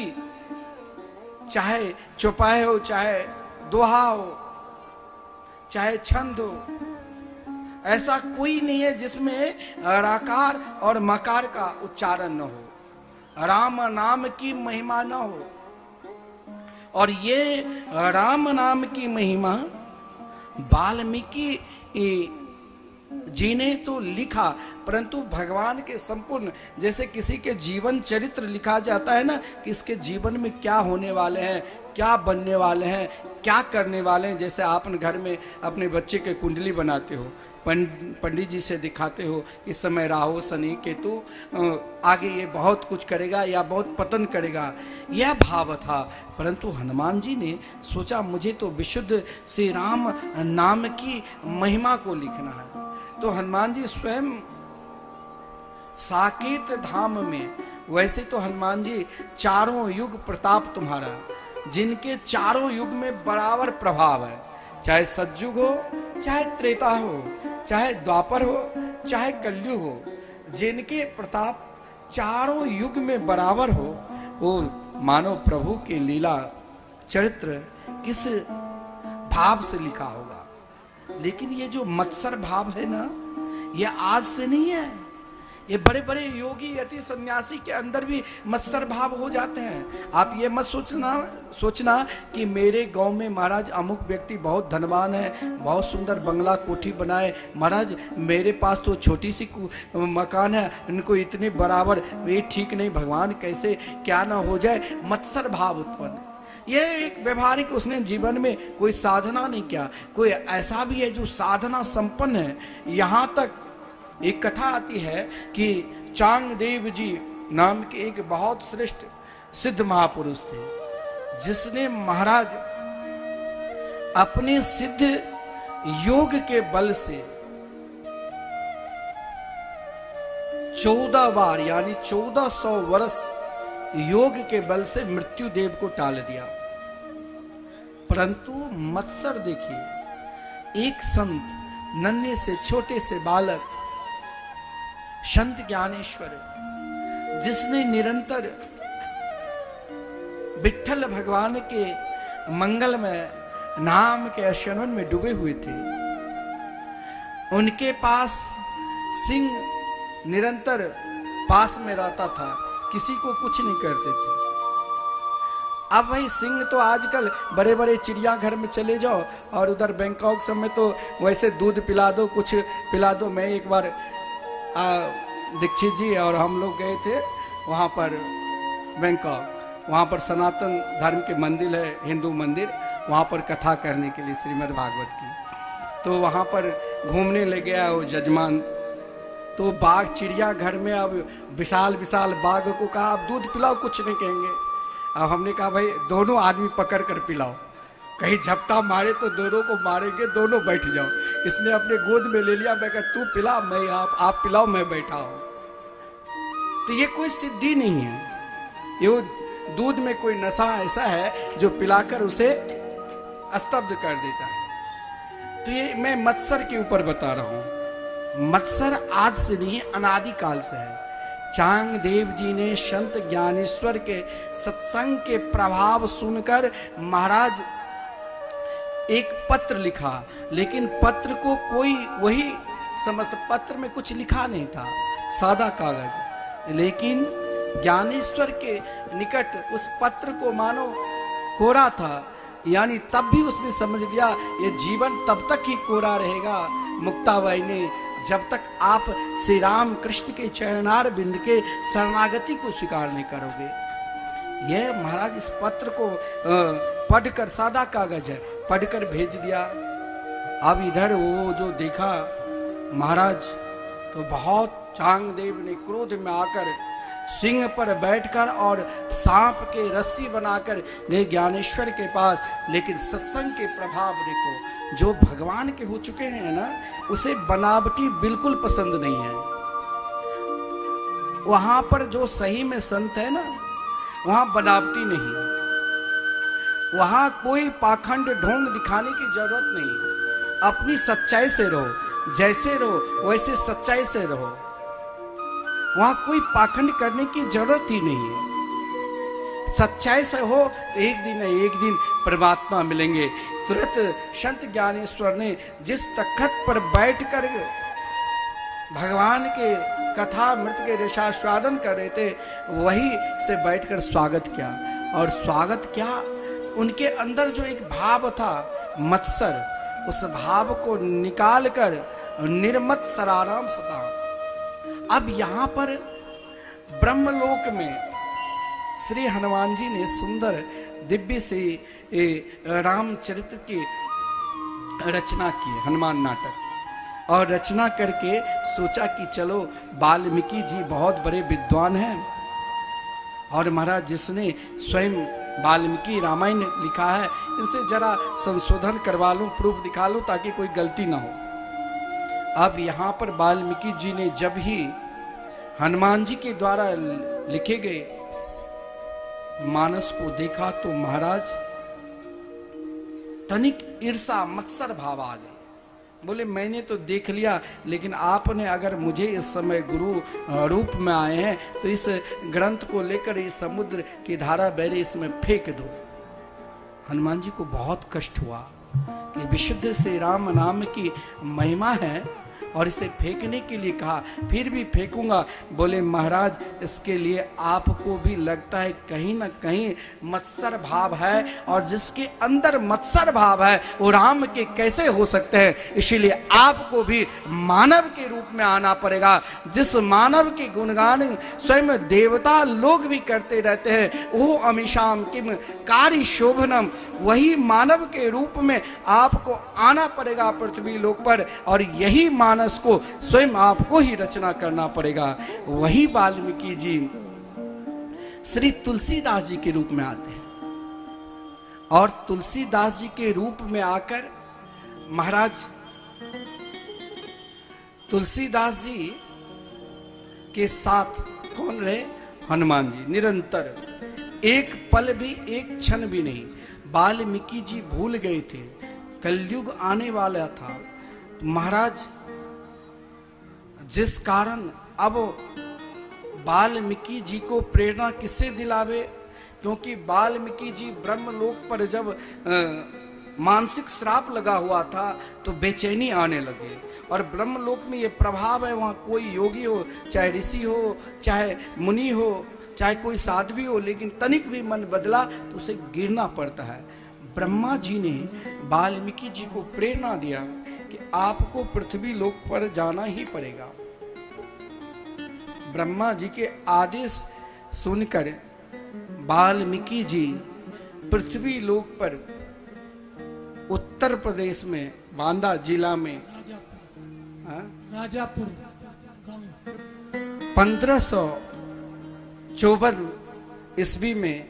चाहे चौपाई हो, चाहे दोहा हो, चाहे छंद हो, ऐसा कोई नहीं है जिसमें रकार और मकार का उच्चारण न हो, राम नाम की महिमा न हो। और ये राम नाम की महिमा वाल्मीकि जी ने तो लिखा, परंतु भगवान के संपूर्ण, जैसे किसी के जीवन चरित्र लिखा जाता है ना, कि इसके जीवन में क्या होने वाले हैं, क्या बनने वाले हैं, क्या करने वाले हैं। जैसे आप घर में अपने बच्चे के कुंडली बनाते हो, पंडित जी से दिखाते हो इस समय राहु शनि केतु आगे ये बहुत कुछ करेगा या बहुत पतन करेगा, यह भाव था। परंतु हनुमान जी ने सोचा मुझे तो विशुद्ध श्री राम नाम की महिमा को लिखना है। तो हनुमान जी स्वयं साकेत धाम में, वैसे तो हनुमान जी चारों युग प्रताप तुम्हारा, जिनके चारों युग में बराबर प्रभाव है, चाहे सतयुग हो, चाहे त्रेता हो, चाहे द्वापर हो, चाहे कलयुग हो, जिनके प्रताप चारों युग में बराबर हो, वो मानो प्रभु के लीला चरित्र किस भाव से लिखा होगा। लेकिन ये जो मत्सर भाव है ना, ये आज से नहीं है, ये बड़े बड़े योगी यति सन्यासी के अंदर भी मत्सर भाव हो जाते हैं। आप ये मत सोचना कि मेरे गांव में महाराज अमुक व्यक्ति बहुत धनवान है, बहुत सुंदर बंगला कोठी बनाए, महाराज मेरे पास तो छोटी सी मकान है, इनको इतने बराबर, ये ठीक नहीं, भगवान कैसे क्या ना हो जाए, मत्सर भाव उत्पन्न। ये एक व्यवहारिक, उसने जीवन में कोई साधना नहीं किया। कोई ऐसा भी है जो साधना संपन्न है। यहाँ तक एक कथा आती है कि चांगदेव जी नाम के एक बहुत श्रेष्ठ सिद्ध महापुरुष थे, जिसने महाराज अपने सिद्ध योग के बल से 14 बार यानी 1400 वर्ष योग के बल से मृत्यु देव को टाल दिया। परंतु मत्सर देखिए, एक संत, नन्हे से छोटे से बालक संत ज्ञानेश्वर, जिसने निरंतर विठ्ठल भगवान के मंगलमय नाम के आश्रवन में डूबे हुए थे, उनके पास सिंह निरंतर पास में रहता था, किसी को कुछ नहीं करते थे। अब भाई सिंह तो आजकल बड़े बड़े चिड़ियाघर में चले जाओ और उधर बैंकॉक सब में तो वैसे दूध पिला दो, कुछ पिला दो। मैं एक बार दीक्षित जी और हम लोग गए थे वहाँ पर बैंकॉक, वहाँ पर सनातन धर्म के मंदिर है, हिंदू मंदिर, वहाँ पर कथा करने के लिए श्रीमद् भागवत की। तो वहाँ पर घूमने ले गया वो जजमान, तो बाघ चिड़ियाघर में, अब विशाल विशाल बाघ को कहा आप दूध पिलाओ, कुछ नहीं कहेंगे। अब हमने कहा भाई दोनों आदमी पकड़ कर पिलाओ, कहीं झपटा मारे तो दोनों को मारेंगे, दोनों बैठ जाओ। इसने अपने गोद में ले लिया, मैं कहा तू पिला, मैं आप पिलाओ, मैं बैठा हूं। तो ये कोई सिद्धि नहीं है, ये दूध में कोई नशा ऐसा है जो पिलाकर उसे स्तब्ध कर देता है। तो ये मैं मत्सर के ऊपर बता रहा हूं। मत्सर आज से नहीं, अनादिकाल से है। चांग देव जी ने संत ज्ञानेश्वर के सत्संग के प्रभाव सुनकर महाराज एक पत्र लिखा, लेकिन पत्र को कोई वही समझ, पत्र में कुछ लिखा नहीं था, सादा कागज। लेकिन ज्ञानेश्वर के निकट उस पत्र को मानो कोरा था, यानी तब भी उसने समझ लिया ये जीवन तब तक ही कोरा रहेगा मुक्ताबाई ने, जब तक आप श्री राम कृष्ण के चरणार बिंद के शरणागति को स्वीकार नहीं करोगे। यह महाराज इस पत्र को पढ़कर, सादा कागज है, पढ़कर भेज दिया। अब इधर वो जो देखा महाराज, तो बहुत चांगदेव ने क्रोध में आकर सिंह पर बैठकर और सांप के रस्सी बनाकर गए ज्ञानेश्वर के पास। लेकिन सत्संग के प्रभाव देखो, जो भगवान के हो चुके हैं ना, उसे बनावटी बिल्कुल पसंद नहीं है। वहां पर जो सही में संत है ना, वहां बनावटी नहीं, वहां कोई पाखंड ढोंग दिखाने की जरूरत नहीं। अपनी सच्चाई से रहो, जैसे रहो वैसे सच्चाई से रहो, वहां कोई पाखंड करने की जरूरत ही नहीं है। सच्चाई से हो तो एक दिन परमात्मा मिलेंगे। तुरंत संत ज्ञानेश्वर ने जिस तख्त पर बैठकर भगवान के कथा मृत के रसास्वादन कर रहे थे, वही से बैठकर स्वागत किया। और स्वागत क्या, उनके अंदर जो एक भाव था मत्सर, उस भाव को निकालकर निर्मत सराराम सता। अब यहां पर ब्रह्मलोक में श्री हनुमान जी ने सुंदर दिव्य से रामचरित्र की रचना की, हनुमान नाटक, और रचना करके सोचा कि चलो वाल्मीकि जी बहुत बड़े विद्वान हैं, और महाराज जिसने स्वयं वाल्मीकि रामायण लिखा है, इनसे जरा संशोधन करवा लूं, प्रूफ दिखा लूं ताकि कोई गलती ना हो। अब यहां पर वाल्मीकि जी ने जब ही हनुमान जी के द्वारा लिखे गए मानस को देखा, तो महाराज तनिक ईर्षा मत्सर भाव आ गए। बोले मैंने तो देख लिया, लेकिन आपने अगर मुझे इस समय गुरु रूप में आए हैं तो इस ग्रंथ को लेकर इस समुद्र की धारा बहरे इसमें फेंक दो। हनुमान जी को बहुत कष्ट हुआ कि विशुद्ध श्री राम नाम की महिमा है और इसे फेंकने के लिए कहा, फिर भी फेंकूंगा। बोले महाराज इसके लिए आपको भी लगता है कहीं ना कहीं मत्सर भाव है, और जिसके अंदर मत्सर भाव है वो राम के कैसे हो सकते हैं, इसीलिए आपको भी मानव के रूप में आना पड़ेगा। जिस मानव के गुणगान स्वयं देवता लोग भी करते रहते हैं, वो अमीशाम किम कारी शोभनम, वही मानव के रूप में आपको आना पड़ेगा पृथ्वी लोक पर, और यही मानस को स्वयं आपको ही रचना करना पड़ेगा। वही वाल्मीकि जी श्री तुलसीदास जी के रूप में आते हैं, और तुलसीदास जी के रूप में आकर महाराज तुलसीदास जी के साथ कौन रहे? हनुमान जी। निरंतर एक पल भी, एक क्षण भी नहीं। वाल्मीकि जी भूल गए थे कलयुग आने वाला था। महाराज जिस कारण अब वाल्मीकि जी को प्रेरणा किससे दिलावे? क्योंकि वाल्मीकि जी ब्रह्मलोक पर जब मानसिक श्राप लगा हुआ था तो बेचैनी आने लगे। और ब्रह्मलोक में ये प्रभाव है, वहां कोई योगी हो, चाहे ऋषि हो, चाहे मुनि हो, चाहे कोई साध्वी हो, लेकिन तनिक भी मन बदला तो उसे गिरना पड़ता है। ब्रह्मा जी ने वाल्मीकि जी को प्रेरणा दिया कि आपको पृथ्वी लोक पर जाना ही पड़ेगा। ब्रह्मा जी के आदेश सुनकर वाल्मीकि जी पृथ्वी लोक पर उत्तर प्रदेश में बांदा जिला में राजापुर 1554 ईस्वी में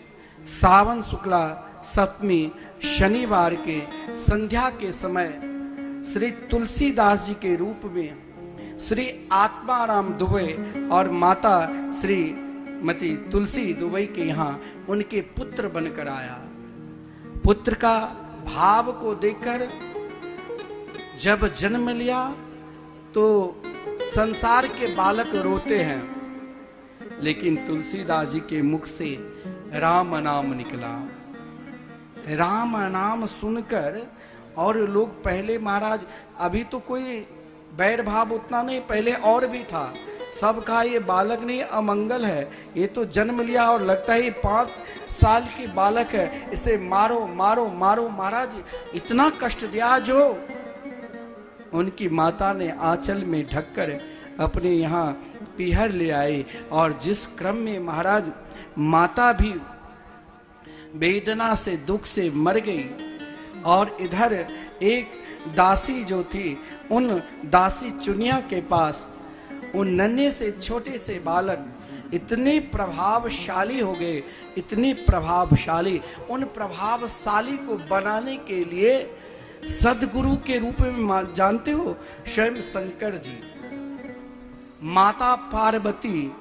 सावन शुक्ला सप्तमी शनिवार के संध्या के समय श्री तुलसीदास जी के रूप में श्री आत्माराम दुबे और माता श्रीमती तुलसी दुबे के यहाँ उनके पुत्र बनकर आया। पुत्र का भाव को देखकर जब जन्म लिया तो संसार के बालक रोते हैं, लेकिन तुलसीदास जी के मुख से राम नाम निकला। राम नाम सुनकर और लोग पहले, महाराज अभी तो कोई बैर भाव उतना नहीं, पहले और भी था। सब कहा ये बालक नहीं, अमंगल है, ये तो जन्म लिया और लगता है ये 5 साल की बालक है, इसे मारो मारो मारो। महाराज इतना कष्ट दिया जो उनकी माता ने आंचल में ढककर अपने यहाँ पीहर ले आए। और जिस क्रम में महाराज माता भी वेदना से, दुख से मर गई, और इधर एक दासी जो थी, उन दासी चुनिया के पास उन नन्हे से छोटे से बालक इतने प्रभावशाली हो गए, इतने प्रभावशाली। उन प्रभावशाली को बनाने के लिए सदगुरु के रूप में जानते हो स्वयं शंकर जी, माता पार्वती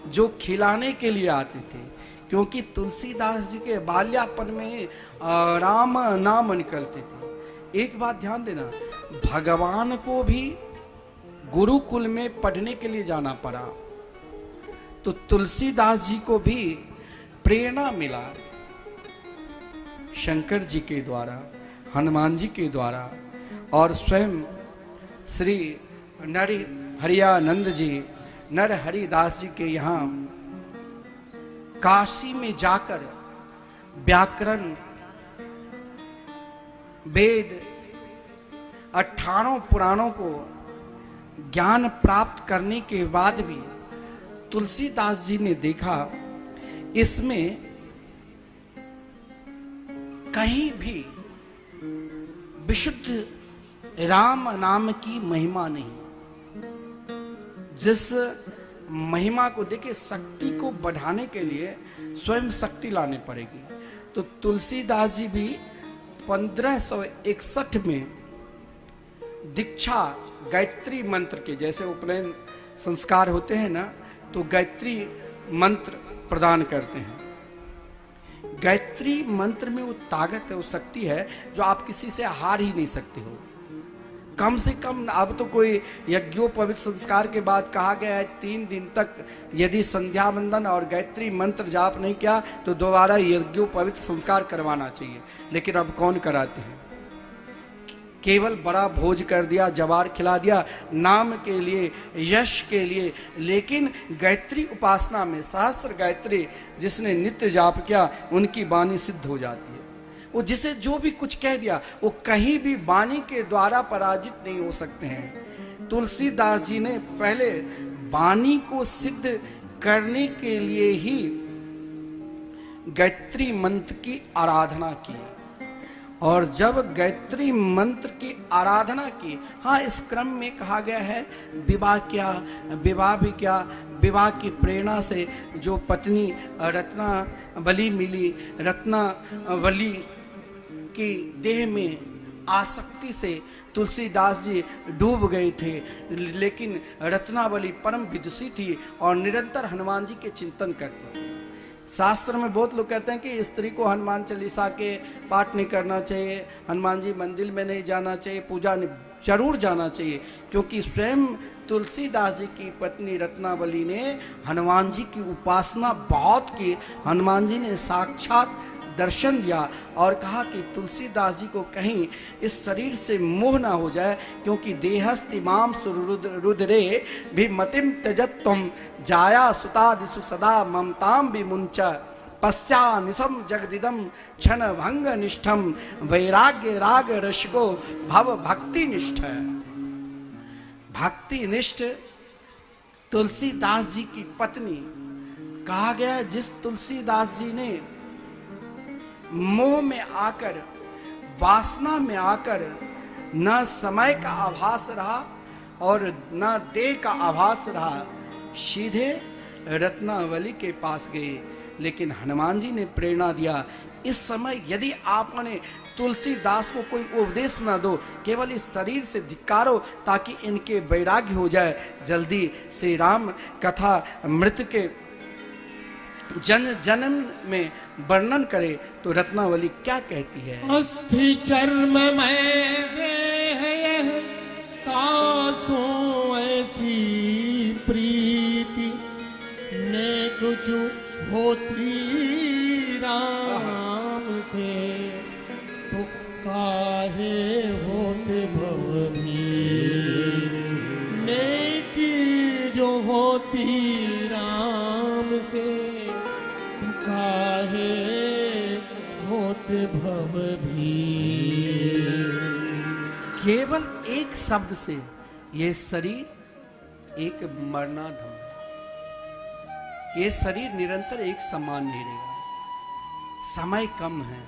जो खिलाने के लिए आते थे। क्योंकि तुलसीदास जी के बाल्यापन में राम नाम निकलते थे। एक बात ध्यान देना, भगवान को भी गुरुकुल में पढ़ने के लिए जाना पड़ा, तो तुलसीदास जी को भी प्रेरणा मिला शंकर जी के द्वारा, हनुमान जी के द्वारा। और स्वयं श्री नर हरियानंद जी, नर हरिदास जी के यहाँ काशी में जाकर व्याकरण, वेद, 18 पुराणों को ज्ञान प्राप्त करने के बाद भी तुलसीदास जी ने देखा इसमें कहीं भी विशुद्ध राम नाम की महिमा नहीं। जिस महिमा को देखे, शक्ति को बढ़ाने के लिए स्वयं शक्ति लाने पड़ेगी। तो तुलसीदास जी भी 1561 में दीक्षा गायत्री मंत्र के, जैसे उपनयन संस्कार होते हैं ना, तो गायत्री मंत्र प्रदान करते हैं। गायत्री मंत्र में वो ताकत है, वो शक्ति है जो आप किसी से हार ही नहीं सकते हो। कम से कम अब तो कोई यज्ञोपवीत संस्कार के बाद कहा गया है 3 दिन तक यदि संध्या वंदन और गायत्री मंत्र जाप नहीं किया तो दोबारा यज्ञोपवीत संस्कार करवाना चाहिए। लेकिन अब कौन कराते हैं? केवल बड़ा भोज कर दिया, जवार खिला दिया नाम के लिए, यश के लिए। लेकिन गायत्री उपासना में सहस्त्र गायत्री जिसने नित्य जाप किया उनकी वाणी सिद्ध हो जाती है। वो जिसे जो भी कुछ कह दिया वो कहीं भी वाणी के द्वारा पराजित नहीं हो सकते हैं। तुलसीदास जी ने पहले वाणी को सिद्ध करने के लिए ही गायत्री मंत्र की आराधना की। और जब गायत्री मंत्र की आराधना की, हाँ इस क्रम में कहा गया है विवाह क्या, विवाह भी क्या, विवाह की प्रेरणा से जो पत्नी रत्नावली मिली, रत्नावली की देह में आसक्ति से तुलसीदास जी डूब गए थे, लेकिन रत्नावली परम विदुषी थी और निरंतर हनुमान जी के चिंतन करती थी। शास्त्र में बहुत लोग कहते हैं कि स्त्री को हनुमान चालीसा के पाठ नहीं करना चाहिए, हनुमान जी मंदिर में नहीं जाना चाहिए, पूजा जरूर जाना चाहिए, क्योंकि स्वयं तुलसीदास जी की पत्नी रत्नावली ने हनुमान जी की उपासना बहुत की। हनुमान जी ने साक्षात दर्शन दिया और कहा कि तुलसीदास जी को कहीं इस शरीर से मोह ना हो जाए, क्योंकि देहस्तिमाम रुद्रे भी मतिम त्यजत तुम जाया सुता दिशु सदा ममताम विमुंच पश्चा निशम जगदिदम क्षण भंग निष्ठम वैराग्य राग रसगो भव भक्ति निष्ठ। भक्ति निष्ठ तुलसीदास जी की पत्नी कहा गया, जिस तुलसीदास जी ने मोह में आकर, वासना में आकर न समय का आभास रहा और न देह का आभास रहा, सीधे रत्नावली के पास गए। लेकिन हनुमान जी ने प्रेरणा दिया, इस समय यदि आपने तुलसीदास को कोई उपदेश ना दो, केवल इस शरीर से धिक्कारो ताकि इनके वैराग्य हो जाए। जल्दी श्री राम कथा मृत के जन जन्म में वर्णन करे तो रत्नावली क्या कहती है? अस्थि चर्म में देह यह तासो ऐसी प्रीति ने कुछ होती राम से, तो काहे होते भवनी ने की जो होती राम से, तो काहे होते भव भी। केवल एक शब्द से ये शरीर एक मरणाधम, ये शरीर निरंतर एक समान नहीं रहेगा। समय कम है,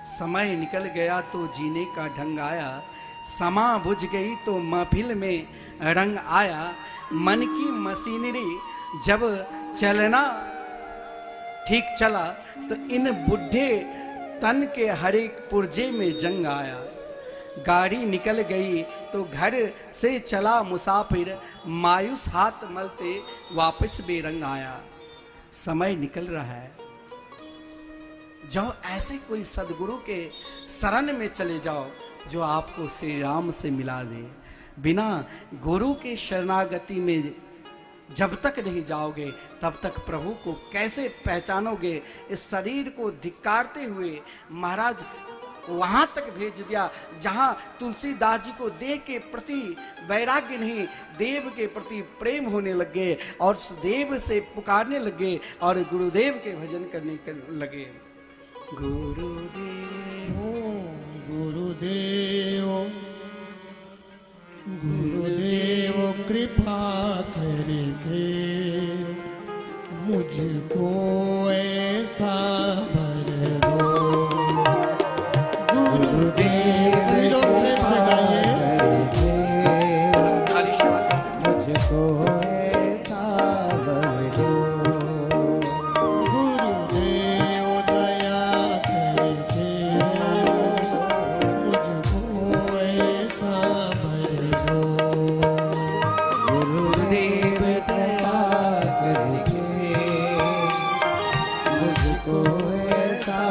समय निकल गया तो जीने का ढंग आया, समा बुझ गई तो महफिल में रंग आया। मन की मशीनरी जब चलना ठीक चला तो इन बुढ़े तन के हर एक पुर्जे में जंग आया। गाड़ी निकल गई तो घर से चला मुसाफिर, मायूस हाथ मलते वापस बेरंग आया। समय निकल रहा है, जाओ ऐसे कोई सदगुरु के शरण में चले जाओ जो आपको श्री राम से मिला दे। बिना गुरु के शरणागति में जब तक नहीं जाओगे तब तक प्रभु को कैसे पहचानोगे? इस शरीर को धिक्कारते हुए महाराज वहां तक भेज दिया जहां तुलसीदास जी को देह के प्रति वैराग्य नहीं, देव के प्रति प्रेम होने लगे और देव से पुकारने लगे और गुरुदेव के भजन करने लगे। गुरुदेव गुरुदेव गुरुदेव कृपा करके मुझको ऐसा भर दो। गुरुदेव कृपा करके मुझको ऐसा भर दो। गुरुदेव दया करके मुझको ऐसा भर दो। गुरुदेव कृपा करके मुझको ऐसा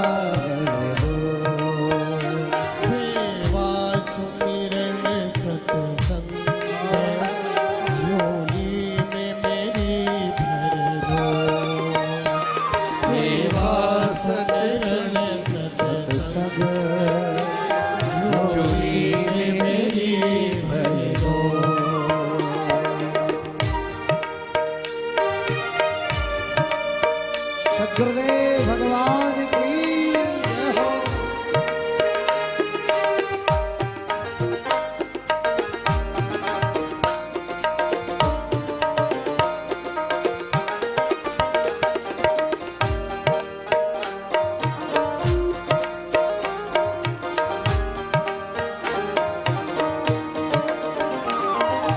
भर दो। सेवा सुमिरन सत्संग झोली में मेरी भर दो। सेवा सत्संग सब झोली में मेरी भर दो। सद्गुरुदेव भगवान की जय हो।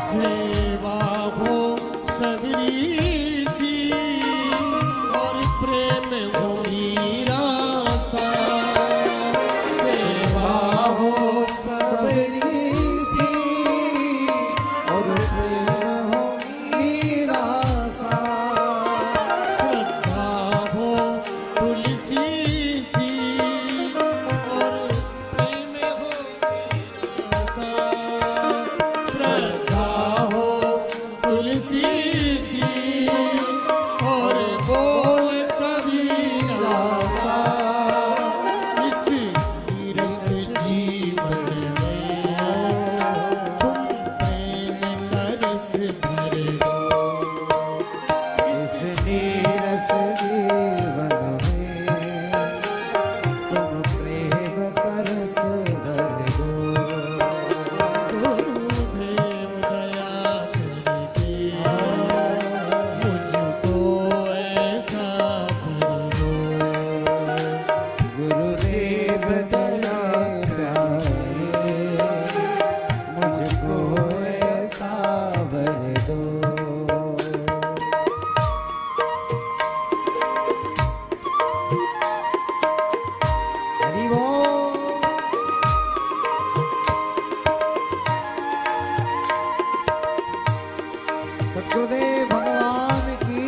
सेवा हो सबरी सी और प्रेम हो मीरा। नीरस जीवन में तुम प्रेम करस भर दो। गुरुदेव दया करके मुझको ऐसा कर दो। गुरुदेव दया प्यारे मुझको ऐसा भर दो। हरि बोल। सतगुरुदेव भगवान की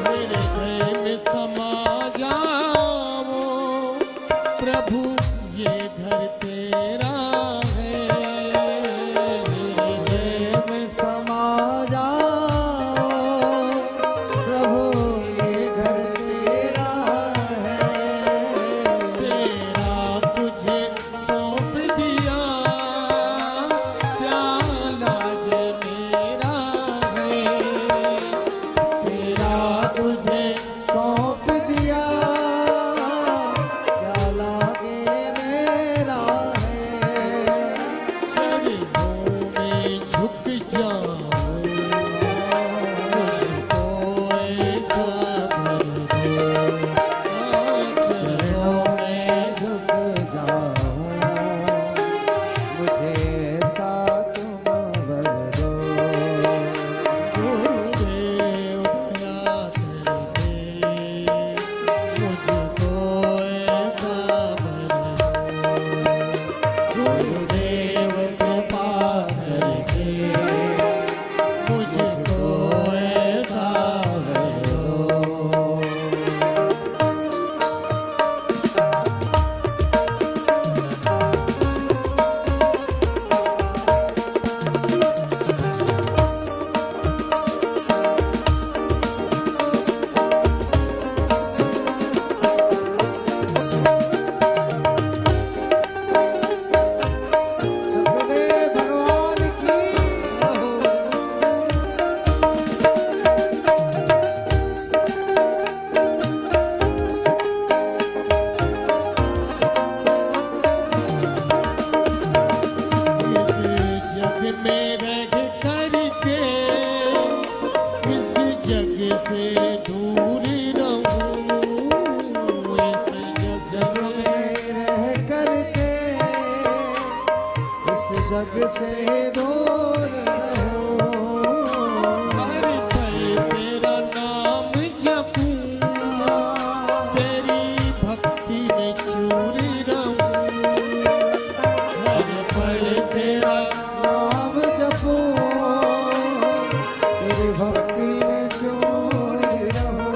मेरे घर में समा जाओ प्रभु, ये घर तेरा है। हृदय में समा जाओ प्रभु, ये घर तेरा है। तेरा तुझे सौंप दिया, प्याला ये मेरा है। तेरा तुझे सौंप दिया, क्या लागे मेरा है। चरणों में झुक जाऊं, मुझको ऐसा भर दो। चरणों में झुक जाऊं, मुझे ऐसा तुम वर दो। गुरुदेव दया करके मुझको ऐसा भर दो। गुरुदेव कृपा करके मुझको ऐसा भर दो। सतगुरुदेव भगवान की इस जग में रह करके इस जग से दूर रहूं। इस जग जग में रह करके इस जग से दूर रहो। हर पल तेरा नाम जपूं, तेरी भक्ति में चूर रहूं। हर पल तेरा नाम जपो, तेरी भक्ति में चूर रहो।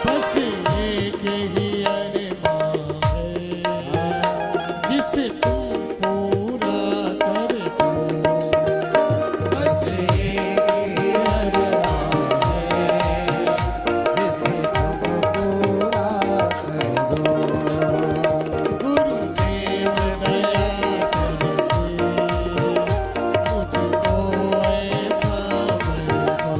बस एक ही अरमान है, जिसे तुम पूरा कर दो। बस एक ही अरमान है, जिसे तुम पूरा कर दो। गुरुदेव दया करके मुझको ऐसा भर दो।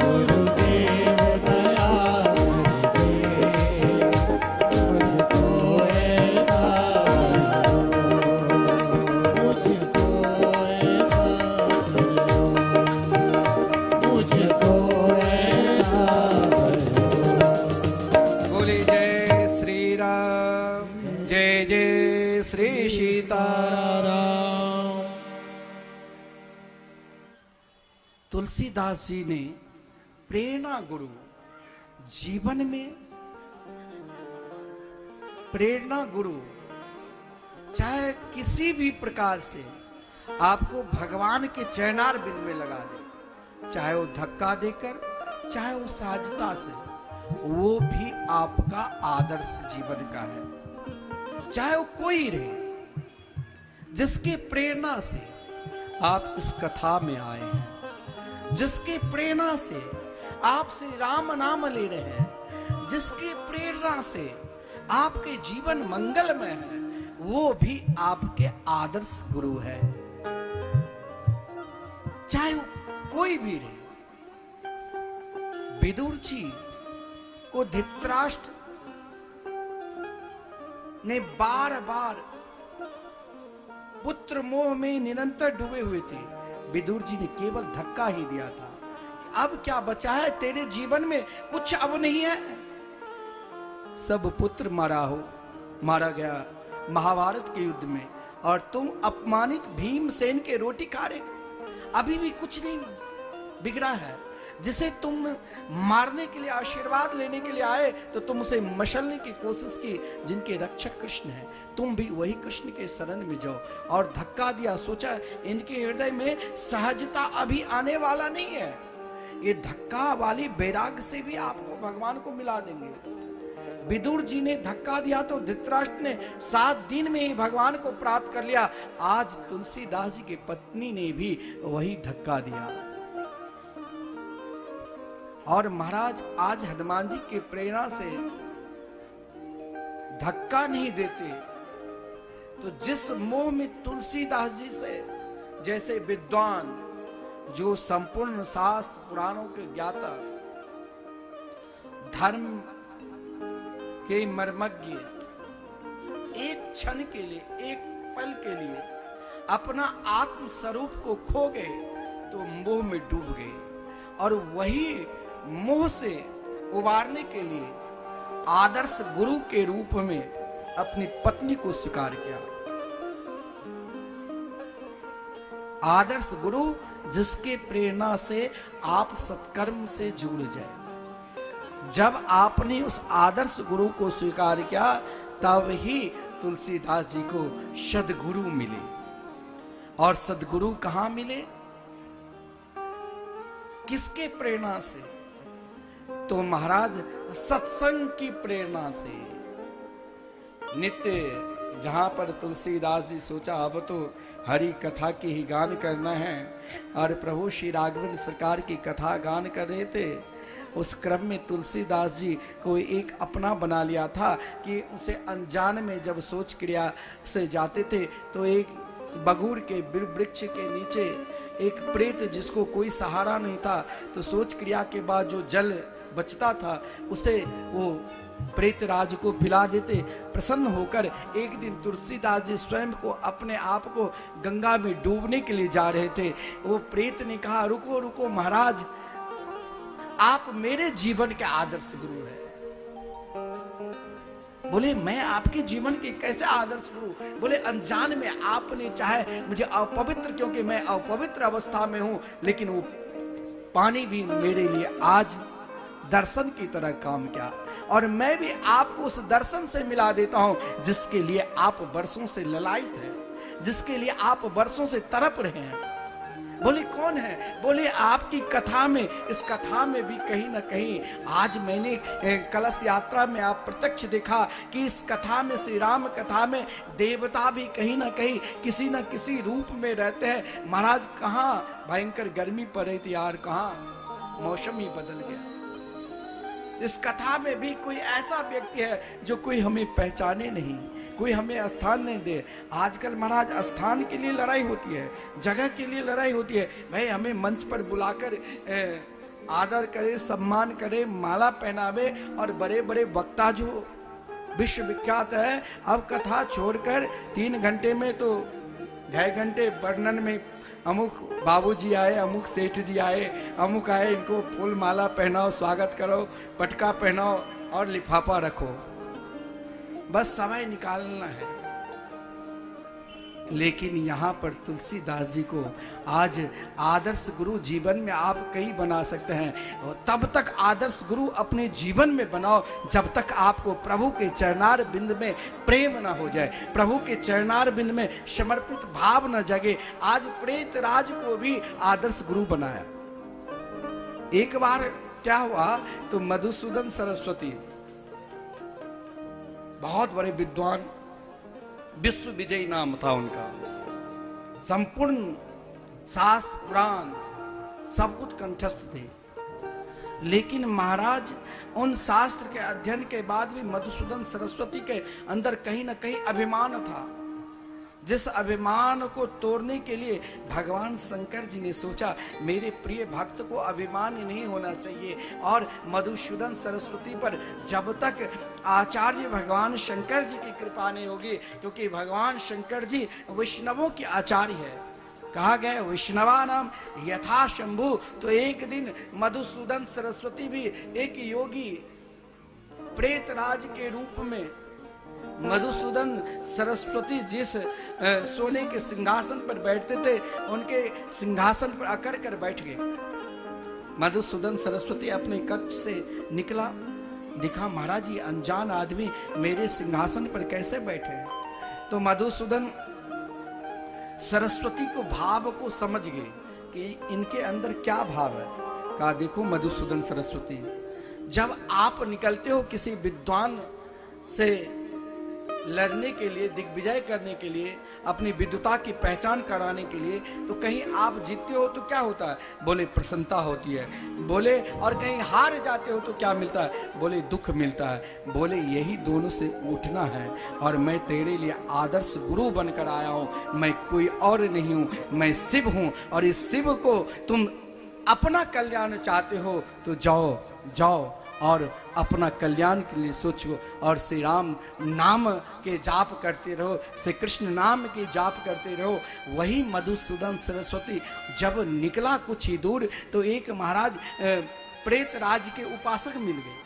गुरुदेव दया करके मुझको ऐसा मुझको ऐसा भर दो। मुझको ऐसा बोले जय श्री राम, जय जय श्री सीताराम। राम तुलसीदास जी ने प्रेरणा गुरु जीवन में प्रेरणा गुरु चाहे किसी भी प्रकार से आपको भगवान के चरणार बिंद में लगा दे, चाहे वो धक्का देकर, चाहे वो सहजता से, वो भी आपका आदर्श जीवन का है। चाहे वो कोई रहे, जिसकी प्रेरणा से आप इस कथा में आए हैं, जिसकी प्रेरणा से आप श्री राम नाम ले रहे हैं, जिसकी प्रेरणा से आपके जीवन मंगलमय है, वो भी आपके आदर्श गुरु है। चाहे वो कोई भी रहे। विदुर जी को धृतराष्ट्र ने बार बार पुत्र मोह में निरंतर डूबे हुए थे। विदुर जी ने केवल धक्का ही दिया था, अब क्या बचा है तेरे जीवन में, कुछ अब नहीं है। सब पुत्र मारा गया महाभारत के युद्ध में, और तुम अपमानित भीमसेन के रोटी खा रहे, अभी भी कुछ नहीं बिगड़ा है। जिसे तुम मारने के लिए, आशीर्वाद लेने के लिए आए, तो तुम उसे मशलने की कोशिश की। जिनके रक्षक कृष्ण हैं, तुम भी वही कृष्ण के शरण में जाओ। और धक्का दिया, सोचा इनके हृदय में सहजता अभी आने वाला नहीं है, ये धक्का वाली वैराग्य से भी आपको भगवान को मिला देंगे। विदुर जी ने धक्का दिया तो धृतराष्ट्र ने 7 दिन में ही भगवान को प्राप्त कर लिया। आज तुलसीदास जी की पत्नी ने भी वही धक्का दिया। और महाराज आज हनुमान जी की प्रेरणा से धक्का नहीं देते, तो जिस मोह में तुलसीदास जी से जैसे विद्वान, जो संपूर्ण शास्त्र पुराणों के ज्ञाता, धर्म के मर्मज्ञ, एक क्षण के लिए, एक पल के लिए अपना आत्म स्वरूप को खो गए तो मोह में डूब गए। और वही मोह से उबारने के लिए आदर्श गुरु के रूप में अपनी पत्नी को स्वीकार किया। आदर्श गुरु जिसके प्रेरणा से आप सत्कर्म से जुड़ जाए। जब आपने उस आदर्श गुरु को स्वीकार किया, तब ही तुलसीदास जी को सद्गुरु मिले। और सद्गुरु कहां मिले, किसके प्रेरणा से? तो महाराज सत्संग की प्रेरणा से। नित्य जहां पर तुलसीदास जी सोचा अब तो हरि कथा की ही गान करना है, और प्रभु श्री राघवेंद्र सरकार की कथा गान कर रहे थे, उस क्रम में तुलसीदास जी को एक अपना बना लिया था कि उसे अनजान में जब सोच क्रिया से जाते थे तो एक बगूर के वृक्ष के नीचे एक प्रेत जिसको कोई सहारा नहीं था, तो सोच क्रिया के बाद जो जल बचता था उसे वो प्रेत राज को पिला देते। प्रसन्न होकर एक दिन तुलसीदास जी स्वयं को, अपने आप को गंगा में डूबने के लिए जा रहे थे। वो प्रेत ने कहा, रुको रुको महाराज, आप मेरे जीवन के आदर्श गुरु हैं। बोले मैं आपके जीवन के कैसे आदर्श गुरु? बोले अनजान में आपने चाहे मुझे अपवित्र, क्योंकि मैं अपवित्र अवस्था में हूं, लेकिन वो पानी भी मेरे लिए आज दर्शन की तरह काम किया, और मैं भी आपको उस दर्शन से मिला देता हूं जिसके लिए आप वर्षों से ललायित हैं, जिसके लिए आप वर्षों से तड़प रहे हैं। बोले कौन है? बोले आपकी कथा में, इस कथा में भी कहीं ना कहीं आज मैंने कलश यात्रा में आप प्रत्यक्ष देखा कि इस कथा में, श्री राम कथा में देवता भी कहीं ना कहीं किसी न किसी रूप में रहते हैं। महाराज कहाँ भयंकर गर्मी पड़ रही थी यार, कहाँ मौसम ही बदल गया। इस कथा में भी कोई ऐसा व्यक्ति है जो कोई हमें पहचाने नहीं, कोई हमें स्थान नहीं दे। आजकल महाराज स्थान के लिए लड़ाई होती है, जगह के लिए लड़ाई होती है। भाई हमें मंच पर बुलाकर आदर करे, सम्मान करे, माला पहनावे, और बड़े बड़े वक्ता जो विश्वविख्यात है, अब कथा छोड़कर 3 घंटे में तो 2.5 घंटे वर्णन में अमुक बाबूजी आए, अमुक सेठ जी आए, अमुक आए, इनको फूल माला पहनाओ, स्वागत करो, पटका पहनाओ और लिफाफा रखो, बस समय निकालना है। लेकिन यहाँ पर तुलसीदास जी को आज आदर्श गुरु जीवन में आप कहीं बना सकते हैं, और तब तक आदर्श गुरु अपने जीवन में बनाओ जब तक आपको प्रभु के चरणार बिंद में प्रेम न हो जाए, प्रभु के चरणार बिंद में समर्पित भाव न जगे। आज प्रेत राज को भी आदर्श गुरु बनाया। एक बार क्या हुआ तो मधुसूदन सरस्वती बहुत बड़े विद्वान, विश्व विजयी नाम था उनका, संपूर्ण शास्त्र पुराण सब कुछ कंठस्थ थे। लेकिन महाराज उन शास्त्र के अध्ययन के बाद भी मधुसूदन सरस्वती के अंदर कहीं ना कहीं अभिमान था, जिस अभिमान को तोड़ने के लिए भगवान शंकर जी ने सोचा मेरे प्रिय भक्त को अभिमान नहीं होना चाहिए। और मधुसूदन सरस्वती पर जब तक आचार्य भगवान शंकर जी की कृपा नहीं होगी, क्योंकि भगवान शंकर जी वैष्णवों के आचार्य है, कहा गया वैष्णवा नाम यथा शंभु। तो एक दिन मधुसूदन सरस्वती भी एक योगी प्रेतराज के रूप में, मधुसूदन सरस्वती जिस सोने के सिंहासन पर बैठते थे उनके सिंहासन पर अकड़ कर बैठ गए। मधुसूदन सरस्वती अपने कक्ष से निकला, दिखा महाराज ये अनजान आदमी मेरे सिंहासन पर कैसे बैठे। तो मधुसूदन सरस्वती को भाव को समझ गए कि इनके अंदर क्या भाव है। कहा देखो मधुसूदन सरस्वती, जब आप निकलते हो किसी विद्वान से लड़ने के लिए, दिग्विजय करने के लिए, अपनी विद्वता की पहचान कराने के लिए, तो कहीं आप जीतते हो तो क्या होता है, बोले प्रसन्नता होती है, बोले और कहीं हार जाते हो तो क्या मिलता है, बोले दुख मिलता है। बोले यही दोनों से उठना है और मैं तेरे लिए आदर्श गुरु बनकर आया हूं, मैं कोई और नहीं हूं, मैं शिव हूं। और इस शिव को तुम अपना कल्याण चाहते हो तो जाओ जाओ और अपना कल्याण के लिए सोचो और श्री राम नाम के जाप करते रहो, श्री कृष्ण नाम के जाप करते रहो। वही मधुसूदन सरस्वती जब निकला कुछ ही दूर तो एक महाराज प्रेतराज के उपासक मिल गए।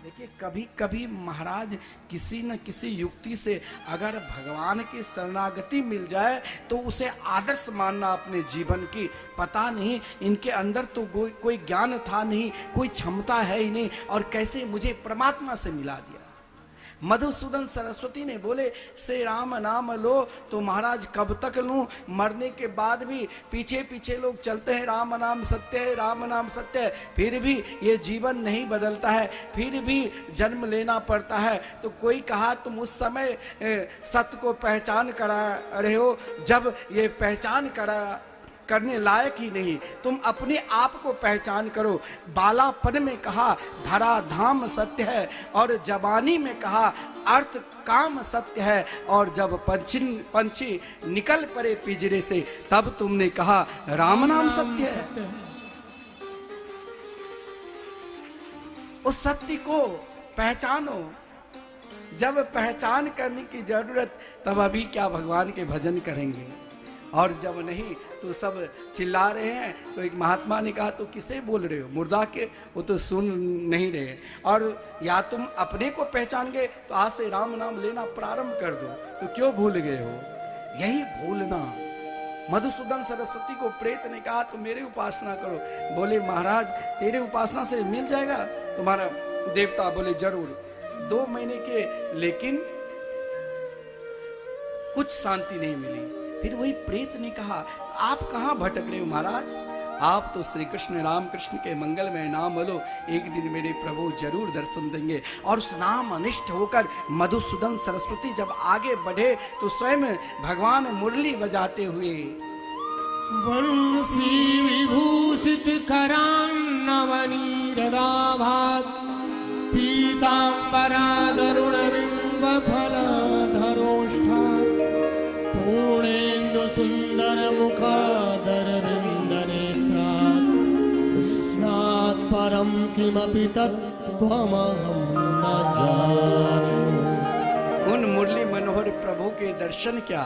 देखिए कभी कभी महाराज किसी न किसी युक्ति से अगर भगवान की शरणागति मिल जाए तो उसे आदर्श मानना अपने जीवन की। पता नहीं इनके अंदर तो कोई ज्ञान था नहीं, कोई क्षमता है ही नहीं, और कैसे मुझे परमात्मा से मिला दिया। मधुसूदन सरस्वती ने बोले श्री राम नाम लो, तो महाराज कब तक लूं, मरने के बाद भी पीछे पीछे लोग चलते हैं, राम नाम सत्य है, राम नाम सत्य है, फिर भी ये जीवन नहीं बदलता है, फिर भी जन्म लेना पड़ता है। तो कोई कहा तुम उस समय सत्य को पहचान करा रहे हो जब ये पहचान करने लायक ही नहीं, तुम अपने आप को पहचान करो। बालापन में कहा धरा धाम सत्य है, और जवानी में कहा अर्थ काम सत्य है, और जब पंछी निकल पड़े पिंजरे से तब तुमने कहा राम नाम सत्य है। उस सत्य को पहचानो। जब पहचान करने की जरूरत तब अभी क्या भगवान के भजन करेंगे, और जब नहीं तो सब चिल्ला रहे हैं। तो एक महात्मा ने कहा तो किसे बोल रहे हो, मुर्दा के, वो तो सुन नहीं रहे। और या तुम अपने को पहचान गए तो आज से राम नाम लेना प्रारंभ कर दो, तो क्यों भूल गए हो, यही भूलना। मधुसूदन सरस्वती को प्रेत ने कहा तो मेरे उपासना करो। बोले महाराज तेरे उपासना से मिल जाएगा तुम्हारा देवता। बोले जरूर। 2 महीने के, लेकिन कुछ शांति नहीं मिली। फिर वही प्रेत ने कहा आप कहां भटक रहे हो महाराज, आप तो श्री कृष्ण राम कृष्ण के मंगलमय नाम लो, एक दिन मेरे प्रभु जरूर दर्शन देंगे। और उस नाम अनिष्ट होकर मधुसूदन सरस्वती जब आगे बढ़े तो स्वयं भगवान मुरली बजाते हुए वंशी विभूषित करान्नवनीरदाभात् पीताम्बरा गरुडबिम्ब फलधरोष्ठात् पूर्णेन्दु सुन्दर मुखादर विन्दनेत्रात् कृष्णात् परं किमपि तत्त्वमहं न जाने। उन मुरली मनोहर प्रभु के दर्शन क्या।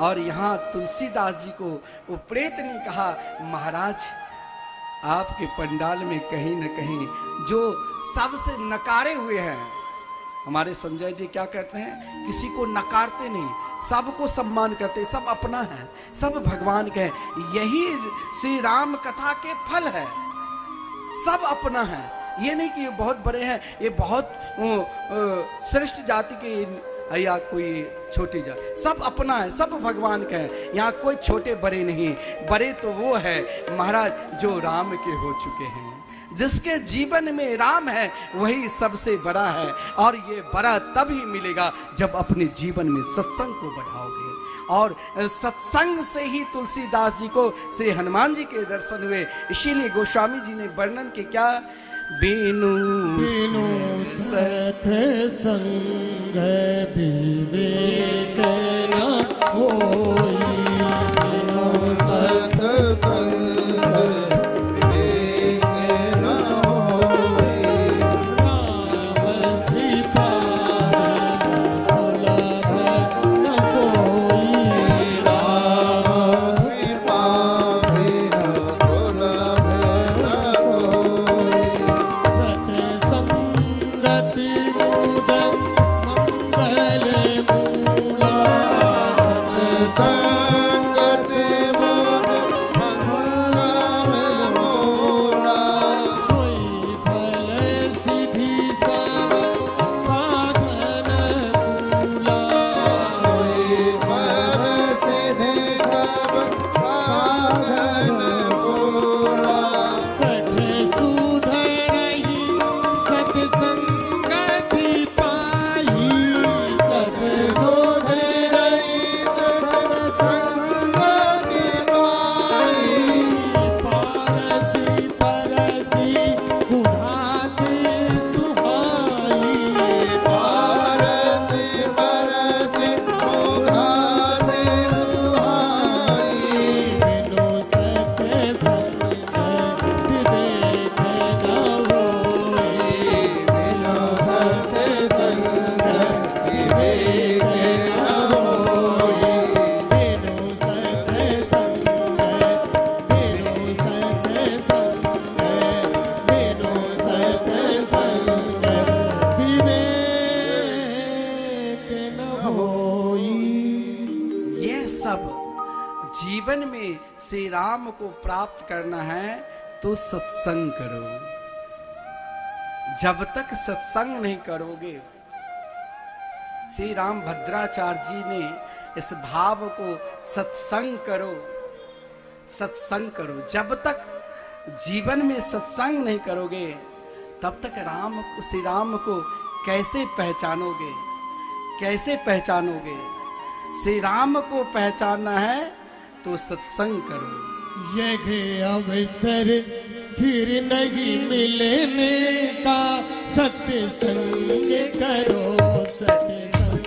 और यहाँ तुलसीदास जी को वो प्रेत ने कहा महाराज आपके पंडाल में कहीं न कहीं जो सबसे नकारे हुए हैं, हमारे संजय जी क्या करते हैं, किसी को नकारते नहीं, सबको सम्मान करते, सब अपना है, सब भगवान के हैं। यही श्री राम कथा के फल है, सब अपना है। ये नहीं कि ये बहुत बड़े हैं, ये बहुत श्रेष्ठ जाति के या कोई छोटी जाति, सब अपना है, सब भगवान का है। यहाँ कोई छोटे बड़े नहीं, बड़े तो वो है महाराज जो राम के हो चुके हैं, जिसके जीवन में राम है वही सबसे बड़ा है। और ये बड़ा तभी मिलेगा जब अपने जीवन में सत्संग को बढ़ाओगे। और सत्संग से ही तुलसीदास जी को श्री हनुमान जी के दर्शन हुए। इसीलिए गोस्वामी जी ने वर्णन के क्या, बीनु बिनु सत संग विवेक न होई, बिनु सत संग विवेक न होई, राम कृपा सुलभ न सोई, राम कृपा बिनु सुलभ न होई, सतसंगति मूल मंगल मूला, संगति मूल मंगल मूला, सोई फल सिद्धि सब साधन मूला, सोई फल सिद्धि सब साधन मूला, सठ सुधरहि सतसंगति पाई, सत सोधरहि सत्संगति पाई, पारसी परसी गुणाति सुहाई, पारसी परसी मुखादि सुहाई, बिनु सतसंग विवेक न होई, बिनु सत्संग विवेक न होई, बिनु सतसंग बिनु सतसंग बिनु सतसंग विवेक न होई। ये सब जीवन में श्री राम को प्राप्त करना है तो सत्संग करो। जब तक सत्संग नहीं करोगे, श्री राम भद्राचार्य जी ने इस भाव को सत्संग करो, सत्संग करो। जब तक जीवन में सत्संग नहीं करोगे तब तक श्री राम को कैसे पहचानोगे, कैसे पहचानोगे? श्री राम को पहचानना है तो सत्संग करो। यह अवसर फिर नहीं मिलने का, सत्संग करो सत्संग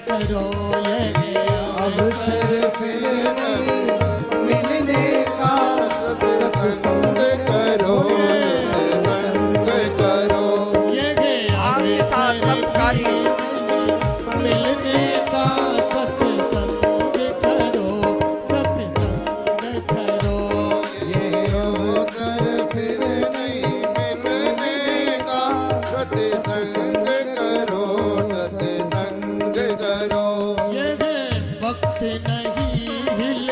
करो, यह अवसर फिर नहीं मिलने का, सत्संग करो सत्संग करो, यह आपके साथ सब कार्य मिलने का, सत्संग करो सत्संग करो, ये अवसर फिर नहीं मिलने का, सत्संग करो सत्संग करो, यह वक्त नहीं हिल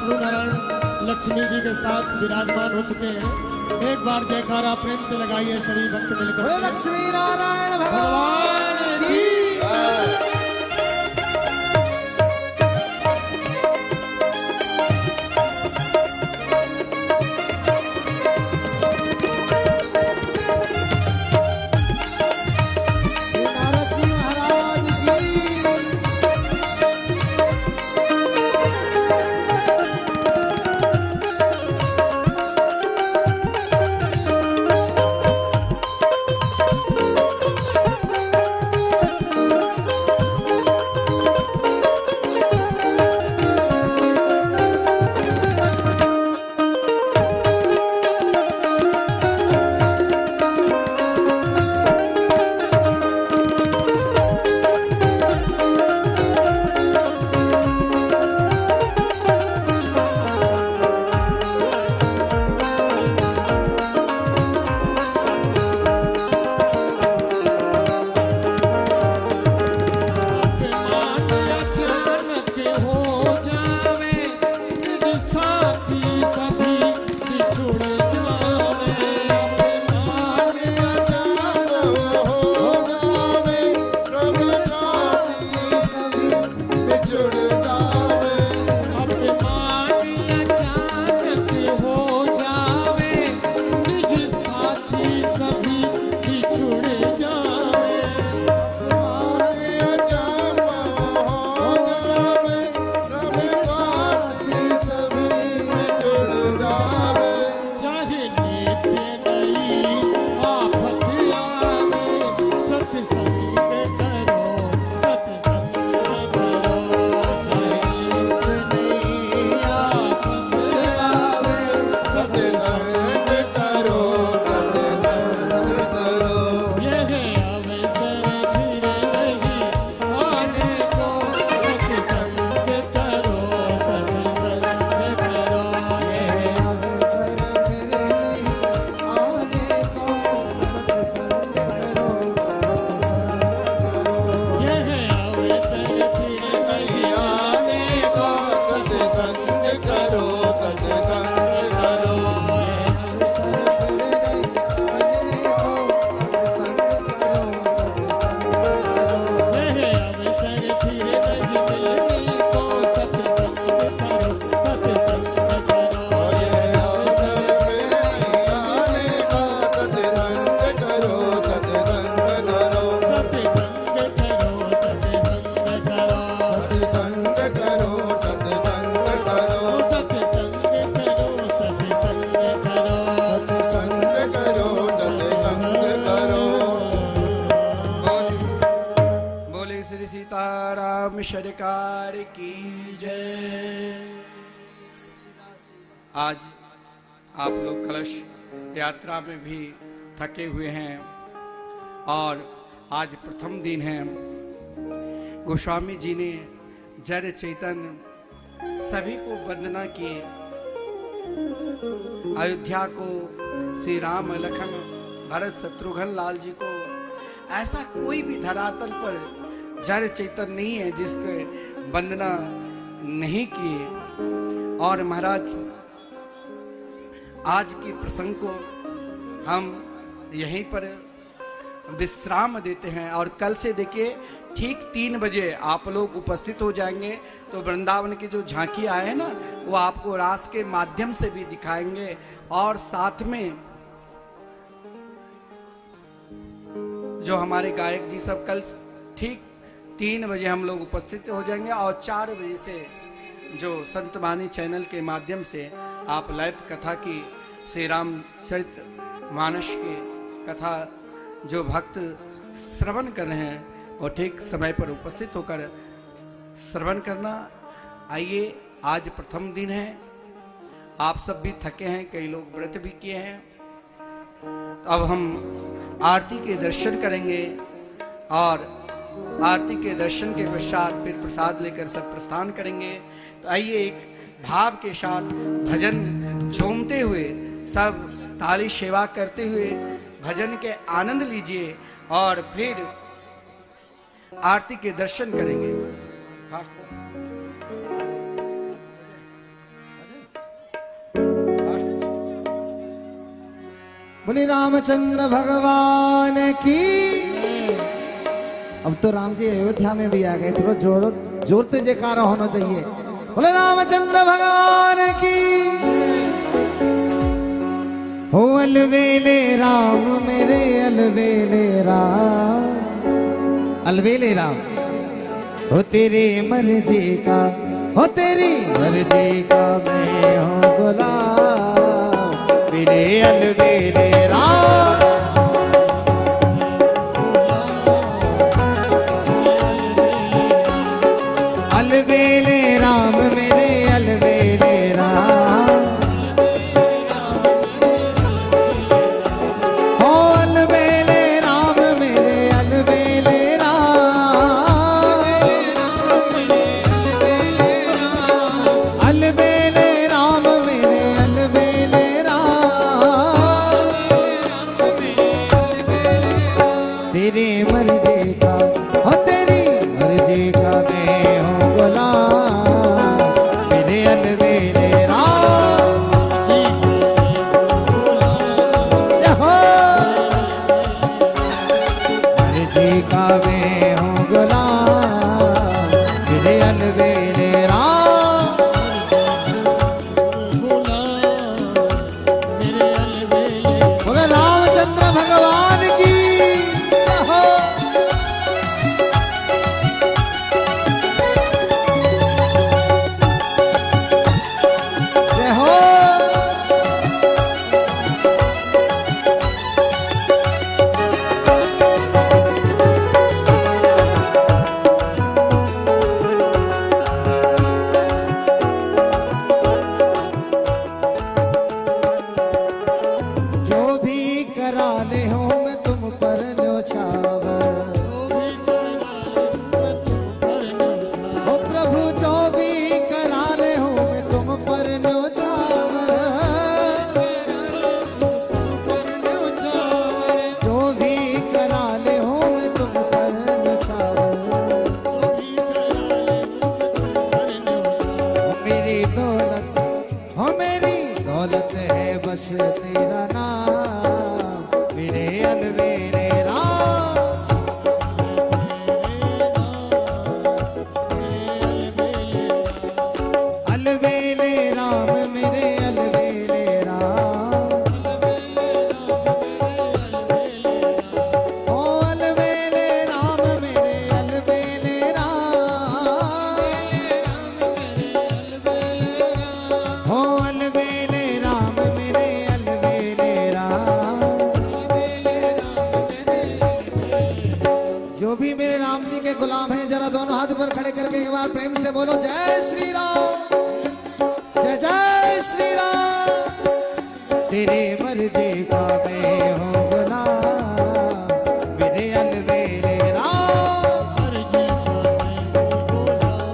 विष्णु नारायण लक्ष्मी जी के साथ विराजमान हो चुके हैं। एक बार जयकारा प्रेम से लगाइए सभी भक्त मिलकर। बोले लक्ष्मी नारायण भगवान की नारद जी महाराज की सरकार की जय। आज आप लोग कलश यात्रा में भी थके हुए हैं और आज प्रथम दिन है। गोस्वामी जी ने जड़ चैतन्य सभी को वंदना की। अयोध्या को श्री राम लखन भरत शत्रुघ्न लाल जी को ऐसा कोई भी धरातल पर जड़ चैतन्य नहीं है जिसके वंदना नहीं किए। और महाराज आज के प्रसंग को हम यहीं पर विश्राम देते हैं और कल से देखिए ठीक 3 बजे आप लोग उपस्थित हो जाएंगे तो वृंदावन की जो झांकी आए हैं ना वो आपको रास के माध्यम से भी दिखाएंगे और साथ में जो हमारे गायक जी सब कल ठीक 3 बजे हम लोग उपस्थित हो जाएंगे और 4 बजे से जो संत वाणी चैनल के माध्यम से आप लाइव कथा की श्री रामचरित मानस की कथा जो भक्त श्रवण कर रहे हैं और ठीक समय पर उपस्थित होकर श्रवण करना। आइए आज प्रथम दिन है, आप सब भी थके हैं, कई लोग व्रत भी किए हैं। अब हम आरती के दर्शन करेंगे और आरती के दर्शन के पश्चात फिर प्रसाद लेकर सब प्रस्थान करेंगे। तो आइए एक भाव के साथ भजन झूमते हुए सब ताली सेवा करते हुए भजन के आनंद लीजिए और फिर आरती के दर्शन करेंगे। बोले रामचंद्र भगवान की। अब तो राम जी अयोध्या में भी आ गए, थोड़ा जोर से जयकारा होना चाहिए। बोले रामचंद्र भगवान की। हो अलवेले राम मेरे अलवेले राम, अलवेले राम हो तेरे मर्जी का, हो तेरी मर्जी का मैं हूँ गुलाम, मेरे अलवेले राम। अलवेले राम मेरे अलवेले राम, हो अलवेले राम मेरे अलवेले राम, अलवेले राम मेरे अलवेले राम, तेरी मर्जी का, हो तेरी मर्जी का मैं हूँ गुलाम, मेरे अलवेले राम। यहो मर्जी का मैं हूँ गुलाम, मेरे अलवेले राम। बोले रामचंद्र भगवान की। यहो जय हो। जो भी करा ले हो मैं तुम पर न्योछावर, हो प्रभु जो भी करा ले हो मैं तुम पर न्योछावर, जो भी करा ले हो मैं तुम पर न्योछावर, हो मेरी दौलत, हो मेरी दौलत है बस तेरा नाम, मेरे अलवेले राम। अलवेले राम मेरे अलवेले राम, ओ अलवेले राम मेरे अलवेले राम, हो अलवेले राम मेरे अलवेले राम। जो भी मेरे राम जी के गुलाम हैं जरा दोनों हाथ ऊपर खड़े करके एक बार प्रेम से बोलो जय श्री राम, जय जय श्री राम। तेरे मर्जी का मैं हूँ गुलाम, मेरे अलवेले राम।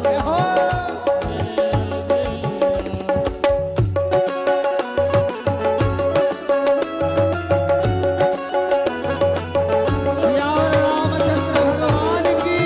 जय हो। सियावर रामचंद्र भगवान की।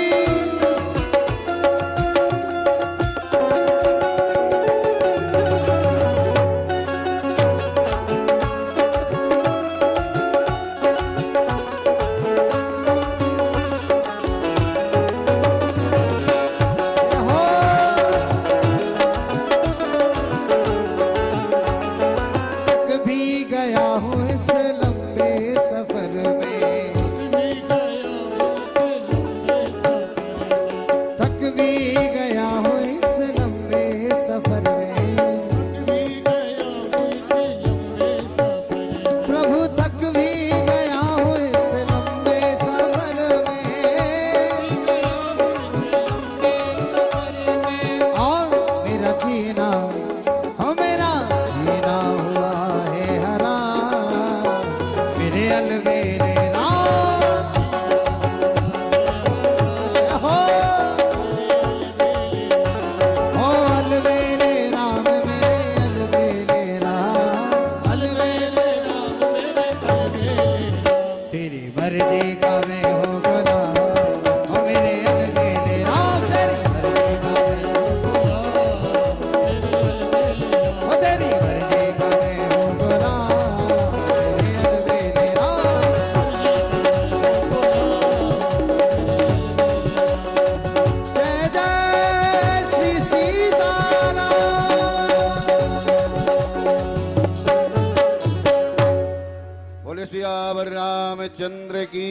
सियावर रामचंद्र की।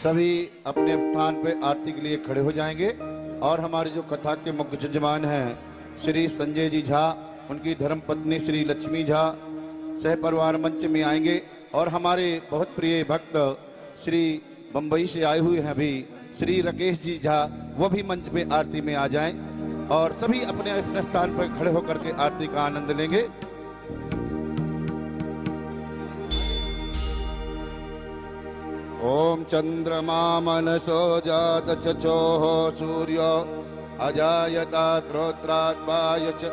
सभी अपने स्थान पे आरती के लिए खड़े हो जाएंगे और हमारे जो कथा के मुख्य यजमान हैं श्री संजय जी झा, उनकी धर्मपत्नी श्री लक्ष्मी झा सह परिवार मंच में आएंगे और हमारे बहुत प्रिय भक्त श्री बंबई से आए हुए हैं अभी श्री राकेश जी झा, वो भी मंच पे आरती में आ जाएं और सभी अपने अपने स्थान पर खड़े होकर के आरती का आनंद लेंगे। ओम चंद्रमा मनसो जात चचोः सूर्यो अजायता श्रोत्रात्पाय च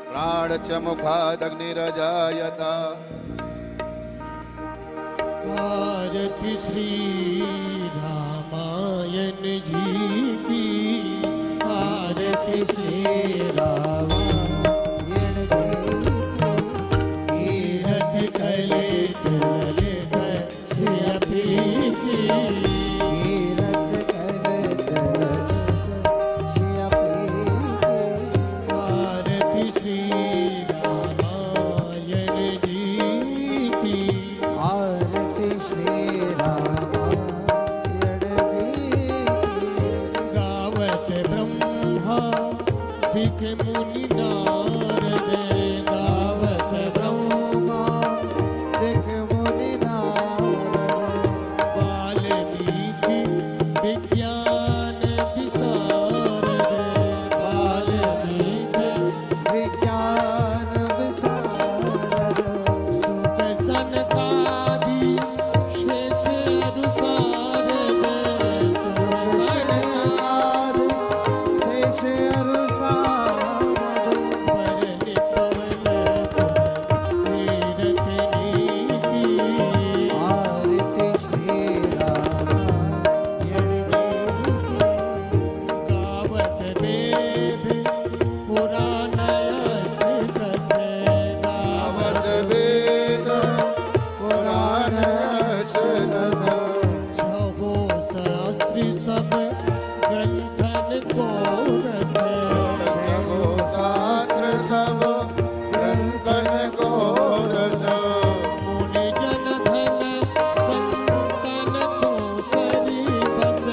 प्राण च मुखादग्निरजायता। आरती श्री रामायण जी की, आरती श्री रामायण जी की, तीरथ कले ललित श्री की, तीरथ कले आरती श्री रामायण जी की, आरती श्री रामायण जी की। गावत ब्रह्मा दिख मुनि नारद, गावत ब्रह्मा दिख मुनि नारद, वाल्मीकि विज्ञान विशारद, वाल्मीकि विज्ञान विशारद, सुत सनकादि शेष अनुसारद, सुत सनकादि शेष अनुसारद, वरनि पवन तीरथ नीति, आरती श्री रामायण जी की। गावत वेद पुराण अष्टदश, गावत वेद पुराण अष्टदश, छहो शास्त्री सब ग्रंथन को रस, छहो शास्त्र सब ग्रंथन को रस, मुनि जन धन संतन को सरी बस,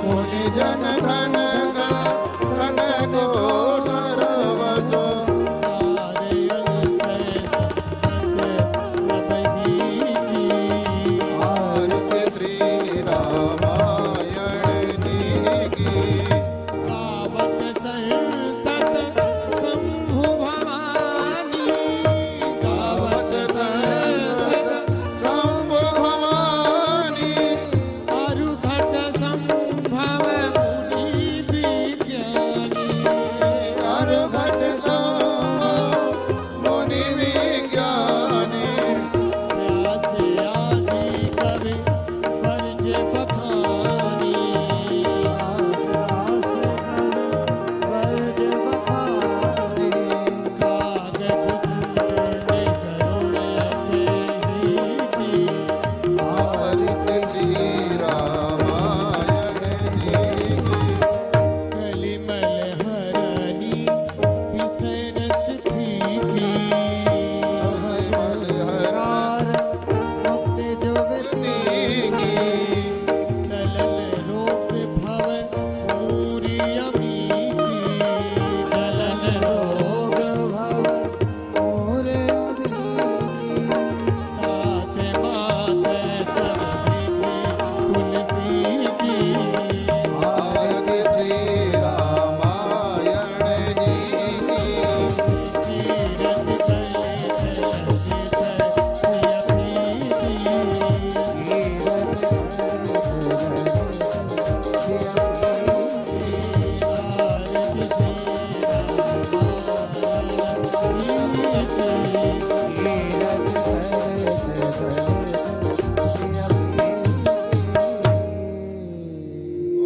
मुनि जन धन सन को सर्वस, सारे अंश संत सब ही की, आरती श्री रामायण जी की। गावत संतत शंभु भवानी, गावत संतत शंभु भवानी, अरुघट संभव मुनि विज्ञानी, अरुघट संभव मुनि विज्ञानी, व्यास आदि कवि वर्ज बखानी, दास वर्ज बखानी, कागद सुने करुण अकेही, आरती श्री रामायण जी की। कलिमल हरनी विषय रस फीकी, हरार मुक्ति जुगती दलल रोग भव पूरी अमीकी, दलल रोग भव मोरे अभिकी, तात मात सब तुलसी की, आरती श्री रामायण जी की। तीरथ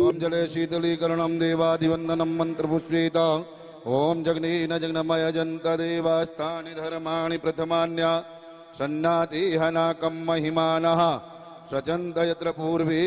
ओम जले शीतलीकरणं देवादिवंदनं मंत्रपुष्पेत। ओम जगनेन जगनमय जंत देवास्तानि धर्माणि प्रथमान्या सन्नातिहनाकं महिमानः सचन्त यत्र पूर्वे